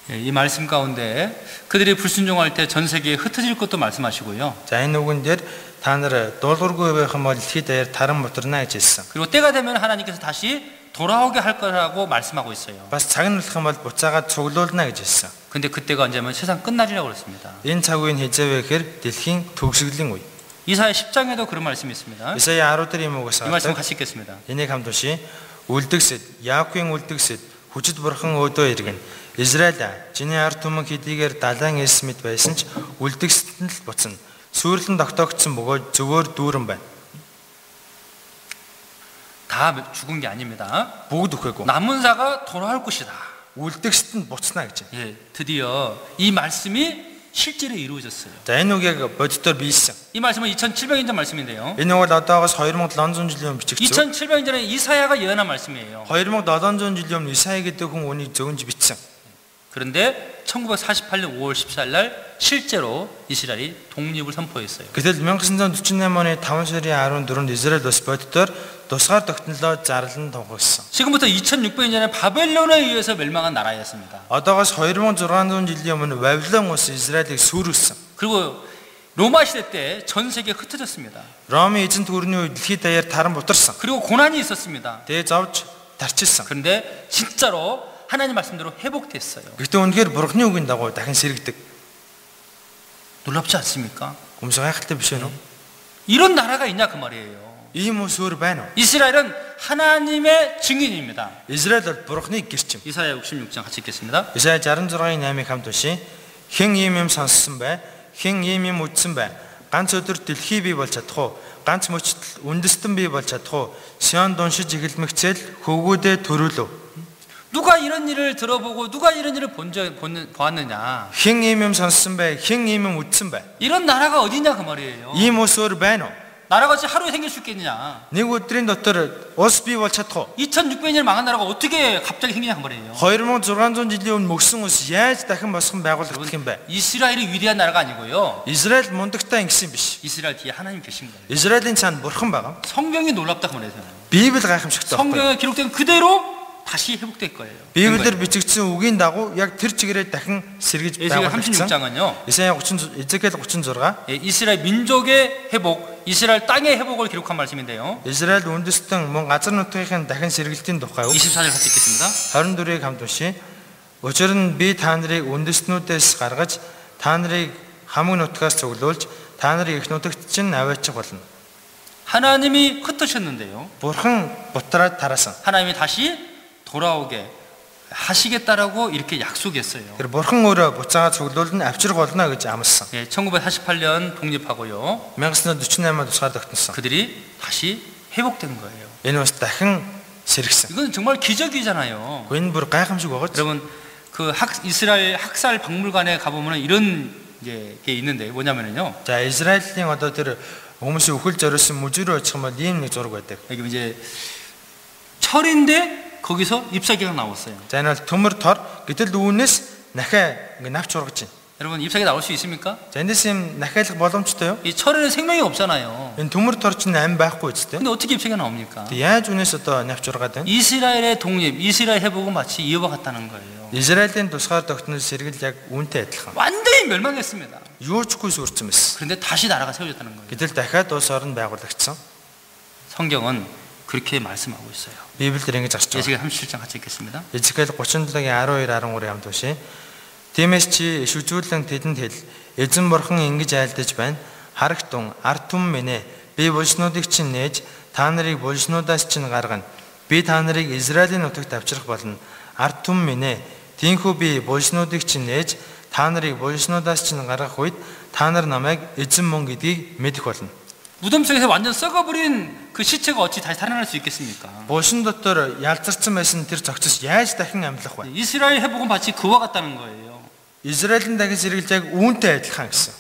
이 말씀 가운데 그들이 불순종할 때 전 세계에 흩어질 것도 말씀하시고요. За энэ үгэн дээр та нар дуулуургүй байх юм бол дэлхийд даяар таран бутарна гэж хэлсэн. 그리고 때가 되면 하나님께서 다시 돌아오게 할 거라고 말씀하고 있어요. Бас цаг нь болох юм бол буцаагаад цуглуулна гэж хэлсэн. 근데 그때가 언제면 세상 끝날이라고 그랬습니다. Энэ цаг үеийн хэзээ вэ гэхээр дэлхийн төгсгөлийн үе. 이사야 10장에도 그런 말씀이 있습니다. Исая 10 дээр юм угсаа. 이 말씀 같이 읽겠습니다. Энийг хамт уншия. Үлдгэсэд, Яаковын үлдгэсэд, хүчит бурхан өөдөө иргэн. Израиль, чиний ард түмэн хэдийгээр далайн эс мэд байсан ч үлдгэсэд л буцна. Сүрлэн тогтоогдсон бөгөөд зөвөр дүүрэн байна. 다 죽은 게 아닙니다. Бүгд үхэгүй. 남은 자가 돌아올 것이다. Үлдгэсэд нь буцна гэж. 예, 드디어 이 말씀이 실제로 이루어졌어요. За энэ үгийг боддоор биелсэн. 이 말씀은 2700년 전 말씀인데요. Энэ үг бол одоогоос 2700 жилийн өмнө бичигдсэн. 2700년 전에 이사야가 예언한 말씀이에요. 2700 жилийн өмнө Исаия гэдэг хүн үүнийг зөвнж бичсэн. 그런데 1948년 5월 14일 날 실제로 이스라엘이 독립을 선포했어요. Гэтэл 1948 оны 5 сарын 14-нд Израиль бас боддоор тусгаар тогтнолоо зарлан тунхагсан. 지금부터 2600년 전에 바벨론에 의해서 멸망한 나라였습니다. одоогоос 2600 жилийн өмнө Вавилон улс Израилийг сүрүүлсэн. 그리고 로마 시대 때 전 세계에 흩어졌습니다. Ромын эзэнт гүрний үед дэлхийд даяар таран бутарсан. 그리고 고난이 있었습니다. Тэгээ зовж тарчилсан. 그런데 진짜로 하나님 말씀대로 회복됐어요. Гэтэ үнэхээр бурхны үгийн дагуу дахин сэргдэг. 놀랍지 않습니까? Гомсоо гайхалтай биш үү? 이런 나라가 있냐 그 말이에요. Ийм ус өөр байна уу? 이스라엘은 하나님의 증인입니다. Израиль бол бурхны гэрчим. 이사야 66장 같이 읽겠습니다. Исая 66-ийн 8-ыг хамт уншия. Хэн ийм юм сонссон бай? Хэн ийм юм үзсэн бай? Ганц өдөр дэлхий бий болж чадах уу? Ганц мөчтөл үндэстэн бий болж чадах уу? Сион дуншиж игэлмэгцэл хөвгүүдээ төрүүлв. 누가 이런 일을 들어보고 누가 이런 일을 보았느냐? Хэн ийм юм сонссон бай? Хэн ийм юм үзсэн бай? 이런 나라가 어디냐 그 말이에요. Ийм ус өөр байна уу? 나라같이 하루에 생길 수 있겠느냐? Нэг өдрийн дотор улс бий болж чадах уу? 2600년 망한 나라가 어떻게 갑자기 생기냐 그 말이에요. 2600 жилийн өмнө мөксөн улс яаж дахин босгон байгуулагдах юм бэ? 이스라엘이 위대한 나라가 아니고요. Израиль мундагтай ингэсэн биш. 이스라엘 뒤에 하나님 계신 거예요. Израилийн цаана бурхан байгаа. 성경이 놀랍다 그 말이에요. Библи гайхамшигтай байна. 성경에 기록된 그대로 다시 회복될 거예요. Библиэр бичигдсэн үгийн дагуу яг тэр чигээрээ дахин сэргэж 에스겔 байгуулагдсан. 36장은요. Эзекиэл 36 이스라엘 민족의 회복, 이스라엘 땅의 회복을 기록한 말씀인데요. Израиль үндэстэн мөн газар нутгийн дахин сэргэлтийн тухай 24절 같이 읽겠습니다. 24-ыг хамт уншия. Учир нь би та нарыг үндэстнүүдээс гаргаж та нарыг хамаг нутгаас цуглуулж та нарыг их нутагт чинь аваачих болно. 하나님이 흩으셨는데요. Бурхан бутраад тараасан. 하나님이 다시 돌아오게 하시겠다라고 이렇게 약속했어요. Тэр бурхан өөрөө буцаага цуглуулна авчрах болно гэж амласан. 1948년 독립하고요. 1948-д тусгаар тогтносон. 그들이 다시 회복된 거예요. Энэ бас дахин сэргсэн. 이건 정말 기적이잖아요. Энэ бүр гайхамшиг байгаа ч. 여러분 그 이스라엘 학살 박물관에 가보면 이런 게 있는데 뭐냐면요. За Израилийн одоо тэр хүмүүсийн үхэл зориулсан мужи рүү очих юм бол ийм нэг зураг байдаг. 여기 이제 철인데 거기서 잎사귀가 나왔어요. За энэ бол төмөр тор гэтэл үүнээс нахаа ингээ навч ургаж байна. 여러분 잎사귀 나올 수 있습니까? За эндээс юм нахайлах боломжтой юу? 이 철에는 생명이 없잖아요. Энэ төмөр тор чинь ам байхгүй үстэй. 근데 어떻게 잎사귀가 나옵니까? Яаж үнээс одоо навч ургаад байна? 이스라엘의 독립, 이스라엘 회복은 마치 이와 같다는 거예요. Израилийн тусгаар тогтнол сэргэл яг үүнтэй адилхан. 완전히 멸망했습니다. Юу ч үгүй сүрцэн байсан. 그런데 다시 나라가 세워졌다는 거예요. Гэтэл дахиад улс орн байгуулагдсан. 성경은 그렇게 말씀하고 있어요. Библиэр ингэж гарч байгаа. 에스겔 37장 같이 읽겠습니다. Эзекиэл 37-гийн 12-13 хамт уншия. Тиймээс чи иш үзүүлэн тэдэнд хэл. Эзэн бурхан ингэж айлдаж байна. Харагтун, ард түмэн минь ээ. Би булшнуудыг чинь нээж, та нарыг булшнуудаас чинь гаргана. Би та нарыг Израилийн нутагт авчрах болно. Ард түмэн минь ээ. Тиймээс би булшнуудыг чинь нээж, та нарыг булшнуудаас чинь гаргах үед та нар намайг эзэн мөн гэдгийг мэдэх болно. 무덤 속에서 완전 썩어버린 그 시체가 어찌 다시 살아날 수 있겠습니까? Булшин дотор ялзарсан байсан тэр зогцос яаж дахин амьлах вэ? 이스라엘 회복은 마치 그와 같다는 거예요. Израилийн дахин сэргэлж яг үүнтэй адилхан гэсэн.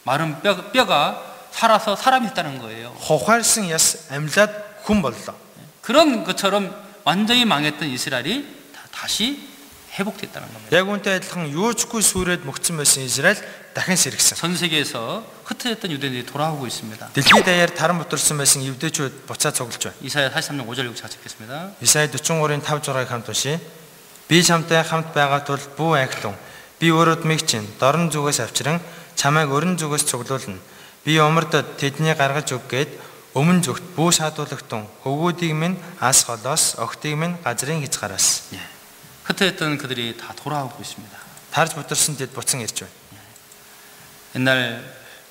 마른 뼈가 살아서 사람이 됐다는 거예요. Хухаарсан яс амьлаад хүн боллоо. 그런 것처럼 완전히 망했던 이스라엘이 다시 회복됐다는 겁니다. Яг үүнтэй адилхан юу ч үгүй сүрээд мөгцсөн байсан Израиль дахин сэргсэн. 전 세계에서 흩어졌던 유대인들이 돌아오고 있습니다. Дэлхийд даяар таран бутарсан байсан евдээчүүд буцаад цуглаж байна. 이사야 43장 5절 6절 읽겠습니다. Исая 43-ийн 5-6-ыг хамт уншия. Би чамтай хамт байгаа тул бүү айхтун. Би өрөөдмийг чинь дорн зүгээс авчран чамайг өрн зүгээс цуглуулна. Би умардад тэдний гаргаж өг гээд өмнө зүгт бүү шаадуулагтун. Хөвгүүдийг минь ас холоос, охтыг минь газрын хязгаараас. 흩어졌던 그들이 다 돌아오고 있습니다. Тарж бутарсан тэд буцан ирж байна. 옛날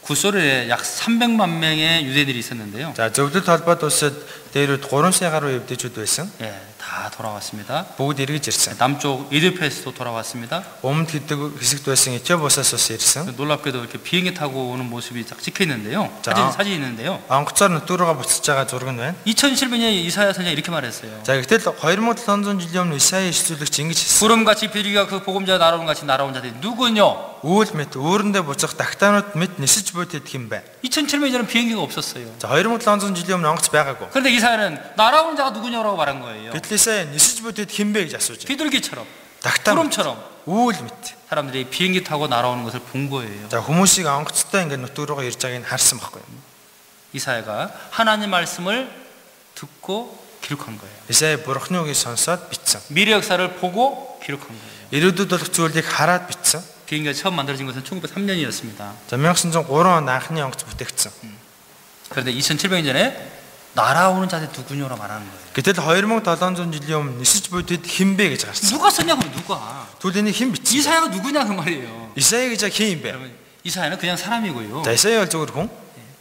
구소련에 약 300만 명의 유대인들이 있었는데요. За зөвлөлт холбоод улсад дээрүүд 3 сая гаруй евдээчүүд байсан. 예, 다 돌아왔습니다. Бүгд эргэж ирсэн. 남쪽 에디오피아에서도 돌아왔습니다. Өмнөд хэсэгт байсан Этиоп улсаас ус ирсэн. 놀랍게도 이렇게 비행기 타고 오는 모습이 딱 찍혀 있는데요. 자. 사진이 있는데요. Онгоцоор нөтөрөөгөө буцаж байгаа зураг нь байна. 2007년 이사야 선지자 이렇게 말했어요. За гэтэл 2700 жилийн өмнө Исаи ишцүүлэгч ингэж хэлсэн. 구름같이 비리가 그 복음자 날아오는 같이 날아온 자들이 누구뇨? Үүл мэт өөрөндөө буцах тагтаанууд мэт нисэж буй тэд хэм бэ? 2007년에는 비행기가 없었어요. За 2700 жилийн өмнө онгоц байгаагүй. 그런데 이사야는 날아오는 자가 누구냐고 말한 거예요. Гэтэл Исаи нисэж буй тэд хэм бэ гэж асууж байна. 비둘기처럼, Тагтаан 구름처럼 үүл мэт. 사람들이 비행기 타고 날아오는 것을 본 거예요. За хүмүүсийг онгоцтой ингэ нөтөрөөгөө ирж байгааг нь харсан байхгүй юу? 이사야가 하나님 말씀을 듣고 기록한 거예요. Исаи бурхны үгийг сонсоод бичсэн. 미래 역사를 보고 기록한 거예요. Ирээдүйд болох зүйлийг хараад бичсэн. 비행기가 처음 만들어진 것은 1903년이었습니다. За 1903 он анхны онгоц бүтээгдсэн. 그런데 2700년 전에 날아오는 자들 누구냐고 말하는 거예요. Гэтэл 2700 жилийн өмнө нисэж буй тэд хэм бэ гэж гарсан. 누가 썼냐고 누가? Тэгвэл энийг хэн бичсэн? 이사야가 누구냐 그 말이에요. Исаи гэж хэн юм бэ? 여러분, 이사야는 그냥 사람이고요. За Исаи бол зөвхөн хүн.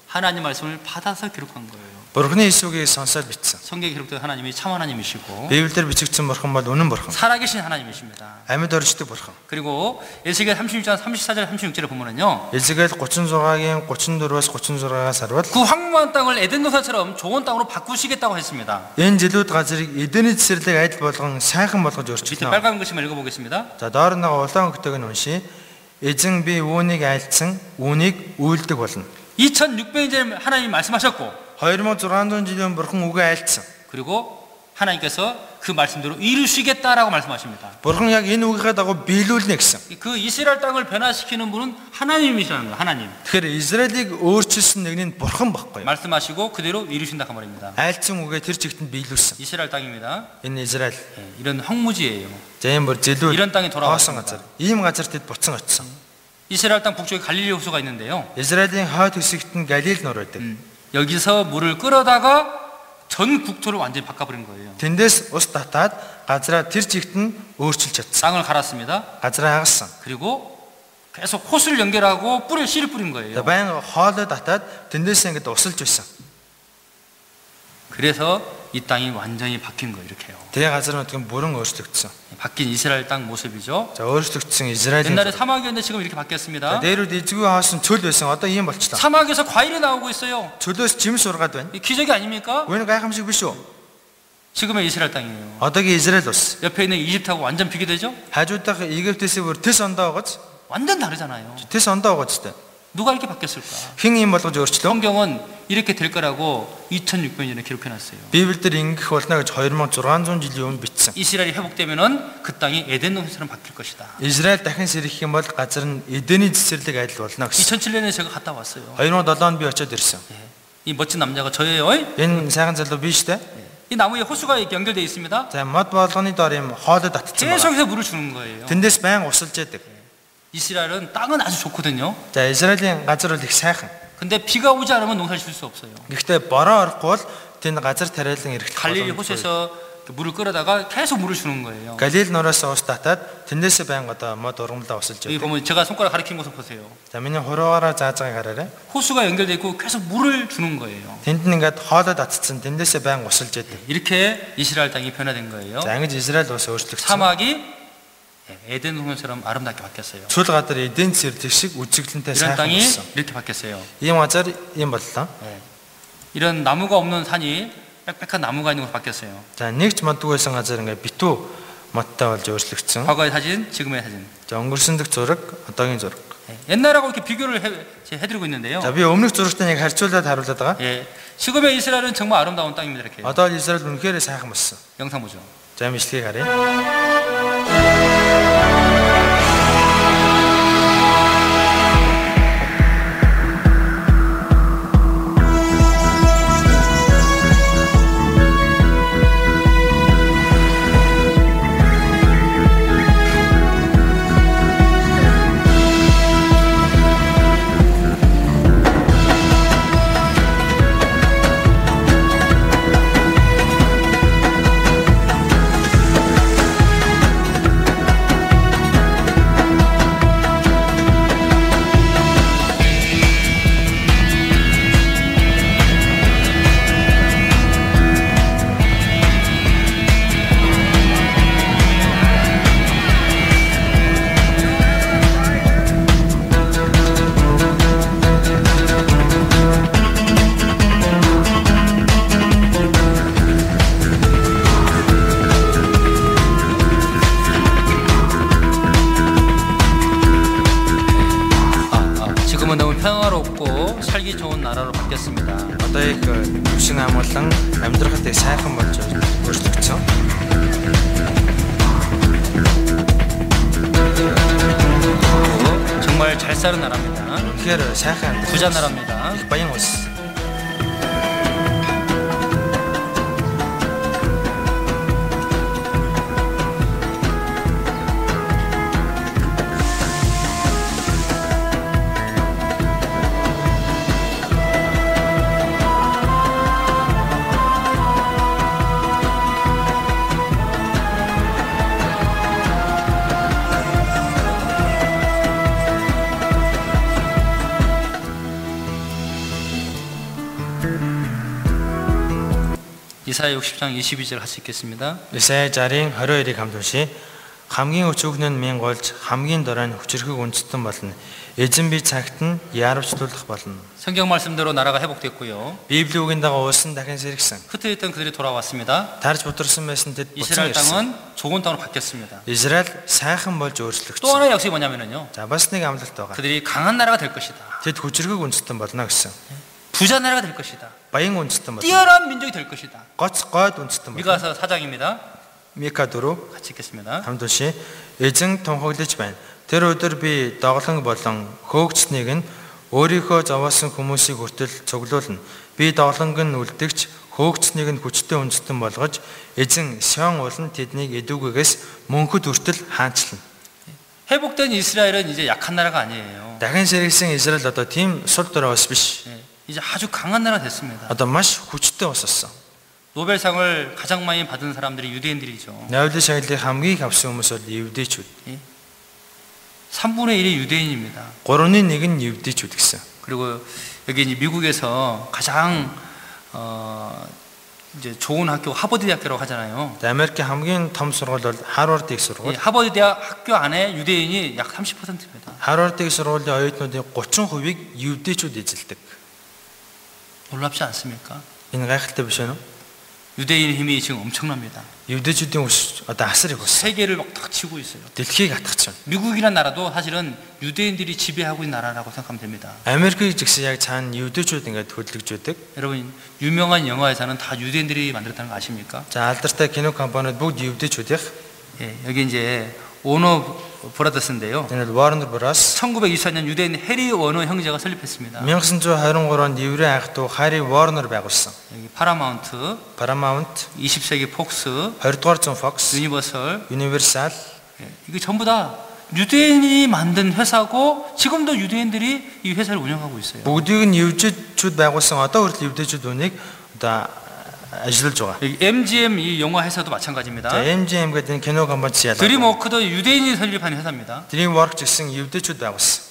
하나님 말씀을 받아서 기록한 거예요. Бурхны Иесүгийг сонсоод бичсэн. 성경에 기록된 하나님이 참 하나님이시고 Библиэр бичигдсэн бурхан бол үнэн бурхан. 살아계신 하나님이십니다. Амьд оршдог бурхан. 그리고 에스겔 36장 34절 36절에 보면은요. Эзекиэл 36-гийн 34-аас 36-аас харуул 그 황무한 땅을 에덴 동산처럼 좋은 땅으로 바꾸시겠다고 했습니다. энэ жилүүд газрыг эдний цэцэрлэг адил болгон сайхан болгож 밑에 өөрчилнө. 빨간 글씨만 읽어보겠습니다. За доор нэг улаан өгтөг нь уншия. Эзэн би үүнийг айлтсан, үүнийг үйлдэг болно. 2600년 전에 하나님이 말씀하셨고 2600 жилийн бурхан үгээ айлцсан. 그리고 하나님께서 그 말씀대로 이루시겠다라고 말씀하십니다. Бурхан яг энэ үгийнхээ дагуу биелүүлнэ гэсэн. 그 이스라엘 땅을 변화시키는 분은 하나님이시라는 거예요. 하나님. Тэгэхээр Израилийг өөрчилсөн нэг нь бурхан баггүй. 말씀하시고 그대로 이루신다 그 말입니다. Айлцсан үгээ тэр чигтэнд биелүүлсэн. 이스라엘 땅입니다. Энэ Израиль. 이런 황무지예요. За ийм бүр zelүү 이런 땅에 хоосон 돌아왔습니다. газар. Ийм газар тэд буцсан очсон. 이스라엘 땅 북쪽에 갈릴리 호수가 있는데요. Израилийн хойд хэсэгт нь Галил нур байдаг. 여기서 물을 끌어다가 전 국토를 완전히 바꿔버린 거예요. Тэндээс ус татаад газраа тэр чигт нь өөрчилж чадсан. 땅을 갈았습니다. газраа хагассан. 그리고 계속 호수를 연결하고 뿌리를 씨를 뿌린 거예요. Баян хоолой татаад тэндээс ингэж усалж байсан. 그래서 이 땅이 완전히 바뀐 거예요. 이렇게요. Тэгээ газар нутгийн бүрэн өөрчлөгдсөн. 바뀐 이스라엘 땅 모습이죠. За өөрчлөгдсөн Израилийн 옛날에 사막이었는데 지금 이렇게 바뀌었습니다. дээрүүд эзгүй хоосон чөл байсан. Одоо ийм болчихлоо. 사막에서 과일이 나오고 있어요. Чөлөөс жимс ургаад байна. 이 기적이 아닙니까? Гүн гайхамшиг биш үү? 지금의 이스라엘 땅이에요. Одоогийн Израиль ус. 옆에 있는 이집트하고 완전 비교되죠? Хажуудах Египтээс бүр тэс ондоо байгааз. 완전 다르잖아요. тэс ондоо байгааз тэ. 누가 이렇게 바뀌었을까? Хэн ийм болгож өөрчлөө? 성경은 이렇게 될 거라고 2600년 전에 기록해 놨어요. Библиэлд ингэх болно гэж 2600 жилийн өмнө бичсэн. 이스라엘이 회복되면은 그 땅이 에덴 동산처럼 바뀔 것이다. Израиль дахин сэрэх юм бол газар нь Эдений цэцэрлэг адил болно гэсэн. 2007년에 제가 갔다 왔어요. 2007 онд би очиод ирсэн. 이 멋진 남자가 저예요. Энэ сайхан залуу би шүү дээ. 이 나무에 호수가 이렇게 연결되어 있습니다. За мод болгоны доор юм хоолой татчихсан байна. 계속해서 물을 주는 거예요. Тэндээс байн усалж яадаг. 이스라엘은 땅은 아주 좋거든요. За Израилийн газар бол их сайхан. 근데 비가 오지 않으면 농사를 질 수 없어요. Гэхдээ бороо орохгүй бол тэнд газар тариалан эргэлдэх 갈릴리 боломжтой. 호수에서 물을 끌어다가 계속 물을 주는 거예요. Галил нураас ус татаад тэндээс байн одоо мод ургамлаа усалж 여기 яадаг. 보면 제가 손가락 가리킨 곳을 보세요. За миний хуруугаараа зааж байгааг хараарай. 호수가 연결되어 있고 계속 물을 주는 거예요. Тэнд нь ингээд хоолой татчихсан тэндээс байн усалж яадаг. 이렇게 이스라엘 땅이 변화된 거예요. За ингэж Израиль ус өөрчлөгдсөн. 사막이 에덴 동산처럼 아름답게 바뀌었어요. Чул газар Эден цэрлэг шиг үжиглэнтэй 이런 сайхан 땅이 болсон. 이렇게 바뀌었어요. Ийм газар ийм боллоо. 이런 나무가 없는 산이 빽빽한 나무가 있는 곳으로 바뀌었어요. За нэгч модгүй байсан газар ингээд битүү модтой болж өөрчлөгдсөн. 과거의 사진, 지금의 사진. За өнгөрсөн дэг зураг, одоогийн зураг. 옛날하고 이렇게 비교를 해드리고 있는데요. За би өмнөх зурагтай нэг харьцуулаад харуулдаг байгаа. 예, 지금의 이스라엘은 정말 아름다운 땅입니다. 이렇게 Одоо Израиль үнэхээр сайхан болсон. 영상 보죠. За бичлэгийг харъя. 지금은 너무 평화롭고 살기 좋은 나라로 바뀌었습니다. Одоо их төвшин амгалан амьдрахад их сайхан болж өөрчлөгдсөн. 정말 잘 사는 나라입니다. Тэгэхээр сайхан 부자 나라입니다. их баян ус. 이사야 60장 22절 할 수 있겠습니다. Исая 60-ийн 22-ыг хамт уншия. хамгийн өчүүгнэн мэн голж хамгийн дараа нь хүчрхэг үндэстэн болно. Эзэн би цагт нь яарвчлуулах болно. 성경 말씀대로 나라가 회복됐고요. Библийн үгийн дагуу улс нь дахин сэргсэн. 흩어졌던 그들이 돌아왔습니다. Тарж 부들сан байсан тэд буцан 이스라엘 ирсэн. 땅은 좋은 땅으로 바뀌었습니다. Израиль сайхан болж 또 өөрчлөгдсөн. 하나의 약속이 뭐냐면요. За бас нэг амлалт байгаа. 그들이 강한 나라가 될 것이다. Тэд хүчрхэг үндэстэн болно гэсэн. 부자 나라가 될 것이다. Баян үндэстэн болно. 뛰어난 민족이 될 것이다. Гоц гойд үндэстэн болно. 미가서 4장입니다. Мика 4 같이 읽겠습니다. хамт уншия. Эзэн тунхаглаж байна. Тэр өдөр би доголон болон хөөгчснийг нь өөрийнхөө зовоосон хүмүүсийг хүртэл цуглуулна. Би доголонг нь үлдэгч хөөгчснийг нь хүчтэй үндэстэн болгож эзэн Сион улан тэднийг эдүүгээс мөнхөд хүртэл хаанчлана. 회복된 이스라엘은 이제 약한 나라가 아니에요. Дахин сэргийсэн Израиль одоо тийм сул дорой ус биш. 이제 아주 강한 나라가 됐습니다. Одоо маш хүчтэй ус болсон. 노벨상을 가장 많이 받은 사람들이 유대인들이죠. Нобелийн шагналыг хамгийн их авсан хүмүүс бол евдээчүүд. 3분의 1이 유대인입니다. 3-ны 1 нь евдээчүүд гэсэн. 그리고 여기 이제 미국에서 가장 이제 좋은 학교 하버드 대학교라고 하잖아요. Америкийн хамгийн том surгууль бол Харвард их 이 surгууль. 하버드 대학 학교 안에 유대인이 약 30%입니다. Харвард их surгуулийн оюутнуудын 30%-ийг евдээчүүд эзэлдэг. 놀랍지 않습니까? Энэ гайхалтай биш үү? 유대인의 힘이 지금 엄청납니다. евдээчүүдийн ус одоо асар их ус. 세계를 막 탁 치고 있어요. Дэлхийг атгах чинь. 미국이란 나라도 사실은 유대인들이 지배하고 있는 나라라고 생각하면 됩니다. Америкийг жигсэн яг цаана евдээчүүд ингээд хөдөлгөж байдаг. 여러분 유명한 영화회사는 다 유대인들이 만들었다는 거 아십니까? За алдартай кино компаниуд бүгд евдээчүүдийнх. 예, 여기 이제 오너 브라더스인데요. Энэ бол Warner Bros. 1924년 유대인 해리 워너 형제가 설립했습니다. 1923 онд еврей ах トゥ Harry Warner байгуулсан. 여기 파라마운트, Paramount, 20세기 폭스, 20-р зуун Fox, 유니버설, Universal 예, 이게 전부 다 유대인이 만든 회사고 지금도 유대인들이 이 회사를 운영하고 있어요. бүгдийг нь евдээчүүд байгуулсан. Одоо хүртэл евдээчүүд үнийг одоо ажиллаж байгаа. 여기 MGM 이 영화 회사도 마찬가지입니다. За MGM гэдэг энэ кино компани ялаа. 드림워크도 유대인이 설립한 회사입니다. DreamWorks гэсэн евдээчүүд байгуулсан.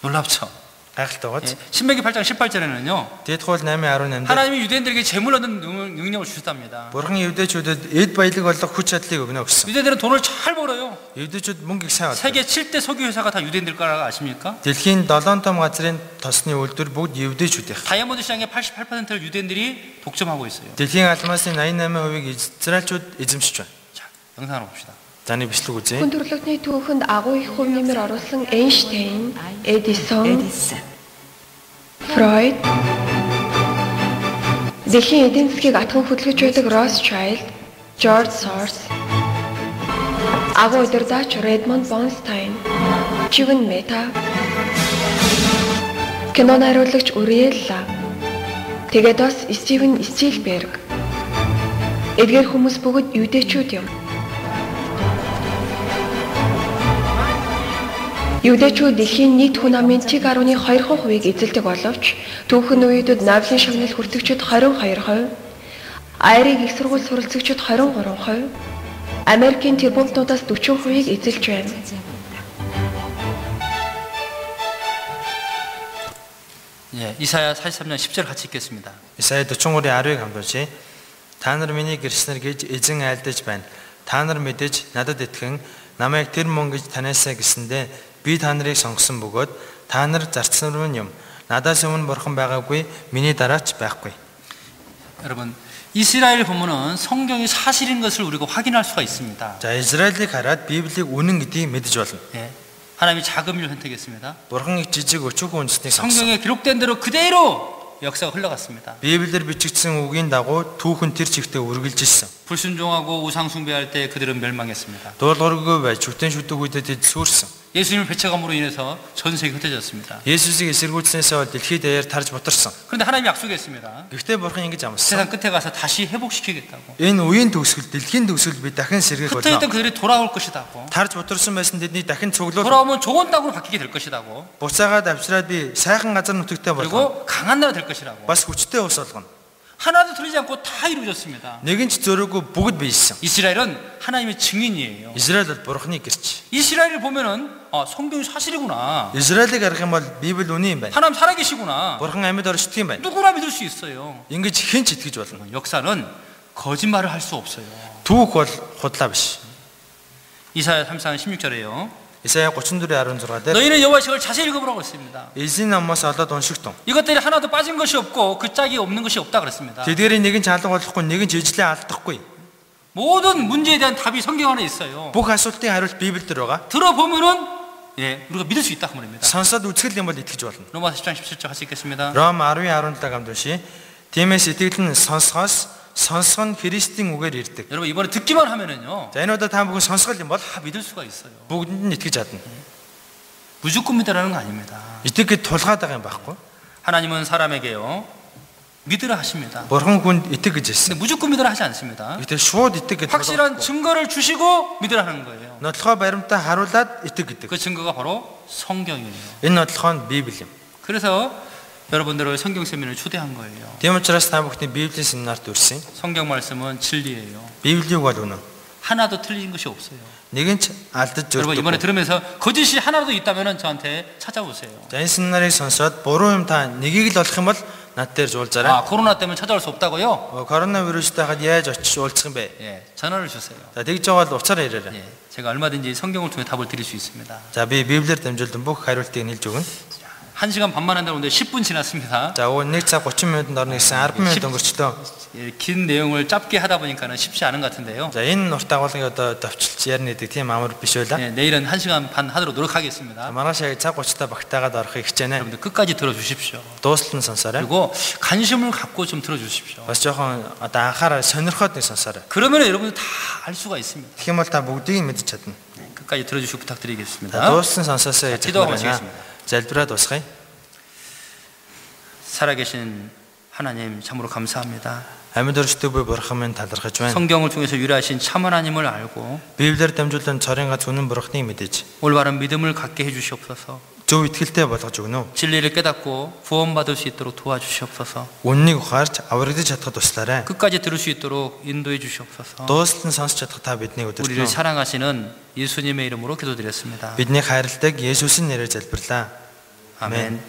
놀랍죠. Гайхалтай 예, гоц. 신명기 8장 18절에는요. Дэдхүүл 8:18 дээр 하나님이 유대인들에게 재물 얻는 능력을 주셨답니다. Бурхан евдээчүүдэд эд баялаг болох хүч чадлыг өгнө гэсэн. 유대인들은 돈을 잘 벌어요. евдээчүүд мөнгөийг сайн олдог. 세계 7대 석유 회사가 다 유대인들 거라고 아십니까? Дэлхийн 7 том газрын тосны үйлдвэр бүгд евдээчүүдийнх. 다이아몬드 시장의 88%를 유대인들이 독점하고 있어요. Дэлхийн алмасын 88%-ийг израильчууд эзэмшиж байна. 자, 영상을 봅시다. Таны бичлэг үзье. Хүн төрөлхтний түүхэнд агуу их хөв нэмэр оруулсан Эйнштейн, Эдисон, Фройд, дэлхийн эдийн засгийг атган хөдөлгөж байдаг Росчайлд, Жорж Сорс, агуу удирдаач Редмонд Бонстайн, Чивен Мета, кино найруулагч Уриэлла, тэгээд бас Стивен Спилберг. Эдгээр хүмүүс бүгд юудэчүүд юм. Юудэчүүд дэлхийн нийт хүн амын 1.2%-ийг эзэлдэг боловч түүхэн үеүүдэд Нобелийн шагнал хүртэгчид 22%, Айрыг их сургууль суралцагчид 23%, Америкийн тэрбумтнуудаас 40%-ийг эзэлж байна. 예, 이사야 43년 10절 같이 읽겠습니다. Исая 43-ийн 10-ыг хамт уншия. Та нар миний гэрснэр гэж эзэн айлдаж байна. Та нар мэдээж надад итгэн намайг тэр мөн гэж таниасаа гэсэндэ би та нарыг сонгосон бөгөөд та нар зарцсан юм. Надаас өмнө бурхан байгаагүй, миний дараач байхгүй. 여러분, 이스라엘 보면은 성경이 사실인 것을 우리가 확인할 수가 있습니다. За Израилийг хараад Библийг үнэн гэдгийг мэдэж болно. 예, 하나님이 자금을 선택했습니다. Бурхан их жижиг өчүүхэн үндэснийг сонгосон. 성경에 기록된 대로 그대로 역사가 흘러갔습니다. Библиэр бичигдсэн үгийн дагуу түүхэн тэр чигтээ үргэлж ирсэн. 불순종하고 우상 숭배할 때 그들은 멸망했습니다. Дуулуургүй байж чүтэн шүтэг үедээ тэд сүрсэн. 예수님을 배척함으로 인해서 전 세계가 흩어졌습니다. Есүсийг эсэргүүцснээс бол дэлхийд даяар тарж бутарсан. 그런데 하나님이 약속했습니다. Гэхдээ бурхан ингэж амласан. 세상 끝에 가서 다시 회복시키겠다고. Энэ үеийн төгсгөл, дэлхийн төгсгөл би дахин сэргийлэх 흩어졌던 болно. 그들이 돌아올 것이다고. Тарж бутарсан байсан тэдний дахин цуглуул. 돌아오면 좋은 땅으로 바뀌게 될 것이다고. Буцаагаад авчраад би сайхан газар нутагтай болгоно. 그리고 강한 나라 될 것이라고. Бас хүчтэй ус болгоно. 하나도 틀리지 않고 다 이루어졌습니다. Нэгэн ч зөрөөгүй бүгд биелсэн. 이스라엘은 하나님의 증인이에요. Израиль бол бурханы гэрч. 이스라엘을 보면은 성경이 사실이구나. Израилийг харах юм бол Библи үнэн юм байна. 하나님 살아계시구나. Бурхан амьд оршдог юм байна. 누구나 믿을 수 있어요. Ингэж хэн ч итгэж болно. 역사는 거짓말을 할 수 없어요. Түүх бол худлаа биш. 이사야 34장 16절에요. Исая 34:16 дээр 너희는 여호와의 책을 자세히 읽어보라고 했습니다. Эзэн намаас олоод уншигтун. 이것들이 하나도 빠진 것이 없고 그 짝이 없는 것이 없다 그랬습니다. Тэдгээрийн нэг нь чалга болохгүй, нэг нь жижиглээ алдахгүй. 모든 문제에 대한 답이 성경 안에 있어요. Бүх асуултын хариулт Библиэлд байгаа. 들어보면은 우리가 믿을 수 있다 그 말입니다. Сонсоод үзэх юм бол итгэж болно. 로마서 10장 17절 같이 읽겠습니다. Ром 10:17 гамдуши. Тиймээс итгэл нь сонсохоос, сонсох нь Христийн үгээр ирдэг. 여러분 이번에 듣기만 하면은요. За энэ удаа та бүхэн сонсгол юм бол 다 믿을 수가 있어요. бүгдэнд нь итгэж чадна. 무조건 믿으라는 거 아닙니다. Итгэхэд тулгаад байгаа юм байхгүй. 하나님은 사람에게요. 믿으라 하십니다. Бурхан хүнд итэг гэж 근데 хэлсэн. 무조건 믿으라 하지 않습니다. Гэтэл шууд итэг гэж 확실한 증거를 주시고 믿으라 하는 거예요. нотлохоо баримтаа харуулад итэг гэдэг. 그 증거가 바로 성경이에요. Энэ нотлохоо нь Библи юм. 그래서 여러분들을 성경 세미나를 초대한 거예요. Тийм учраас та бүхний Библийн семинарт өрсөн. 성경 말씀은 진리예요. Библийг бол үнэн. 하나도 틀린 것이 없어요. Нэгэн ч алдаж 여러분 이번에 зөрдөг. 들으면서 거짓이 하나라도 있다면 저한테 찾아오세요. За энэ семинарыг сонсоод буруу юм та нэгийг л олох юм бол над дээр жуулзаарай. 아 코로나 때문에 찾아올 수 없다고요? Коронавирустай хад яаж очиж уулзах юм бэ? 예, 전화를 주세요. За тэгж байгаа бол уцаараа ирээрэй. 예, 제가 얼마든지 성경을 통해 답을 드릴 수 있습니다. За би Библиэр дамжуулан бүх хариултыг нийлж өгнө. 1시간 반만 한다고 하는데 10분 지났습니다. За 1 цаг 30 минутанд орно гэсэн 10 минут өнгөрчлөө. 예, 긴 내용을 짧게 하다 보니까는 쉽지 않은 것 같은데요. За энэ урт агуулгыг одоо давчилж ярина гэдэг тийм амар биш байлаа. 예, 내일은 1시간 반 하도록 노력하겠습니다. Маргааш яг цаг 30-та багтаагаад орохыг хичээнэ. 여러분들 끝까지 들어주십시오. Дуустал нь сонсоорой. 그리고 관심을 갖고 좀 들어주십시오. Бас жоохон одоо анхаарал сонирхоод нэг сонсоорой. 그러면 여러분들 다 알 수가 있습니다. Тэгэх юм бол та бүгдийг мэдж чадна. 네, 끝까지 들어주시고 부탁드리겠습니다. За дууссан сонсоосоо гэж 기도하고 байна. 마치겠습니다. Залбираад дуусгая. 살아계신 하나님 참으로 감사합니다. Амьд өршдөг буй бурхан минь талархаж байна. 성경을 통해서 유래하신 참 하나님을 알고 Библиэр дамжуулан цорын гац үнэн бурхныг мэдэж 올바른 믿음을 갖게 해주시옵소서. зөв итгэлтэй болгож өгнө. 진리를 깨닫고 구원받을 수 있도록 도와주시옵소서. Үннийг ухаарч аврагдаж чадхад туслаарай. 끝까지 들을 수 있도록 인도해 주시옵소서. Дуустал нь сонсч чадах та биднийг 우리를 өдөртнө. 사랑하시는 예수님의 이름으로 기도드렸습니다. Бидний хайрладаг Есүсийн нэрээр залбирлаа. 아멘.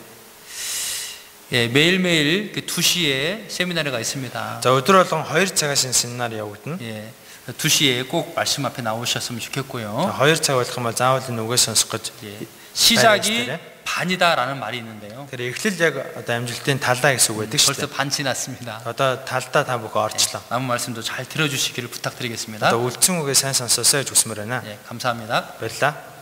예, 매일매일 2시에 세미나가 있습니다. За өдөр болгон 2 цагаас энэ семинар явагдана. 예, 2시에 꼭 말씀 앞에 나오셨으면 좋겠고요. 2 цаг болох юм бол заавал энэ үгээс сонсох гэж. 예, 시작이 반이다라는 말이 있는데요. Тэр эхлэл яг одоо амжилтын талаа гэсэн үг байдаг шүү 벌써 дээ. 반 지났습니다. Одоо талдаа та бүхэн орчлоо. 남은 말씀도 잘 들어주시기를 부탁드리겠습니다. Одоо үлдсэн үгээ сайн сонсоосоо гэж хүсмээр байна. 예, 감사합니다. Баярлалаа.